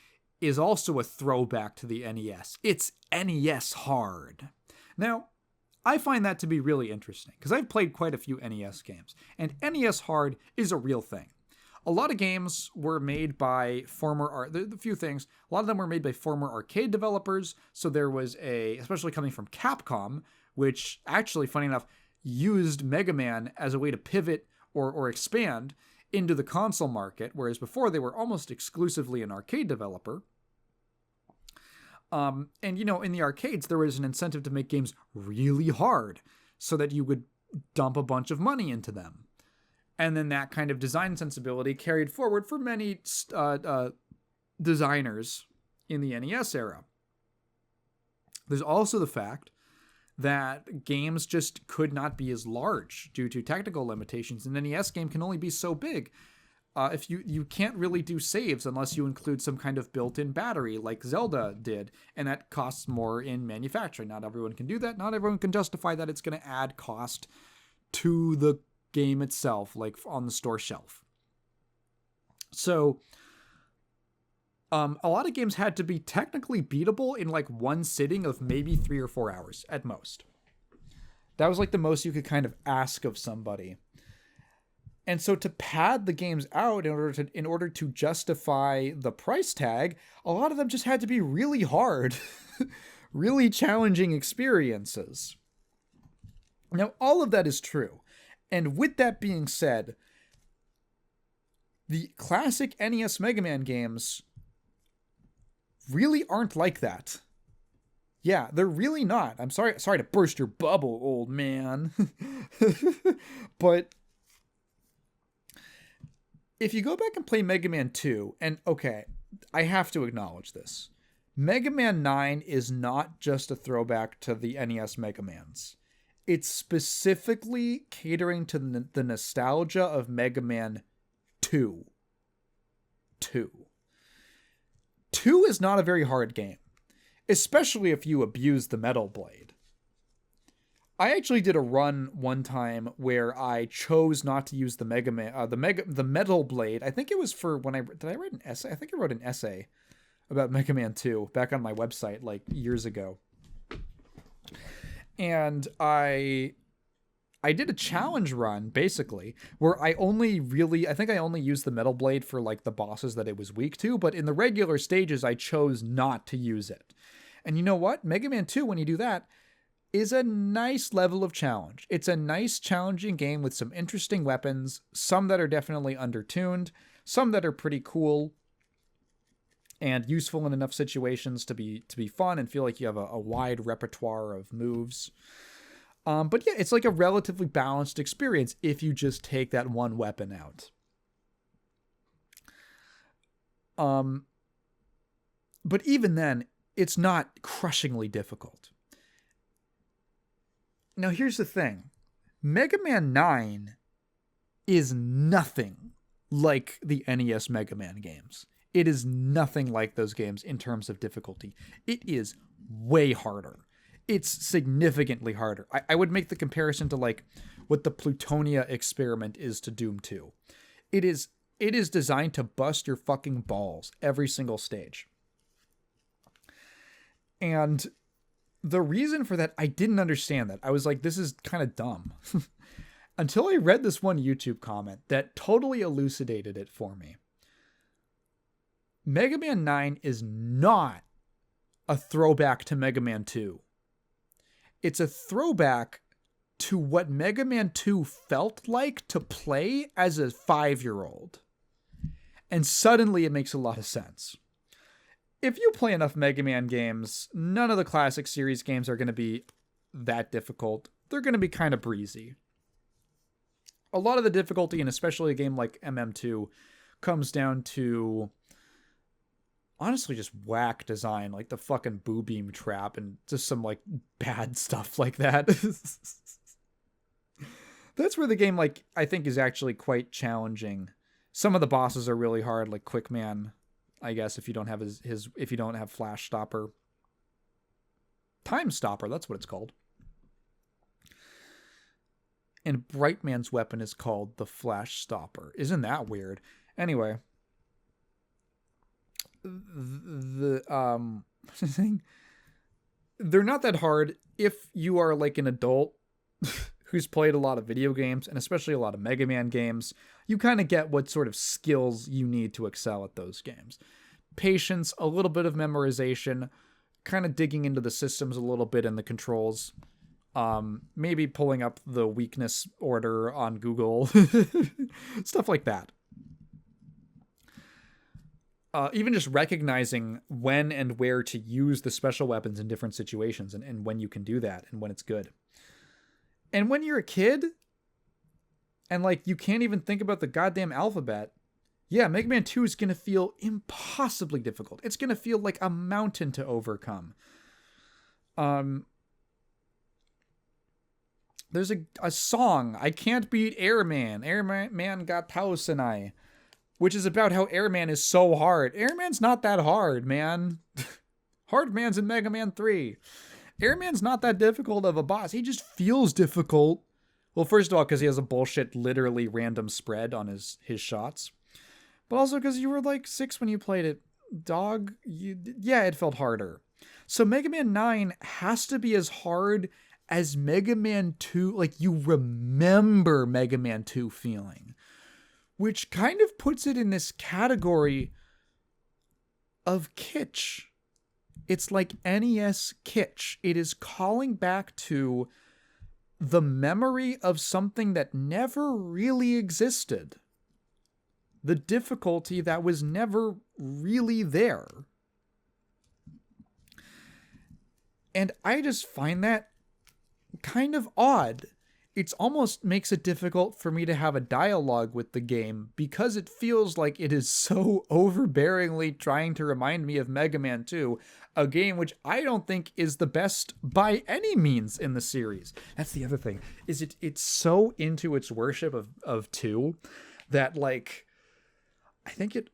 is also a throwback to the NES. It's NES hard. Now, I find that to be really interesting, because I've played quite a few NES games, and NES hard is a real thing. a lot of games were made by a few things. A lot of them were made by former arcade developers. So there was especially coming from Capcom, which actually, funny enough, used Mega Man as a way to pivot or expand into the console market, whereas before they were almost exclusively an arcade developer. And, in the arcades, there was an incentive to make games really hard so that you would dump a bunch of money into them. And then that kind of design sensibility carried forward for many designers in the NES era. There's also the fact that games just could not be as large due to technical limitations. An NES game can only be so big. If you can't really do saves unless you include some kind of built-in battery like Zelda did, and that costs more in manufacturing. Not everyone can do that. Not everyone can justify that it's going to add cost to the game itself, like on the store shelf. So a lot of games had to be technically beatable in like one sitting of maybe 3 or 4 hours at most. That was like the most you could kind of ask of somebody. And so to pad the games out in order to justify the price tag, a lot of them just had to be really hard, really challenging experiences. Now, all of that is true. And with that being said, the classic NES Mega Man games really aren't like that. Yeah, they're really not. I'm sorry to burst your bubble, old man. But if you go back and play Mega Man 2, and okay, I have to acknowledge this. Mega Man 9 is not just a throwback to the NES Mega Mans. It's specifically catering to the nostalgia of Mega Man 2. 2 is not a very hard game, especially if you abuse the Metal Blade. I actually did a run one time where I chose not to use the the Metal Blade. I think it was for when did I write an essay? I think I wrote an essay about Mega Man 2 back on my website like years ago. And I did a challenge run, basically, where I think I only used the Metal Blade for, like, the bosses that it was weak to, but in the regular stages, I chose not to use it. And you know what? Mega Man 2, when you do that, is a nice level of challenge. It's a nice, challenging game with some interesting weapons, some that are definitely undertuned, some that are pretty cool and useful in enough situations to be fun and feel like you have a wide repertoire of moves. But yeah, it's like a relatively balanced experience if you just take that one weapon out. But even then, it's not crushingly difficult. Now, here's the thing. Mega Man 9 is nothing like the NES Mega Man games. It is nothing like those games in terms of difficulty. It is way harder. It's significantly harder. I would make the comparison to like what the Plutonia experiment is to Doom 2. It is designed to bust your fucking balls every single stage. And the reason for that, I didn't understand that. I was like, this is kind of dumb. Until I read this one YouTube comment that totally elucidated it for me. Mega Man 9 is not a throwback to Mega Man 2. It's a throwback to what Mega Man 2 felt like to play as a 5-year-old. And suddenly it makes a lot of sense. If you play enough Mega Man games, none of the classic series games are going to be that difficult. They're going to be kind of breezy. A lot of the difficulty, and especially a game like MM2, comes down to honestly just whack design, like the fucking boo beam trap and just some like bad stuff like that. That's where the game, like, I think is actually quite challenging. Some of the bosses are really hard, like Quickman, I guess, if you don't have if you don't have Flash Stopper. Time Stopper, that's what it's called. And Brightman's weapon is called the Flash Stopper. Isn't that weird? Anyway, they're not that hard if you are like an adult who's played a lot of video games, and especially a lot of Mega Man games, you kind of get what sort of skills you need to excel at those games. Patience, a little bit of memorization, kind of digging into the systems a little bit and the controls. Maybe pulling up the weakness order on Google. Stuff like that. Even just recognizing when and where to use the special weapons in different situations, and when you can do that and when it's good. And when you're a kid and like you can't even think about the goddamn alphabet, yeah, Mega Man 2 is going to feel impossibly difficult. It's going to feel like a mountain to overcome. There's a song, I Can't Beat Airman. Airman got Tausenai. Which is about how Airman is so hard. Airman's not that hard, man. Hard Man's in Mega Man 3. Airman's not that difficult of a boss. He just feels difficult. Well, first of all, because he has a bullshit, literally random spread on his shots. But also because you were like 6 when you played it. Dog, yeah, it felt harder. So Mega Man 9 has to be as hard as Mega Man 2. Like, you remember Mega Man 2 feeling. Which kind of puts it in this category of kitsch. It's like NES kitsch. It is calling back to the memory of something that never really existed. The difficulty that was never really there. And I just find that kind of odd. It almost makes it difficult for me to have a dialogue with the game because it feels like it is so overbearingly trying to remind me of Mega Man 2, a game which I don't think is the best by any means in the series. That's the other thing, is it's so into its worship of 2 that like I think it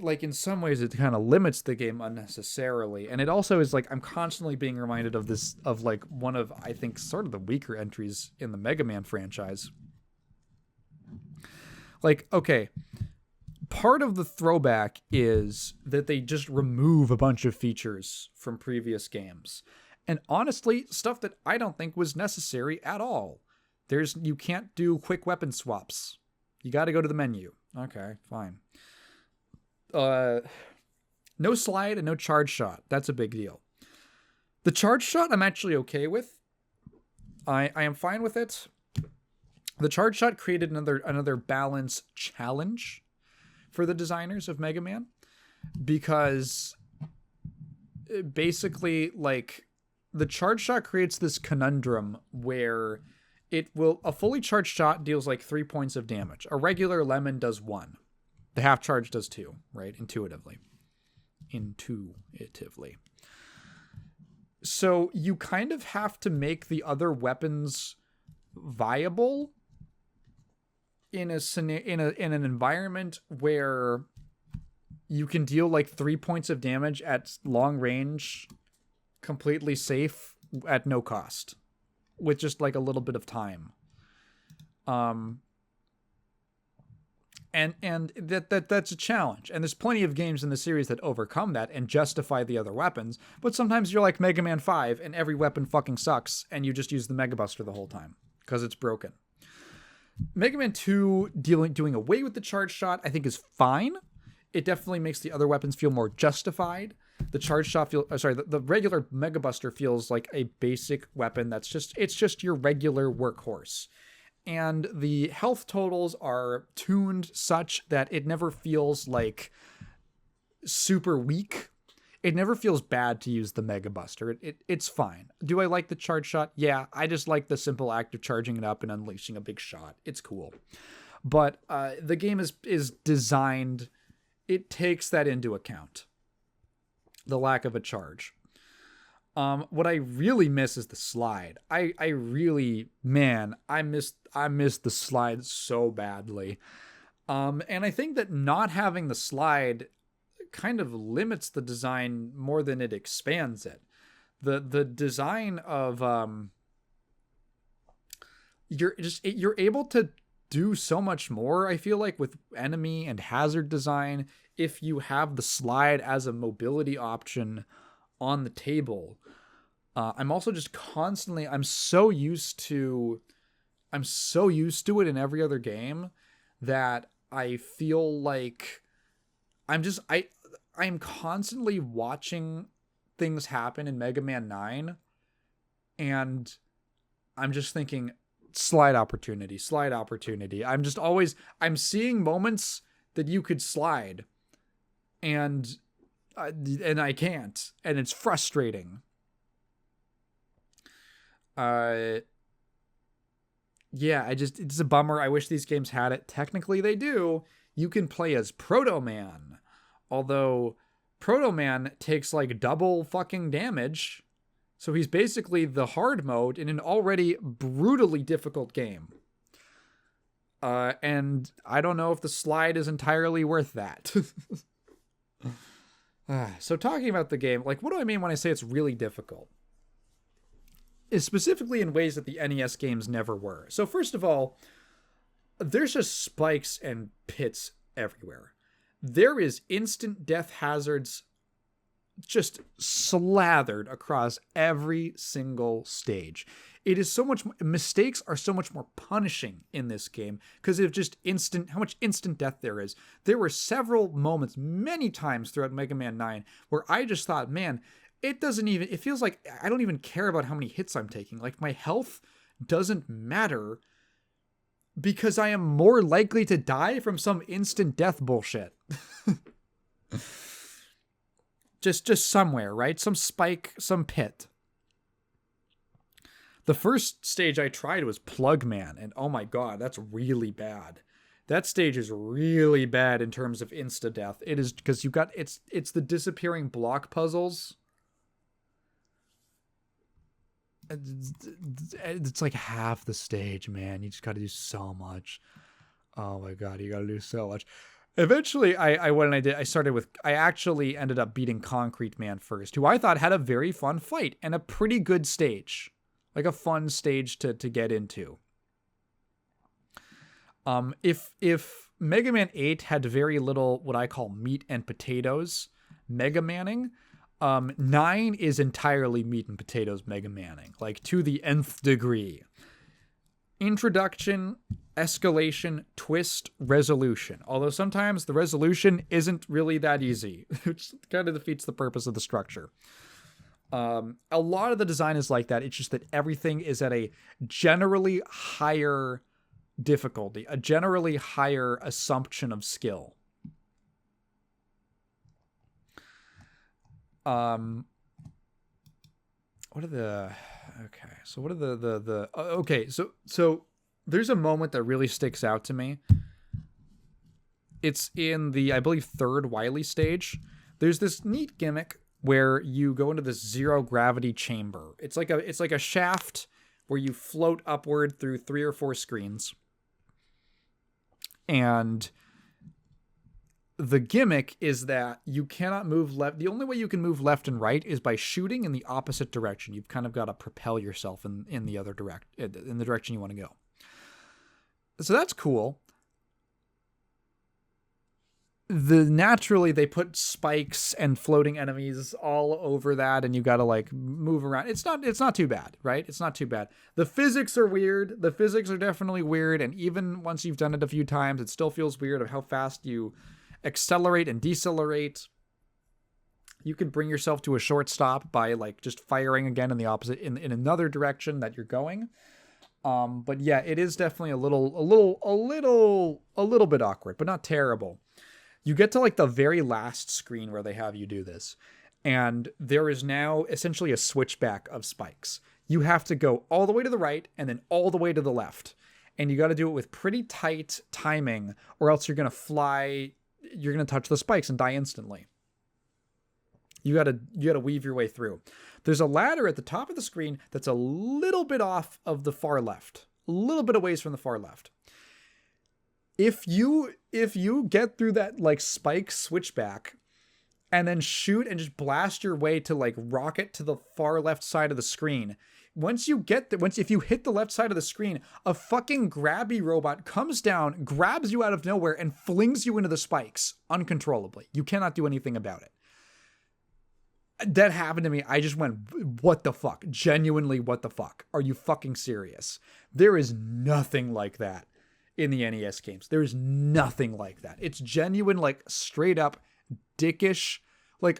like in some ways it kind of limits the game unnecessarily. And it also is like I'm constantly being reminded of this, of like one of, I think, sort of the weaker entries in the Mega Man franchise. Like, okay, part of the throwback is that they just remove a bunch of features from previous games. And honestly, stuff that I don't think was necessary at all. You can't do quick weapon swaps. You got to go to the menu. Okay, fine. No slide and no charge shot. That's a big deal. The charge shot I'm actually okay with. I am fine with it. The charge shot created another balance challenge for the designers of Mega Man, because basically, like, the charge shot creates this conundrum where a fully charged shot deals like 3 points of damage. A regular lemon does 1. The half charge does 2, right? Intuitively. So you kind of have to make the other weapons viable in an environment where you can deal like 3 points of damage at long range, completely safe at no cost, with just like a little bit of time. And that's a challenge. And there's plenty of games in the series that overcome that and justify the other weapons. But sometimes you're like Mega Man 5 and every weapon fucking sucks and you just use the Mega Buster the whole time because it's broken. Mega Man 2 doing away with the charge shot, I think, is fine. It definitely makes the other weapons feel more justified. The charge shot the regular Mega Buster feels like a basic weapon it's just your regular workhorse. And the health totals are tuned such that it never feels like super weak. It never feels bad to use the Mega Buster. It's fine. Do I like the charge shot? Yeah, I just like the simple act of charging it up and unleashing a big shot. It's cool. But the game is designed, it takes that into account. The lack of a charge. What I really miss is the slide. I miss the slide so badly. And I think that not having the slide kind of limits the design more than it expands it. The design of you're able to do so much more, I feel like, with enemy and hazard design if you have the slide as a mobility option on the table. I'm also just I'm so used to I'm so used to it in every other game that I feel like I'm constantly watching things happen in Mega Man 9, and I'm just thinking slide opportunity, slide opportunity. I'm seeing moments that you could slide, and I can't, and it's frustrating. Yeah, it's a bummer. I wish these games had it. Technically, they do. You can play as Proto Man, although Proto Man takes like double fucking damage, so he's basically the hard mode in an already brutally difficult game. And I don't know if the slide is entirely worth that. So talking about the game, like, what do I mean when I say it's really difficult? Is specifically in ways that the NES games never were. So first of all, there's just spikes and pits everywhere. There is instant death hazards just slathered across every single stage. It is so much, mistakes are so much more punishing in this game because of just how much instant death there is. There were several moments, many times throughout Mega Man 9, where I just thought, man, it feels like I don't even care about how many hits I'm taking. Like, my health doesn't matter because I am more likely to die from some instant death bullshit. just somewhere, right? Some spike, some pit. The first stage I tried was Plug Man, and oh my god, that's really bad. That stage is really bad in terms of insta-death. It is because it's the disappearing block puzzles. It's like half the stage, man. You just got to do so much. Oh my god, you got to do so much. Eventually, I actually ended up beating Concrete Man first, who I thought had a very fun fight and a pretty good stage, like a fun stage to get into. If Mega Man 8 had very little what I call meat and potatoes Mega Manning, 9 is entirely meat and potatoes Mega Manning, like to the nth degree. Introduction, escalation, twist, resolution. Although sometimes the resolution isn't really that easy, which kind of defeats the purpose of the structure. A lot of the design is like that. It's just that everything is at a generally higher difficulty, a generally higher assumption of skill. Okay, so there's a moment that really sticks out to me. It's in the, I believe, third Wily stage. There's this neat gimmick where you go into this zero gravity chamber. It's like a shaft where you float upward through 3 or 4 screens. And the gimmick is that you cannot move left. The only way you can move left and right is by shooting in the opposite direction. You've kind of got to propel yourself in the direction you want to go. So that's cool. Naturally they put spikes and floating enemies all over that, and you got to like move around. It's not too bad, right? It's not too bad. The physics are weird. The physics are definitely weird, and even once you've done it a few times, it still feels weird of how fast you accelerate and decelerate. You can bring yourself to a short stop by like just firing again in the opposite in another direction that you're going. But yeah, it is definitely a little bit awkward, but not terrible. You get to like the very last screen where they have you do this, and there is now essentially a switchback of spikes. You have to go all the way to the right and then all the way to the left, and you got to do it with pretty tight timing, or else you're gonna fly. You're going to touch the spikes and die instantly. You got to weave your way through. There's a ladder at the top of the screen that's a little bit off of the far left, a little bit away from the far left. If you get through that like spike switchback and then shoot and just blast your way to like rocket to the far left side of the screen, if you hit the left side of the screen, a fucking grabby robot comes down, grabs you out of nowhere, and flings you into the spikes uncontrollably. You cannot do anything about it. That happened to me. I just went, what the fuck? Genuinely, what the fuck? Are you fucking serious? There is nothing like that in the NES games. There is nothing like that. It's genuine, like straight up dickish, like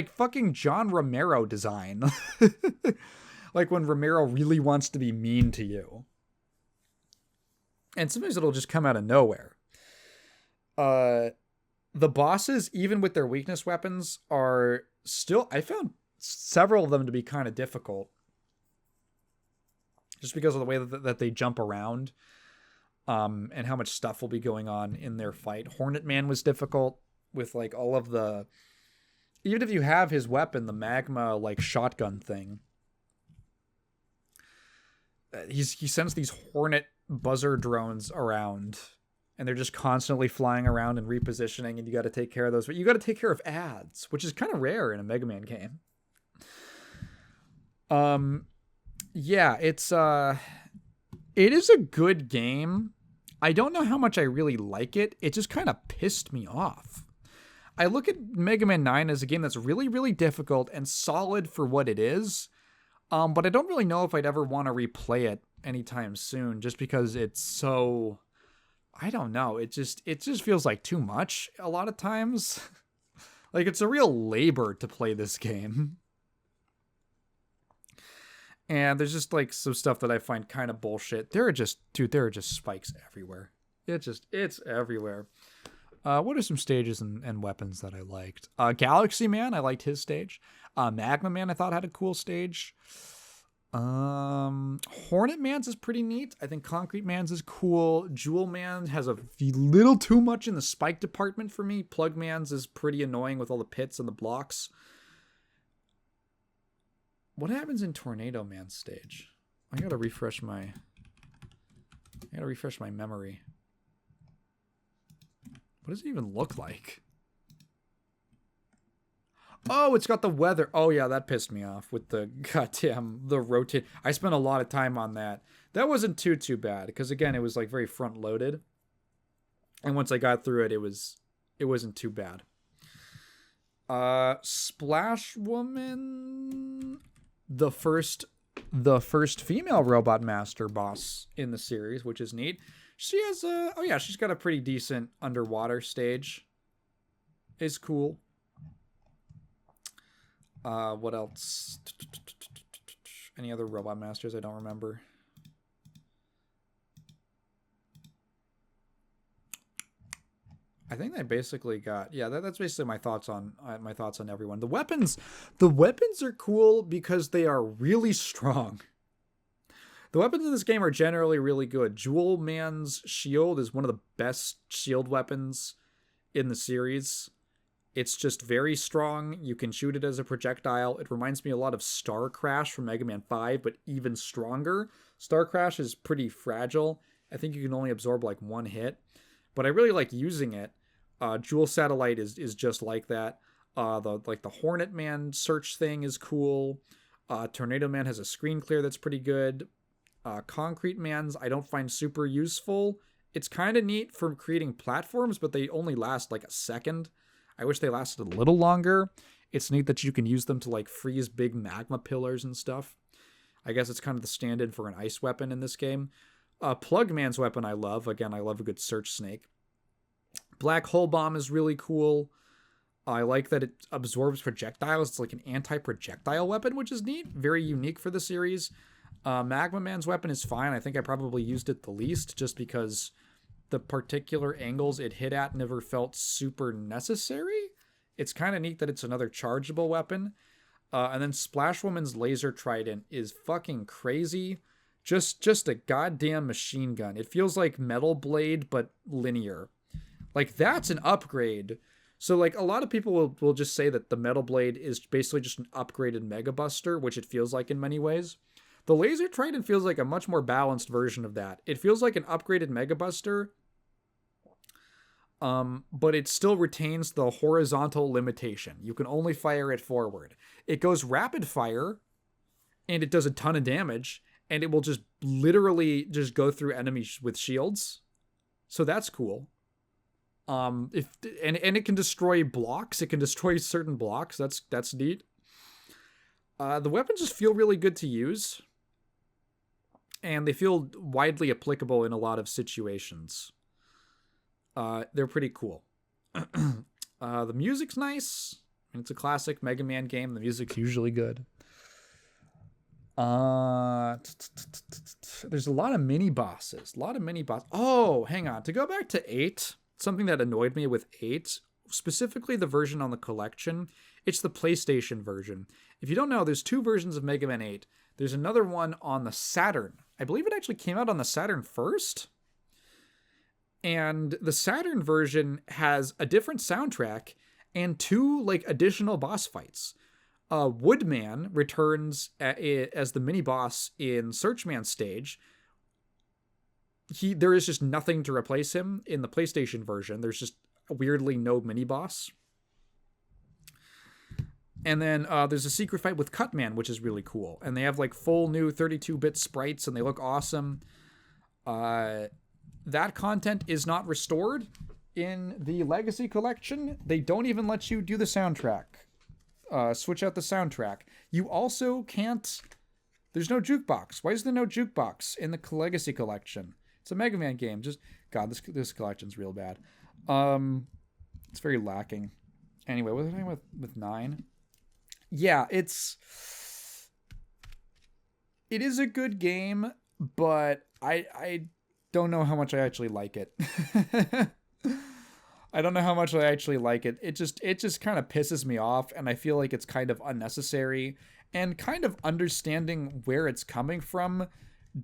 fucking John Romero design. Like when Romero really wants to be mean to you. And sometimes it'll just come out of nowhere. The bosses, even with their weakness weapons, are still, I found several of them to be kind of difficult. Just because of the way that they jump around. And how much stuff will be going on in their fight. Hornet Man was difficult with like all of the, even if you have his weapon, the magma like shotgun thing. He sends these Hornet buzzer drones around, and they're just constantly flying around and repositioning, and you got to take care of those. But you got to take care of ads, which is kind of rare in a Mega Man game. Yeah, it is a good game. I don't know how much I really like it. It just kind of pissed me off. I look at Mega Man 9 as a game that's really, really difficult and solid for what it is. But I don't really know if I'd ever want to replay it anytime soon, just because it's so, I don't know. It just feels like too much a lot of times. Like it's a real labor to play this game. And there's just like some stuff that I find kind of bullshit. There are just spikes everywhere. It's everywhere. What are some stages and weapons that I liked? Galaxy Man, I liked his stage. Magma Man, I thought had a cool stage. Hornet Man's is pretty neat. I think Concrete Man's is cool. Jewel Man has a little too much in the spike department for me. Plug Man's is pretty annoying with all the pits and the blocks. What happens in Tornado Man's stage? I gotta refresh my memory. What does it even look like? Oh, it's got the weather. Oh, yeah, that pissed me off with the the rotate. I spent a lot of time on that. That wasn't too bad because, again, it was like very front loaded. And once I got through it, it wasn't too bad. Splash Woman, the first female Robot Master boss in the series, which is neat. She has she's got a pretty decent underwater stage. Is cool. What else? Any other Robot Masters I don't remember? I think I basically got, that's basically my thoughts on everyone. The weapons are cool because they are really strong. The weapons in this game are generally really good. Jewel Man's shield is one of the best shield weapons in the series. It's just very strong. You can shoot it as a projectile. It reminds me a lot of Star Crash from Mega Man 5, but even stronger. Star Crash is pretty fragile. I think you can only absorb like one hit. But I really like using it. Jewel Satellite is just like that. The Hornet Man search thing is cool. Tornado Man has a screen clear that's pretty good. Concrete Man's I don't find super useful. It's kind of neat for creating platforms, but they only last like a second. I wish they lasted a little longer. It's neat that you can use them to like freeze big magma pillars and stuff. I guess it's kind of the stand-in for an ice weapon in this game. Plug Man's weapon I love. Again, I love a good search snake. Black Hole Bomb is really cool. I like that it absorbs projectiles. It's like an anti-projectile weapon, which is neat. Very unique for the series. Magma Man's weapon is fine. I think I probably used it the least just because the particular angles it hit at never felt super necessary. It's kind of neat that it's another chargeable weapon. And then Splash Woman's laser trident is fucking crazy. Just a goddamn machine gun. It feels like Metal Blade, but linear. Like, that's an upgrade. So, like, a lot of people will just say that the Metal Blade is basically just an upgraded Mega Buster, which it feels like in many ways. The Laser Trident feels like a much more balanced version of that. It feels like an upgraded Mega Buster, but it still retains the horizontal limitation. You can only fire it forward. It goes rapid fire, and it does a ton of damage, and it will just literally just go through enemies with shields. So that's cool. And it can destroy blocks. It can destroy certain blocks. That's neat. The weapons just feel really good to use, and they feel widely applicable in a lot of situations. They're pretty cool. The music's nice. It's a classic Mega Man game. The music's usually good. There's a lot of mini bosses. Oh, hang on. To go back to 8, something that annoyed me with 8, specifically the version on the collection, it's the PlayStation version. If you don't know, there's 2 versions of Mega Man 8. There's another one on the Saturn. I believe it actually came out on the Saturn first. And the Saturn version has a different soundtrack and 2 like additional boss fights. Woodman returns as the mini boss in Searchman stage. There is just nothing to replace him in the PlayStation version. There's just weirdly no mini boss. And then there's a secret fight with Cutman, which is really cool. And they have like full new 32-bit sprites, and they look awesome. That content is not restored in the Legacy Collection. They don't even let you do the soundtrack. Switch out the soundtrack. You also can't... There's no jukebox. Why is there no jukebox in the Legacy Collection? It's a Mega Man game. God, this collection's real bad. It's very lacking. Anyway, what was I talking with 9? Yeah, it is a good game, but I don't know how much I actually like it. I don't know how much I actually like it. It just kind of pisses me off, and I feel like it's kind of unnecessary, and kind of understanding where it's coming from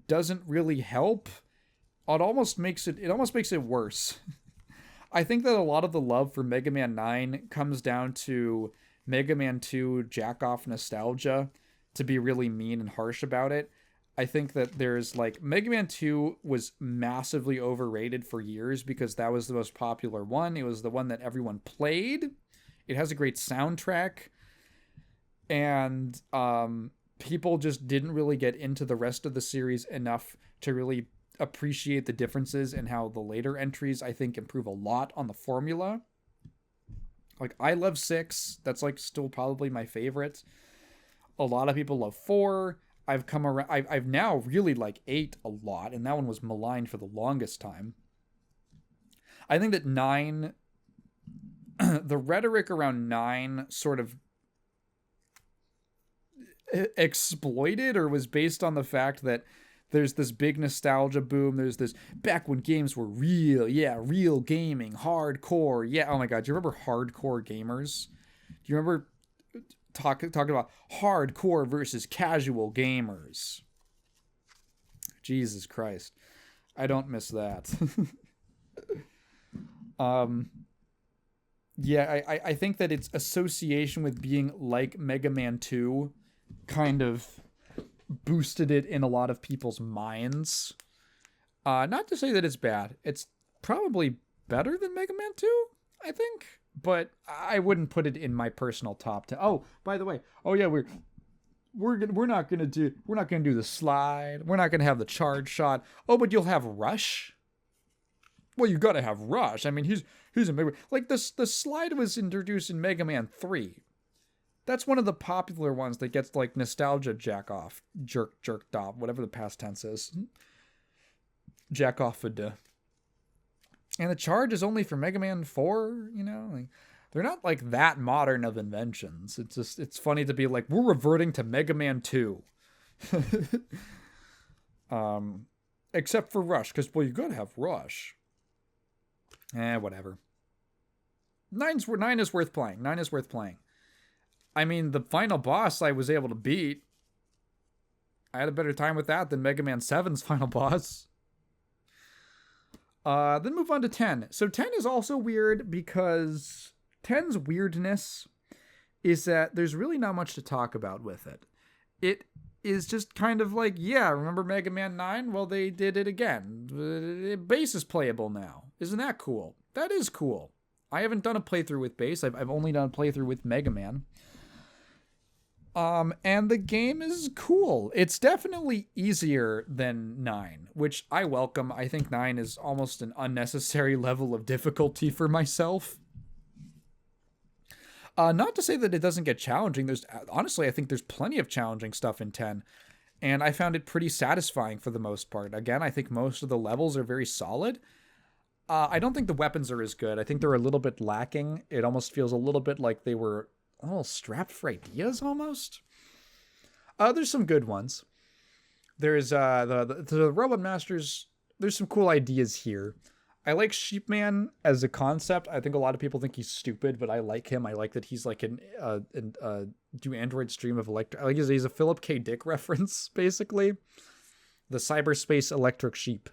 doesn't really help. It almost makes it worse. I think that a lot of the love for Mega Man 9 comes down to Mega Man 2 jack-off nostalgia, to be really mean and harsh about it. I think that there's like Mega Man 2 was massively overrated for years because that was the most popular one. It was the one that everyone played. It has a great soundtrack. And people just didn't really get into the rest of the series enough to really appreciate the differences and how the later entries, I think, improve a lot on the formula. Like, I love 6. That's like still probably my favorite. A lot of people love 4. I've come around. I've now really like 8 a lot, and that one was maligned for the longest time. I think that 9, the rhetoric around 9 sort of exploited or was based on the fact that there's this big nostalgia boom. There's this back when games were real. Yeah, real gaming, hardcore. Yeah, oh my God. Do you remember hardcore gamers? Do you remember talking about hardcore versus casual gamers? Jesus Christ. I don't miss that. Yeah, I think that its association with being like Mega Man 2 kind of boosted it in a lot of people's minds. Not to say that it's bad. It's probably better than Mega Man 2, I think. But I wouldn't put it in my personal top 10. Oh, by the way, yeah, we're not gonna do the slide. We're not gonna have the charge shot. Oh, but you'll have Rush. Well, you gotta have Rush. I mean, he's a Mega Man. Like the slide was introduced in Mega Man 3. That's one of the popular ones that gets like nostalgia jerked off, whatever the past tense is. Jack off a duh. And the charge is only for Mega Man 4, you know? Like, they're not like that modern of inventions. It's funny to be like, we're reverting to Mega Man 2. Except for Rush, because, well, you gotta have Rush. Whatever. 9 is worth playing. 9 is worth playing. I mean, the final boss I was able to beat. I had a better time with that than Mega Man 7's final boss. Then move on to 10. So 10 is also weird because 10's weirdness is that there's really not much to talk about with it. It is just kind of like, yeah, remember Mega Man 9? Well, they did it again. Bass is playable now. Isn't that cool? That is cool. I haven't done a playthrough with bass. I've only done a playthrough with Mega Man. And the game is cool. It's definitely easier than 9, which I welcome. I think 9 is almost an unnecessary level of difficulty for myself. Not to say that it doesn't get challenging. There's honestly, I think there's plenty of challenging stuff in 10, and I found it pretty satisfying for the most part. Again, I think most of the levels are very solid. I don't think the weapons are as good. I think they're a little bit lacking. It almost feels a little bit like they were a little strapped for ideas almost. There's some good ones. There's the Robot Masters. There's some cool ideas here. I like Sheepman as a concept. I think a lot of people think he's stupid, but I like him. I like that he's like do Android stream of electric. Like he's a Philip K. Dick reference, basically. The cyberspace electric sheep.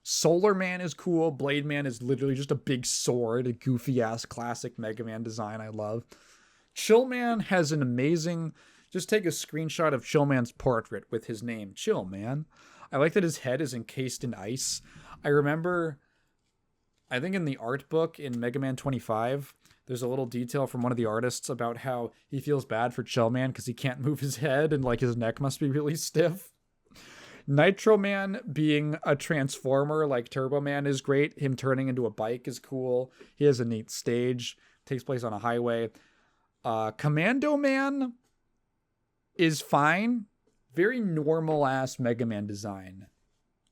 Solar Man is cool. Blade Man is literally just a big sword, a goofy ass classic Mega Man design I love. Chill Man has an amazing. Just take a screenshot of Chill Man's portrait with his name, Chill Man. I like that his head is encased in ice. I remember, I think in the art book in Mega Man 25, there's a little detail from one of the artists about how he feels bad for Chill Man because he can't move his head and like his neck must be really stiff. Nitro Man being a transformer like Turbo Man is great. Him turning into a bike is cool. He has a neat stage. Takes place on a highway. Commando Man is fine. Very normal ass Mega Man design.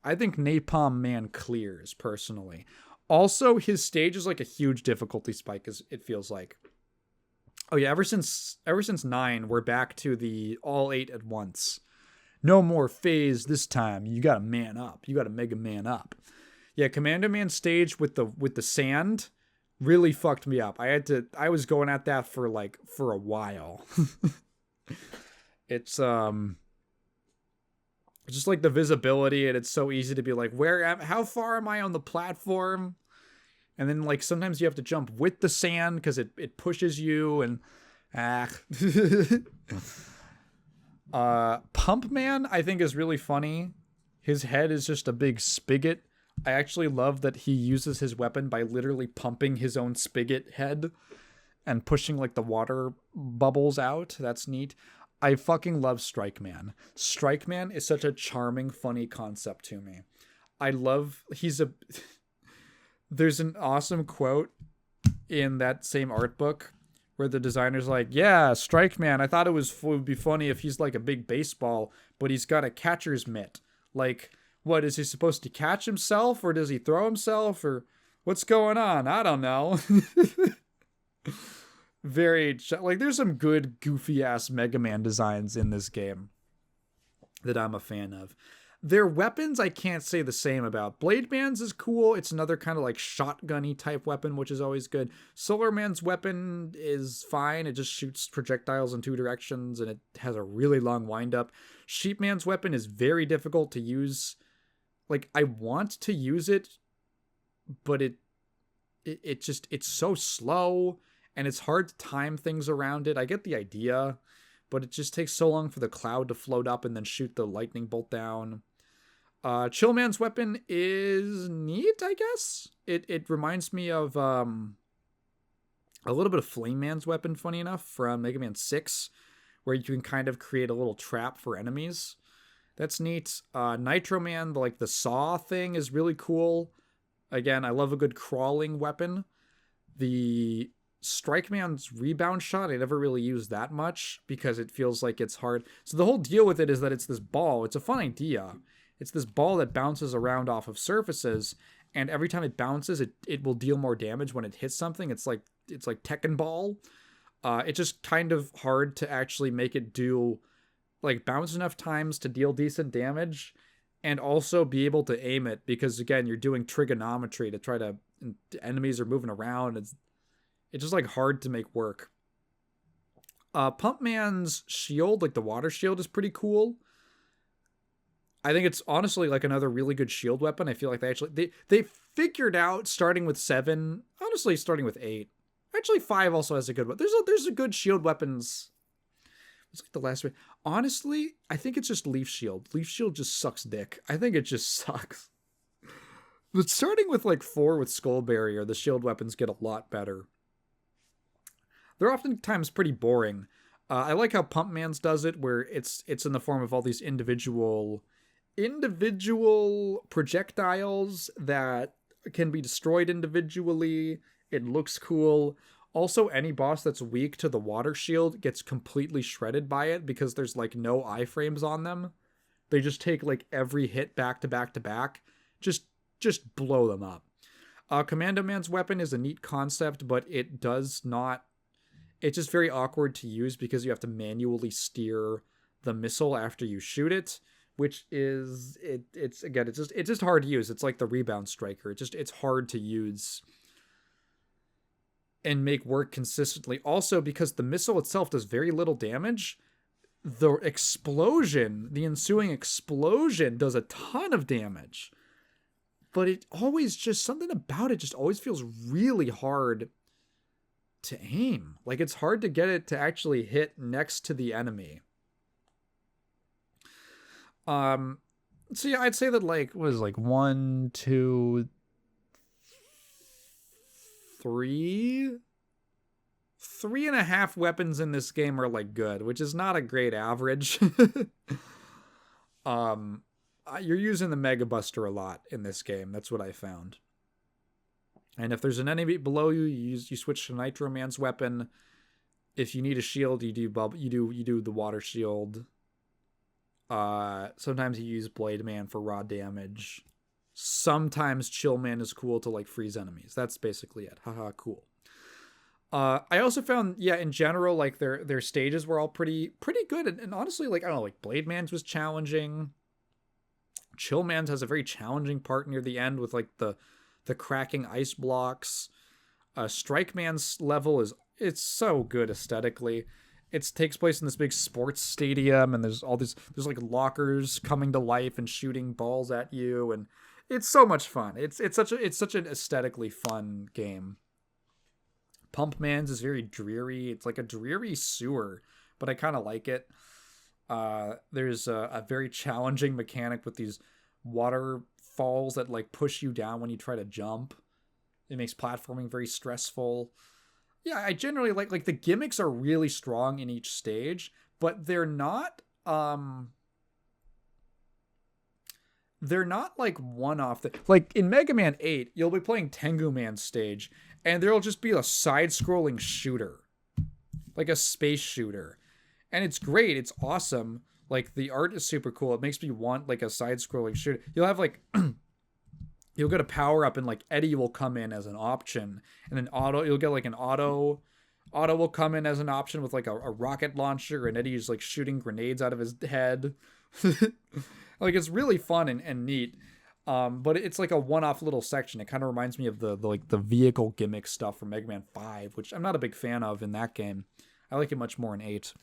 I think Napalm Man clears personally. Also, his stage is like a huge difficulty spike, as it feels like. Oh yeah, ever since 9, we're back to the all 8 at once. No more phase this time. You gotta man up. You gotta Mega Man up. Yeah, Commando Man stage with the sand really fucked me up. I was going at that for a while. It's just like the visibility, and it's so easy to be like, how far am I on the platform? And then like sometimes you have to jump with the sand because it pushes you, and Pump Man I think is really funny. His head is just a big spigot. I actually love that he uses his weapon by literally pumping his own spigot head and pushing like the water bubbles out. That's neat. I fucking love Strike Man. Strike Man is such a charming, funny concept to me. There's an awesome quote in that same art book where the designer's like, yeah, Strike Man, I thought it would be funny if he's like a big baseball, but he's got a catcher's mitt. Like, what, is he supposed to catch himself, or does he throw himself, or what's going on? I don't know. There's some good goofy ass Mega Man designs in this game that I'm a fan of. Their weapons I can't say the same about. Blade Man's is cool. It's another kind of like shotgunny type weapon, which is always good. Solar Man's weapon is fine. It just shoots projectiles in 2 directions and it has a really long windup. Sheep Man's weapon is very difficult to use. Like, I want to use it, but it's so slow. And it's hard to time things around it. I get the idea, but it just takes so long for the cloud to float up and then shoot the lightning bolt down. Chill Man's weapon is neat, I guess. It reminds me of a little bit of Flame Man's weapon, funny enough, from Mega Man 6, where you can kind of create a little trap for enemies. That's neat. Nitro Man, the saw thing, is really cool. Again, I love a good crawling weapon. The Strike Man's rebound shot, I never really used that much because it feels like it's hard. So the whole deal with it is that it's this ball. It's a fun idea. It's this ball that bounces around off of surfaces, and every time it bounces, it will deal more damage when it hits something. It's like Tekken Ball. It's just kind of hard to actually make it do bounce enough times to deal decent damage and also be able to aim it, because again, you're doing trigonometry to try to, enemies are moving around. It's just hard to make work. Pump Man's shield, the water shield, is pretty cool. I think it's honestly another really good shield weapon. I feel like they figured out, starting with 7, honestly starting with 8. Actually 5 also has a good one. There's a good shield weapons. It's the last one. Honestly, I think it's just Leaf Shield. Leaf Shield just sucks dick. I think it just sucks. But starting with 4 with Skull Barrier, the shield weapons get a lot better. They're oftentimes pretty boring. I like how Pump Man's does it, where it's in the form of all these individual projectiles that can be destroyed individually. It looks cool. Also, any boss that's weak to the water shield gets completely shredded by it because there's like no iframes on them. They just take like every hit back to back to back. Just blow them up. Commando Man's weapon is a neat concept, but it does not. It's just very awkward to use because you have to manually steer the missile after you shoot it, which is it's just hard to use. It's like the rebound striker. It's hard to use and make work consistently. Also, because the missile itself does very little damage, the ensuing explosion does a ton of damage. But it always just, something about it just always feels really hard to aim. Like, it's hard to get it to actually hit next to the enemy. So yeah, I'd say that like, what is it, like 1, 2, 3? 3.5 weapons in this game are like good, which is not a great average. You're using the Mega Buster a lot in this game. That's what I found. And if there's an enemy below you, you switch to Nitro Man's weapon. If you need a shield, you do the water shield. Sometimes you use Blade Man for raw damage. Sometimes Chill Man is cool to like freeze enemies. That's basically it. Haha, cool. I also found, yeah, in general, like their stages were all pretty good. And honestly, like, I don't know, like Blade Man's was challenging. Chill Man's has a very challenging part near the end with like the cracking ice blocks. Strike Man's level it's so good aesthetically. It takes place in this big sports stadium, and there's like lockers coming to life and shooting balls at you, and it's so much fun. It's such an aesthetically fun game. Pump Man's is very dreary. It's like a dreary sewer, but I kind of like it. There's a very challenging mechanic with these waterfalls that like push you down when you try to jump. It makes platforming very stressful. Yeah, I generally like the gimmicks are really strong in each stage, but they're not like one-off. Like in Mega Man 8, you'll be playing Tengu Man's stage, and there'll just be a side-scrolling shooter, like a space shooter. And it's great. It's awesome. Like, the art is super cool. It makes me want, like, a side-scrolling shooter. You'll have, like, you'll get a power-up, and, like, Eddie will come in as an option. And then you'll get, like, an Auto will come in as an option with, like, a rocket launcher, and Eddie's, like, shooting grenades out of his head. Like, it's really fun and neat. But it's, like, a one-off little section. It kind of reminds me of the vehicle gimmick stuff from Mega Man 5, which I'm not a big fan of in that game. I like it much more in 8.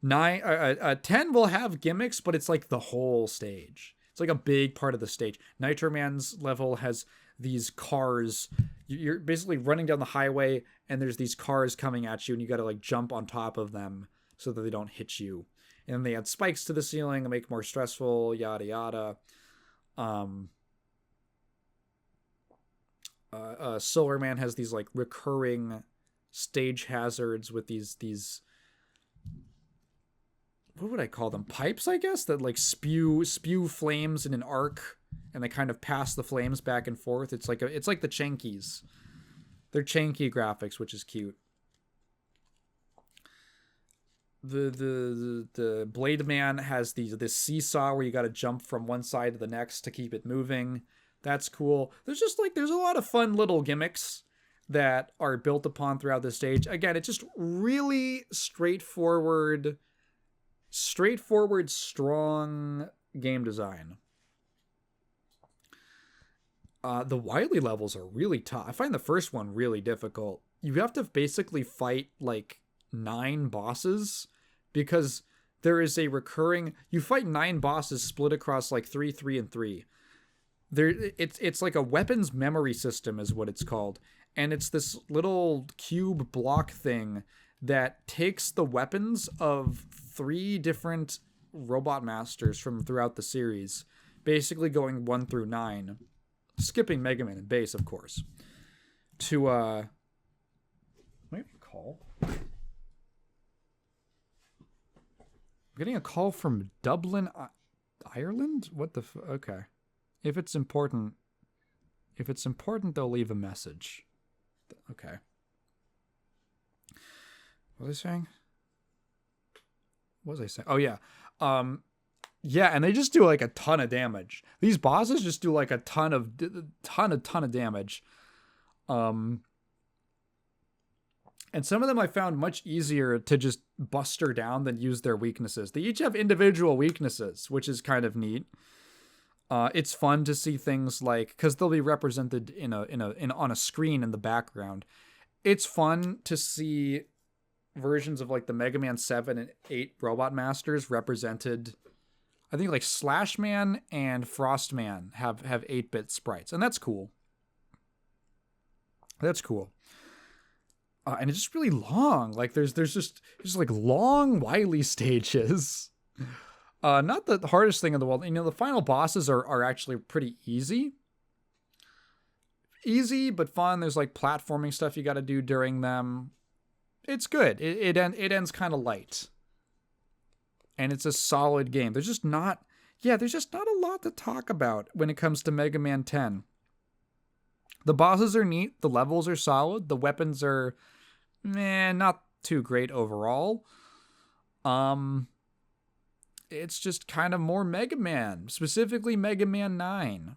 10 will have gimmicks, but it's like the whole stage. It's like a big part of the stage. Nitro Man's level has these cars. You're basically running down the highway, and there's these cars coming at you, and you got to like jump on top of them so that they don't hit you. And then they add spikes to the ceiling to make it more stressful, yada yada. Silver Man has these like recurring stage hazards with these what would I call them? Pipes, I guess, that like spew flames in an arc, and they kind of pass the flames back and forth. It's like the Chankies. They're Chanky graphics, which is cute. The Blade Man has this seesaw where you got to jump from one side to the next to keep it moving. That's cool. There's a lot of fun little gimmicks that are built upon throughout the stage. Again, it's just really straightforward, strong game design. The Wily levels are really tough. I find the first one really difficult. You have to basically fight like 9 bosses, because there is a recurring, you fight 9 bosses split across like 3, 3, and 3. It's like a weapons memory system is what it's called. And it's this little cube block thing that takes the weapons of 3 different robot masters from throughout the series, basically going 1 through 9, skipping Mega Man and Bass, of course, to maybe call. I'm getting a call from Dublin, Ireland. What the? Okay, if it's important, If it's important, they'll leave a message. Okay. What was I saying? What was I saying? Oh, yeah. Yeah, and they just do like a ton of damage. These bosses just do like a ton of damage. And some of them I found much easier to just buster down than use their weaknesses. They each have individual weaknesses, which is kind of neat. It's fun to see things like, because they'll be represented on a screen in the background. It's fun to see versions of like the Mega Man 7 and 8 Robot Masters represented. I think like Slash Man and Frost Man have 8-bit sprites, and that's cool. That's cool. And it's just really long. Like there's just like long Wily stages. Not the hardest thing in the world. You know, the final bosses are actually pretty easy. Easy, but fun. There's like platforming stuff you got to do during them. It's good. It ends kind of light. And it's a solid game. There's just not a lot to talk about when it comes to Mega Man 10. The bosses are neat. The levels are solid. The weapons are, not too great overall. It's just kind of more Mega Man, specifically Mega Man 9.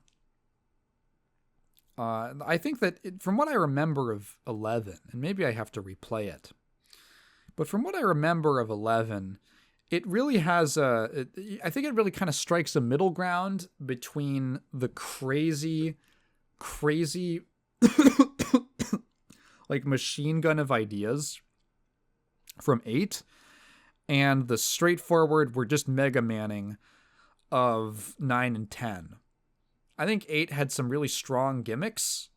I think that from what I remember of 11, and maybe I have to replay it, but from what I remember of 11, it really has I think it really kind of strikes a middle ground between the crazy like machine gun of ideas from 8 and the straightforward, we're just Mega Manning of 9 and 10. I think 8 had some really strong gimmicks,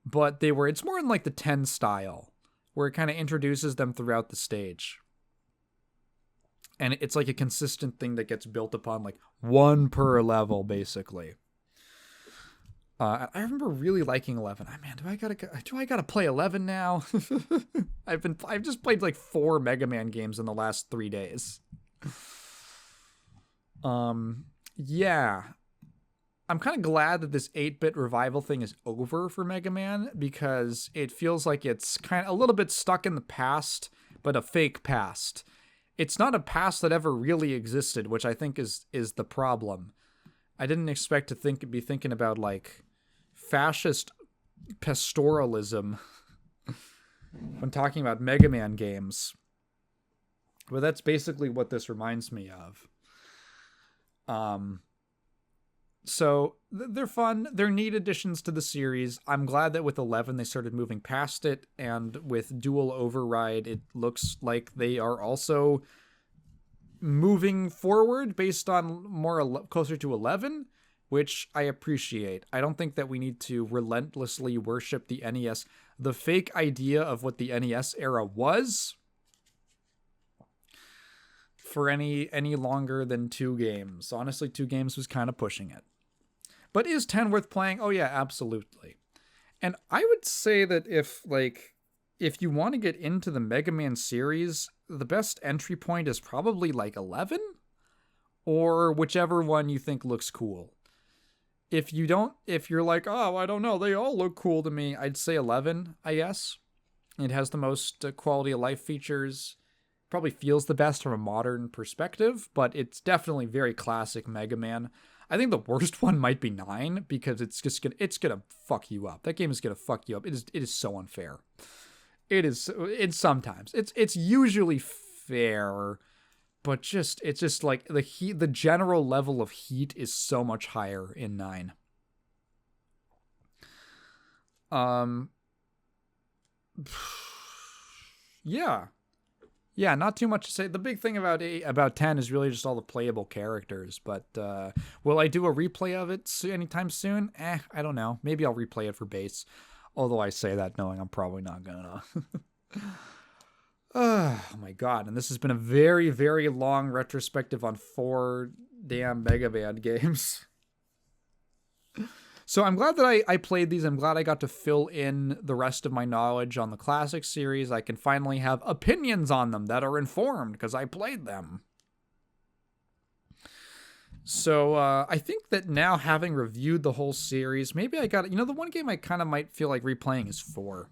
but it's more in like the 10 style, where it kind of introduces them throughout the stage. And it's like a consistent thing that gets built upon, like one per level, basically. I remember really liking 11. Man, do I gotta play 11 now? I've just played like 4 Mega Man games in the last 3 days. Yeah. I'm kind of glad that this 8-bit revival thing is over for Mega Man, because it feels like it's kind of a little bit stuck in the past, but a fake past. It's not a past that ever really existed, which I think is the problem. I didn't expect to be thinking about like fascist pastoralism when talking about Mega Man games. But that's basically what this reminds me of. So they're fun. They're neat additions to the series. I'm glad that with 11 they started moving past it, and with Dual Override it looks like they are also moving forward based on closer to 11, which I appreciate. I don't think that we need to relentlessly worship the NES, the fake idea of what the NES era was, for any longer than 2 games. Honestly, 2 games was kind of pushing it. But is 10 worth playing? Oh yeah, absolutely. And I would say that if you want to get into the Mega Man series, the best entry point is probably like 11, or whichever one you think looks cool. If you're like, oh, I don't know, they all look cool to me, I'd say 11, I guess. It has the most quality of life features, probably feels the best from a modern perspective, but it's definitely very classic Mega Man. I think the worst one might be 9, because it's gonna fuck you up. That game is gonna fuck you up. It is so unfair. It's sometimes. It's usually fair, but it's just like the general level of heat is so much higher in 9. Yeah. Yeah, not too much to say. The big thing about 10 is really just all the playable characters. But will I do a replay of it anytime soon? I don't know. Maybe I'll replay it for base. Although I say that knowing I'm probably not gonna. Oh my god. And this has been a very, very long retrospective on 4 damn Mega Man games. So I'm glad that I played these. I'm glad I got to fill in the rest of my knowledge on the classic series. I can finally have opinions on them that are informed because I played them. So I think that now, having reviewed the whole series, maybe I got, the one game I kind of might feel like replaying is 4.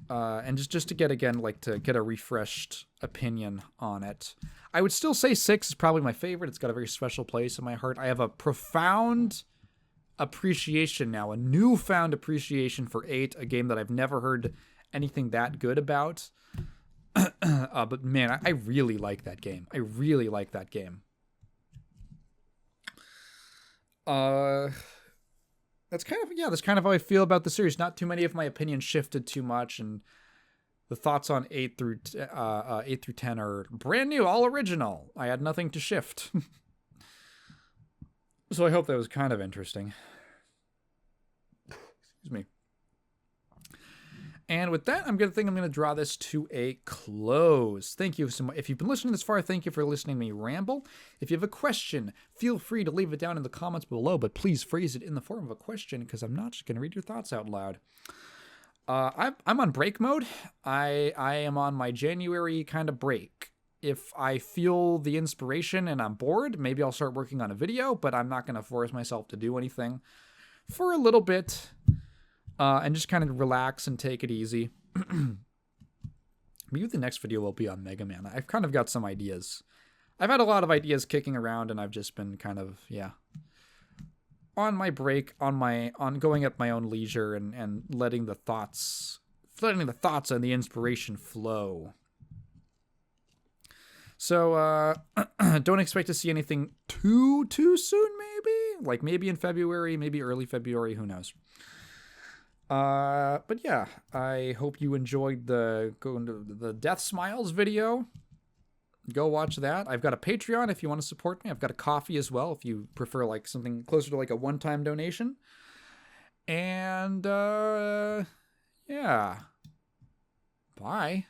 And just to get, again, like, to get a refreshed opinion on it. I would still say 6 is probably my favorite. It's got a very special place in my heart. I have a profound appreciation now, a newfound appreciation for 8, a game that I've never heard anything that good about. But man, I really like that game. I really like that game. That's kind of how I feel about the series. Not too many of my opinions shifted too much, and the thoughts on 8 through 10 are brand new, all original. I had nothing to shift. So I hope that was kind of interesting. Excuse me. And with that, I'm going to draw this to a close. Thank you so much. If you've been listening this far, thank you for listening to me ramble. If you have a question, feel free to leave it down in the comments below, but please phrase it in the form of a question, because I'm not just going to read your thoughts out loud. I'm on break mode. I am on my January kind of break. If I feel the inspiration and I'm bored, maybe I'll start working on a video, but I'm not going to force myself to do anything for a little bit. And just kind of relax and take it easy. Maybe the next video will be on Mega Man. I've kind of got some ideas. I've had a lot of ideas kicking around, and I've just been kind of, on my break, on going at my own leisure, and letting the thoughts and the inspiration flow. So don't expect to see anything too soon, maybe? Like maybe in February, maybe early February, who knows? But yeah, I hope you enjoyed the Death Smiles video. Go watch that. I've got a Patreon if you want to support me. I've got a Ko-fi as well if you prefer like something closer to like a one-time donation. And yeah. Bye.